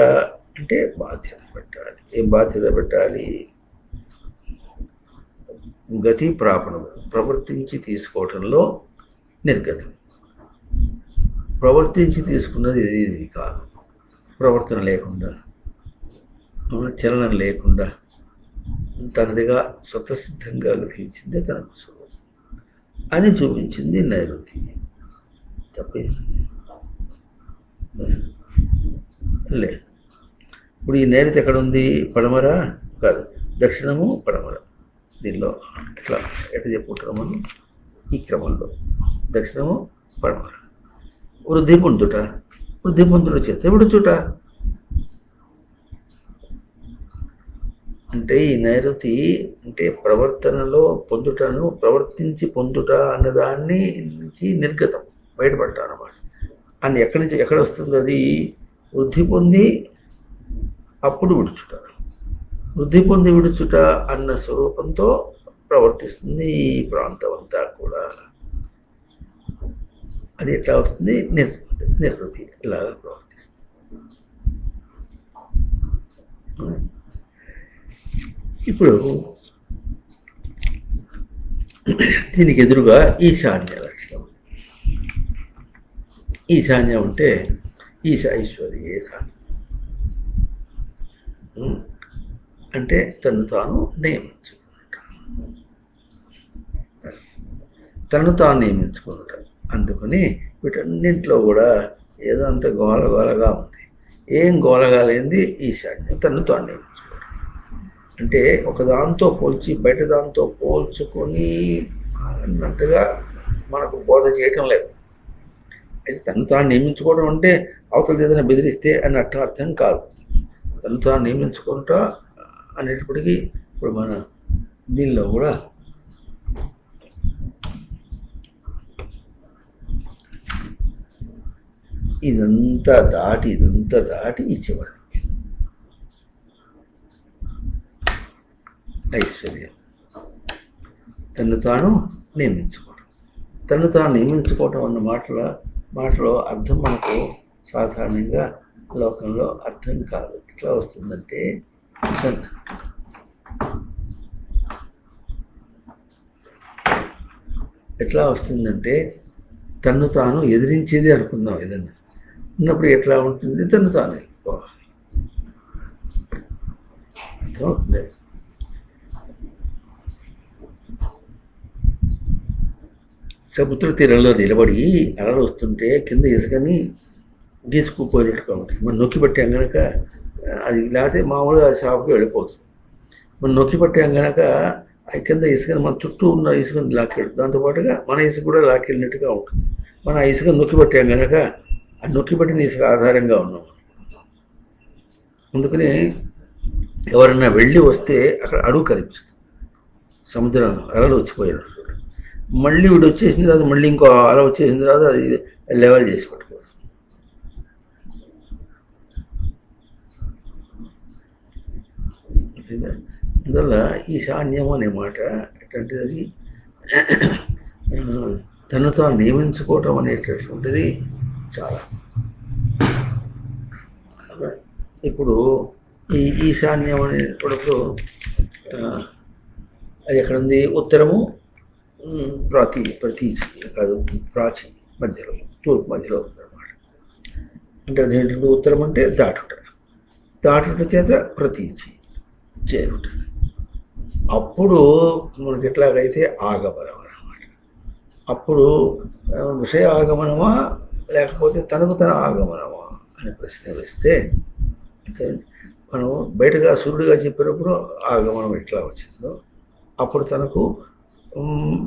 అంటే బాధ్యత పెట్టాలి. ఏం బాధ్యత పెట్టాలి? గతి ప్రాపణం, ప్రవర్తించి తీసుకోవటంలో నిర్గతం. ప్రవర్తించి తీసుకున్నది ఇది కాదు. ప్రవర్తన లేకుండా, చలనం లేకుండా తనదిగా స్వతసిద్ధంగా గ్రహించిందే తనకు సుఖం అని చూపించింది నైరుతి. తప్పే లే. ఇప్పుడు ఈ నైరుతి ఎక్కడ ఉంది? పడమర కాదు, దక్షిణము పడమర. దీనిలో ఎట్లా చెప్పుకుంటాం మనం ఈ క్రమంలో? దక్షిణము పడమర. వృద్ధి పొందుట చేత విడుచుట. అంటే ఈ నైరుతి అంటే ప్రవర్తనలో పొందుటను, ప్రవర్తించి పొందుట అన్నదాన్ని నుంచి నిర్గతం, బయటపడటం అన్నమాట. అని ఎక్కడి నుంచి ఎక్కడ వస్తుంది? అది వృద్ధి పొంది అప్పుడు విడుచుట. వృద్ధి పొంది విడుచుట అన్న స్వరూపంతో ప్రవర్తిస్తుంది ఈ ప్రాంతం అంతా కూడా. అది ఎట్లా అవుతుంది? నిర్వృతి ఇలాగా ప్రవర్తిస్తుంది. ఇప్పుడు దీనికి ఎదురుగా ఈశాన్య లక్షణం. ఈశాన్యం అంటే ఈశ్వరీయే కాదు, అంటే తను తాను నియమించుకుంటాడు. అందుకని వీటన్నింటిలో కూడా ఏదో అంత గోలగోలగా ఉంది. ఏం గోలగా లేనిది ఈశాన్యం, తను తాను నియమించుకోవడం. అంటే ఒకదాంతో పోల్చి బయట దాంతో పోల్చుకొని అన్నట్టుగా మనకు బోధ చేయటం లేదు. అయితే తను తాను నియమించుకోవడం అంటే అవతల ఏదైనా బెదిరిస్తే అని అర్థం కాదు. తను తాను నియమించుకుంటా అనేటప్పటికీ ఇప్పుడు మన దీనిలో కూడా ఇదంతా దాటి ఇచ్చేవాడు ఐశ్వర్యం. తను తాను నియమించుకోవటం అన్న మాటలో అర్థం మనకు సాధారణంగా లోకంలో అర్థం కాదు. ఎట్లా వస్తుందంటే తను తాను ఎదిరించేది అనుకుందాం. ఏదన్నా ఉన్నప్పుడు ఎట్లా ఉంటుంది? తను తాను వెళ్ళిపోవాలి. అర్థమవుతుంది. సముద్ర తీరంలో నిలబడి అలలు వస్తుంటే కింద ఇసుకని గీసుకుపోయినట్టుగా ఉంటుంది. మనం నొక్కి పట్టాం కనుక అది లేకపోతే మామూలుగా షాపుకి వెళ్ళిపోతుంది. మనం నొక్కి పట్టాం కనుక ఆ కింద ఇసుకని మన చుట్టూ ఉన్న ఇసుకని లాక్కెళ్ళదు. దాంతోపాటుగా మన ఇసుక కూడా లాక్కెళ్ళినట్టుగా ఉంటుంది. మనం ఆ ఇసుక నొక్కి పట్టాం కనుక ఆ నొక్కి పట్టిన ఇసుక ఆధారంగా ఉన్నాం. అందుకని ఎవరన్నా వెళ్ళి వస్తే అక్కడ అడుగు కనిపిస్తుంది. సముద్రం అలలు వచ్చిపోయినట్టు. మళ్ళీ వీడు వచ్చేసిన తర్వాత మళ్ళీ ఇంకో అల వచ్చేసిన తర్వాత అది లెవెల్ చేసి పట్టుకోవచ్చు. అందువల్ల ఈశాన్యం అనే మాట ఎటువంటిది? తను తాను నియమించుకోవటం అనేటటువంటిది చాలా ఇప్పుడు ఈ ఈశాన్యం అనేటప్పుడు అది ఎక్కడ ఉంది? ఉత్తరము ప్రతీచి కాదు, ప్రాచి మధ్యలో, తూర్పు మధ్యలో ఉందన్నమాట. అంటే అదేంటంటే ఉత్తరం అంటే దాటుట చేత ప్రతీచి చేరుట. అప్పుడు మనకి ఎట్లాగైతే ఆగమనం అన్నమాట. అప్పుడు విషయ ఆగమనమా లేకపోతే తనకు తన ఆగమనమా అనే ప్రశ్న వేస్తే మనం బయటగా సూర్యుడిగా చెప్పినప్పుడు ఆగమనం ఎట్లా వచ్చిందో, అప్పుడు తనకు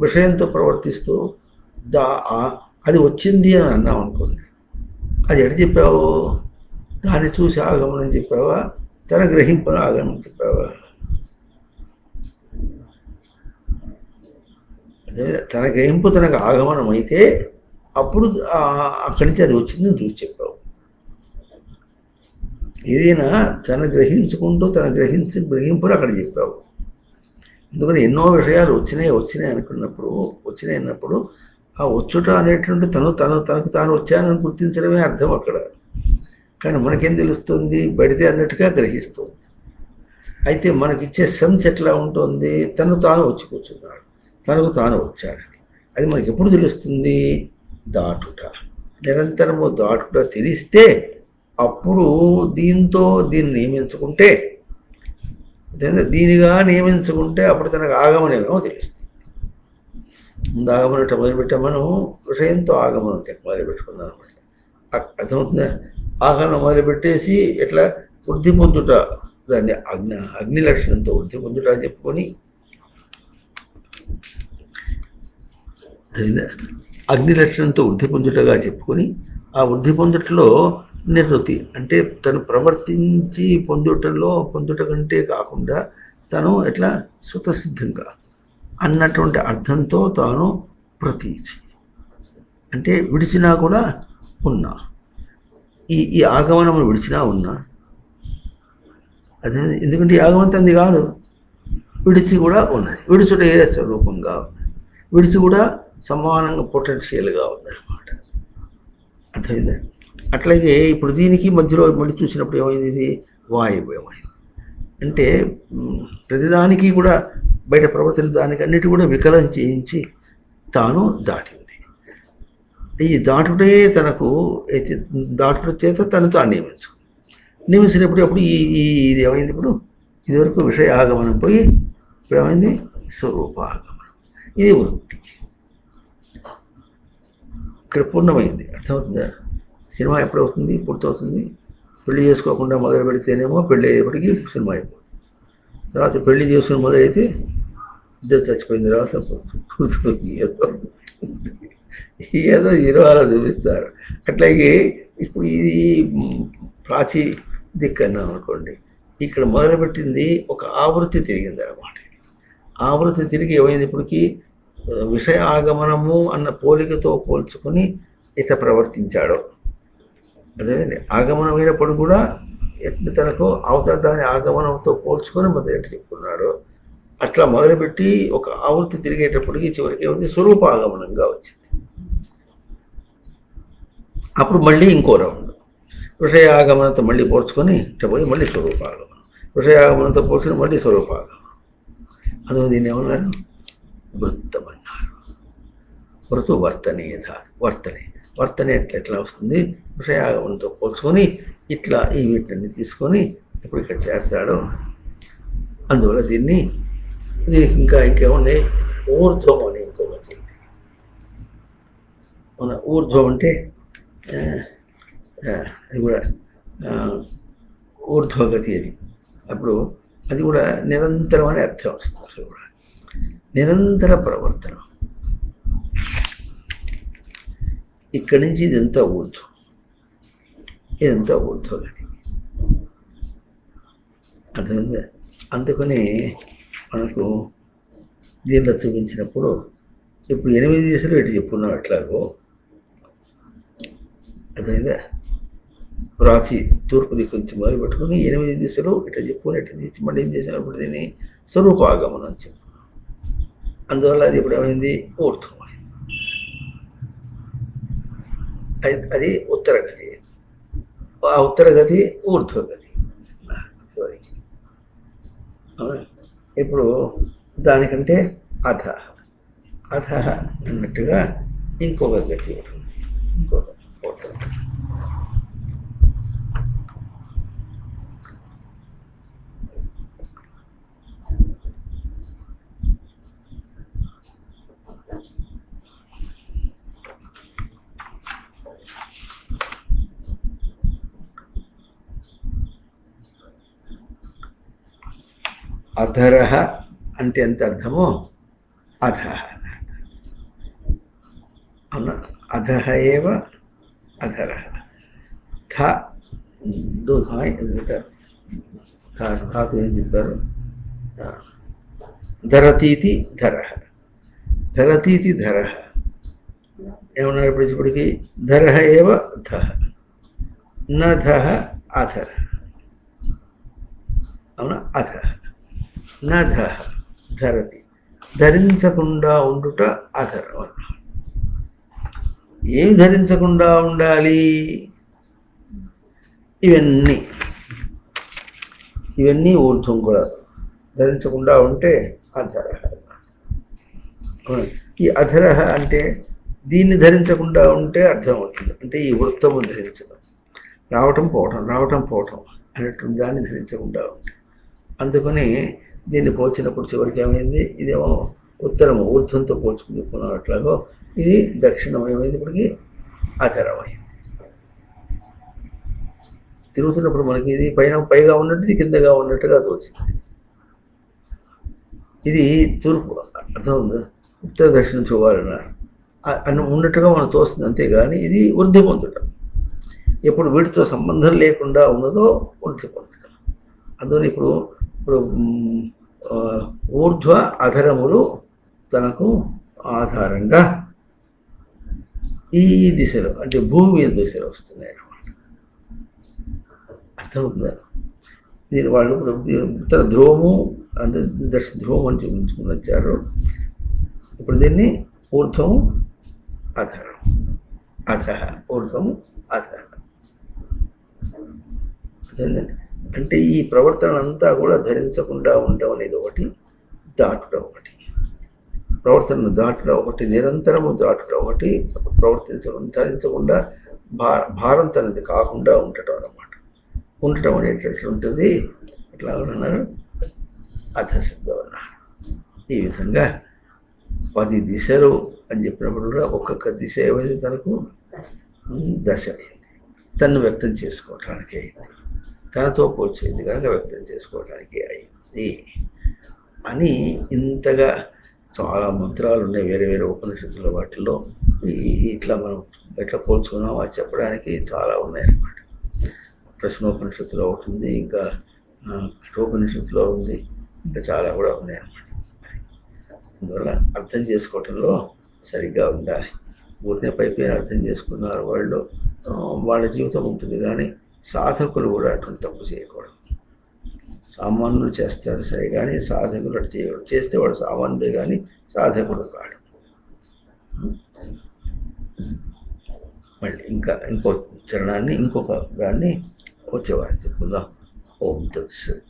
విషయంతో ప్రవర్తిస్తూ అది వచ్చింది అని అన్నాం అనుకోండి, అది ఎటు చెప్పావు? దాన్ని చూసి ఆగమనం చెప్పావా, తన గ్రహింపును ఆగమనం చెప్పావా? తన గ్రహింపు తనకు ఆగమనం అయితే అప్పుడు అక్కడి నుంచి అది వచ్చిందని చూసి చెప్పావు. ఏదైనా తన గ్రహించుకుంటూ తన గ్రహింపును అక్కడ చెప్పావు. ఎందుకని ఎన్నో విషయాలు వచ్చినాయి అన్నప్పుడు ఆ వచ్చుట అనేటువంటి తనకు తాను వచ్చానని గుర్తించడమే అర్థం అక్కడ. కానీ మనకేం తెలుస్తుంది? పడితే అన్నట్టుగా గ్రహిస్తుంది. అయితే మనకిచ్చే సెన్స్ ఎట్లా ఉంటుంది? తను తాను వచ్చి కూర్చున్నాడు, తనకు తాను వచ్చాడు. అది మనకి ఎప్పుడు తెలుస్తుంది? దాటుట, నిరంతరము దాటుట తెలిస్తే అప్పుడు దీన్ని నియమించుకుంటే, దీనిగా నియమించుకుంటే అప్పుడు తనకు ఆగమనమేమో తెలుస్తుంది. ముందు ఆగమనట మొదలుపెట్టాం మనం, విషయంతో ఆగమనం మొదలుపెట్టుకున్నాం అనమాట. అర్థమవుతుందా? ఆగమనం మొదలుపెట్టేసి ఎట్లా వృద్ధి పొందుట, దాన్ని అగ్ని లక్షణంతో వృద్ధి పొందుట చెప్పుకొని, అగ్ని లక్షణంతో వృద్ధి పొందుటగా చెప్పుకొని, ఆ వృద్ధి పొందుటలో నిర్వృతి అంటే తను ప్రవర్తించి పొందుట కంటే కాకుండా తను ఎట్లా స్వతసిద్ధంగా అన్నటువంటి అర్థంతో తాను ప్రతీచి అంటే విడిచినా కూడా ఉన్నా, ఈ ఆగమనమును విడిచినా ఉన్నా. అదే ఎందుకంటే ఈ ఆగమంతంది కాదు, విడిచి కూడా ఉన్నది. విడుచుట ఏ స్వరూపంగా ఉంది, విడిచి కూడా సమానంగా పొటెన్షియల్గా ఉందన్నమాట. అర్థమైందా? అట్లాగే ఇప్పుడు దీనికి మధ్యలో మళ్ళీ చూసినప్పుడు ఏమైంది? ఇది వాయువ్యమైంది. అంటే ప్రతిదానికి కూడా బయట ప్రవర్తన దానికి అన్నిటి కూడా వికలం చేయించి తాను దాటింది. ఈ దాటుటే తనకు దాటుట చేత తను తాను నియమించినప్పుడు అప్పుడు ఇది ఏమైంది? ఇప్పుడు ఇదివరకు విషయ ఆగమనం పోయి ఇప్పుడు ఏమైంది? స్వరూప ఆగమనం. ఇది వృత్తి ఇక్కడ పూర్ణమైంది. అర్థమవుతుందా? సినిమా ఎప్పుడవుతుంది? పూర్తవుతుంది. పెళ్లి చేసుకోకుండా మొదలు పెడితేనేమో పెళ్ళి అయ్యేప్పటికీ సినిమా అయిపోతుంది. తర్వాత పెళ్లి చేసుకుని మొదలైతే ఇద్దరు చచ్చిపోయిన తర్వాత ఏదో హీరోలా చూపిస్తారు. అట్లాగే ఇప్పుడు ఇది ప్రాచీ దిక్కు అన్నాం అనుకోండి, ఇక్కడ మొదలుపెట్టింది ఒక ఆవృత్తి తిరిగింది అన్నమాట. ఆవృత్తి తిరిగి ఏమైంది? ఇప్పటికీ విషయ ఆగమనము అన్న పోలికతో పోల్చుకొని ఇట్లా ప్రవర్తించాడు. అదే ఆగమనమైనప్పుడు కూడా ఎట్లా తనకు అవతల దాని ఆగమనంతో పోల్చుకొని మొదలెట్టి చెప్పుకున్నాడు. అట్లా మొదలుపెట్టి ఒక ఆవృత్తి తిరిగేటప్పటికి చివరికి ఏమైంది? స్వరూప ఆగమనంగా వచ్చింది. అప్పుడు మళ్ళీ ఇంకో రౌండ్ విషయ ఆగమనంతో మళ్ళీ పోల్చుకొని ఇట్లా పోయి మళ్ళీ స్వరూపాగమనం, విషయ ఆగమనంతో పోల్చుకొని మళ్ళీ స్వరూపాగమనం. అందులో దీన్ని ఏమన్నారు? వృత్తం అన్నారు. వృతు వర్తనే వర్తనే ఎట్లా వస్తుంది? విషయాగమనంతో పోల్చుకొని ఇట్లా ఈ వీటిని తీసుకొని ఇప్పుడు ఇక్కడ చేస్తాడు. అందువల్ల దీనికి ఇంకేమున్నాయి? ఊర్ధ్వం అని ఇంకో గతి. మన ఊర్ధ్వం అంటే అది కూడా ఊర్ధ్వగతి అని. అప్పుడు అది కూడా నిరంతరం అనే అర్థం వస్తుంది. అసలు కూడా నిరంతర ప్రవర్తన. ఇక్కడి నుంచి ఇదంతా ఊర్ధ్వగతి. అర్థమైందా? అందుకని మనకు దీనిలో చూపించినప్పుడు ఇప్పుడు 8 దిశలు ఇటు చెప్పుకున్నాం ఎట్లాగో. అర్థమైందా? ప్రాచి తూర్పు దిక్కు నుంచి మొదలు పెట్టుకుని 8 దిశలు ఇట్లా చెప్పుకొని ఇట్లా తీసి మళ్ళీ ఏం చేసినప్పుడు దీన్ని స్వరూపాగమనం అని చెప్పు. అందువల్ల అది ఇప్పుడు ఏమైంది? ఊర్ధ్వం. అది ఉత్తర గతి. ఆ ఉత్తరగతి ఊర్ధ్వగతి. ఇప్పుడు దానికంటే అధ అధ అన్నట్టుగా ఇంకొక గతి ఉంటుంది, ఇంకొక కోట. అధరః అంటే ఎంత అర్థమో అధః అన్న, అధః ఏవ అధరః. ధ ధాతు ఏం చెప్పారు? ధరతీతి ధరః, ధరతీతి ధరః ఏమన్నారు ఇప్పటికి? ధరః ఏవ ధః, నధః అధరః. అవునా? అధః నధః ధరతి, ధరించకుండా ఉండుట అధరం అన్న. ఏమి ధరించకుండా ఉండాలి? ఇవన్నీ ఊర్ధ్వం కూడా ధరించకుండా ఉంటే అధర. ఈ అధర అంటే దీన్ని ధరించకుండా ఉంటే అర్థం అవుతుంది. అంటే ఈ వృత్తము ధరించడం, రావటం పోవటం అనేటువంటి దాన్ని ధరించకుండా ఉంటే. అందుకని దీన్ని పోల్చినప్పుడు చివరికి ఏమైంది? ఇదేమో ఉత్తరము ఊర్ధ్వంతో పోల్చుకున్నట్లాగో, ఇది దక్షిణం ఏమైంది? ఇప్పటికి అధరమైంది. తిరుగుతున్నప్పుడు మనకి ఇది పైగా ఉన్నట్టు, ఇది కిందగా ఉన్నట్టుగా తోచింది. ఇది తూర్పు, అర్థం ఉందా? ఉత్తర దక్షిణ చూడాలన్నారు అని ఉన్నట్టుగా మనం తోస్తుంది, అంతేగాని ఇది వృద్ధి పొందటం. ఎప్పుడు వీటితో సంబంధం లేకుండా ఉన్నదో వృద్ధి పొందటం. అందుకని ఇప్పుడు ఊర్ధ్వ అధరములు తనకు ఆధారంగా ఈ దిశలో, అంటే భూమి దిశలో వస్తున్నాయి అన్నమాట. అర్థం ఉందా? దీని వాళ్ళు ఇప్పుడు ఉత్తర ధ్రువము అంటే దక్షిణ ధ్రువం అని చూపించుకుని వచ్చారు. ఇప్పుడు దీన్ని ఊర్ధ్వము అధరం, అధః ఊర్ధ్వము అధః. అంటే ఈ ప్రవర్తన అంతా కూడా ధరించకుండా ఉండడం అనేది ఒకటి, దాటుట ఒకటి. ప్రవర్తనను దాటుట ఒకటి, నిరంతరము దాటుట ఒకటి, ధరించకుండా భారం తనది కాకుండా ఉండటం అన్నమాట. ఉండటం అనేటటువంటిది ఎట్లా ఉన్నారు? అధశబ్దం అన్నారు. ఈ విధంగా 10 దిశలు అని చెప్పినప్పుడు కూడా ఒక్కొక్క దిశ ఏమైంది? తనకు దశ అయింది. తను వ్యక్తం చేసుకోవటానికి అయింది, తనతో పోల్చేది కనుక వ్యక్తం చేసుకోవడానికి అయింది అని. ఇంతగా చాలా మంత్రాలు ఉన్నాయి వేరే వేరే ఉపనిషత్తుల. వాటిల్లో ఇట్లా మనం ఎట్లా పోల్చుకున్నాం అది చెప్పడానికి చాలా ఉన్నాయన్నమాట. ప్రశ్నోపనిషత్తులో ఒకటి ఉంది, ఇంకా కఠోపనిషత్తులో ఉంది, ఇంకా చాలా కూడా ఉన్నాయన్నమాట. అందువల్ల అర్థం చేసుకోవటంలో సరిగ్గా ఉండాలి. ఊరినే పైపైన అర్థం చేసుకున్నారు వాళ్ళు, వాళ్ళ జీవితం ఉంటుంది. కానీ సాధకులు కూడా అటువంటి తప్పు చేయకూడదు. సామాన్యులు చేస్తారు సరే, కానీ సాధకులు అటు చేయకూడదు. చేస్తే వాడు సామాన్యుడే కానీ సాధకుడు కాడు. మళ్ళీ ఇంకో చరణాన్ని, ఇంకొక దాన్ని వచ్చేవారు చెప్పుకుందాం. ఓం తత్సత్.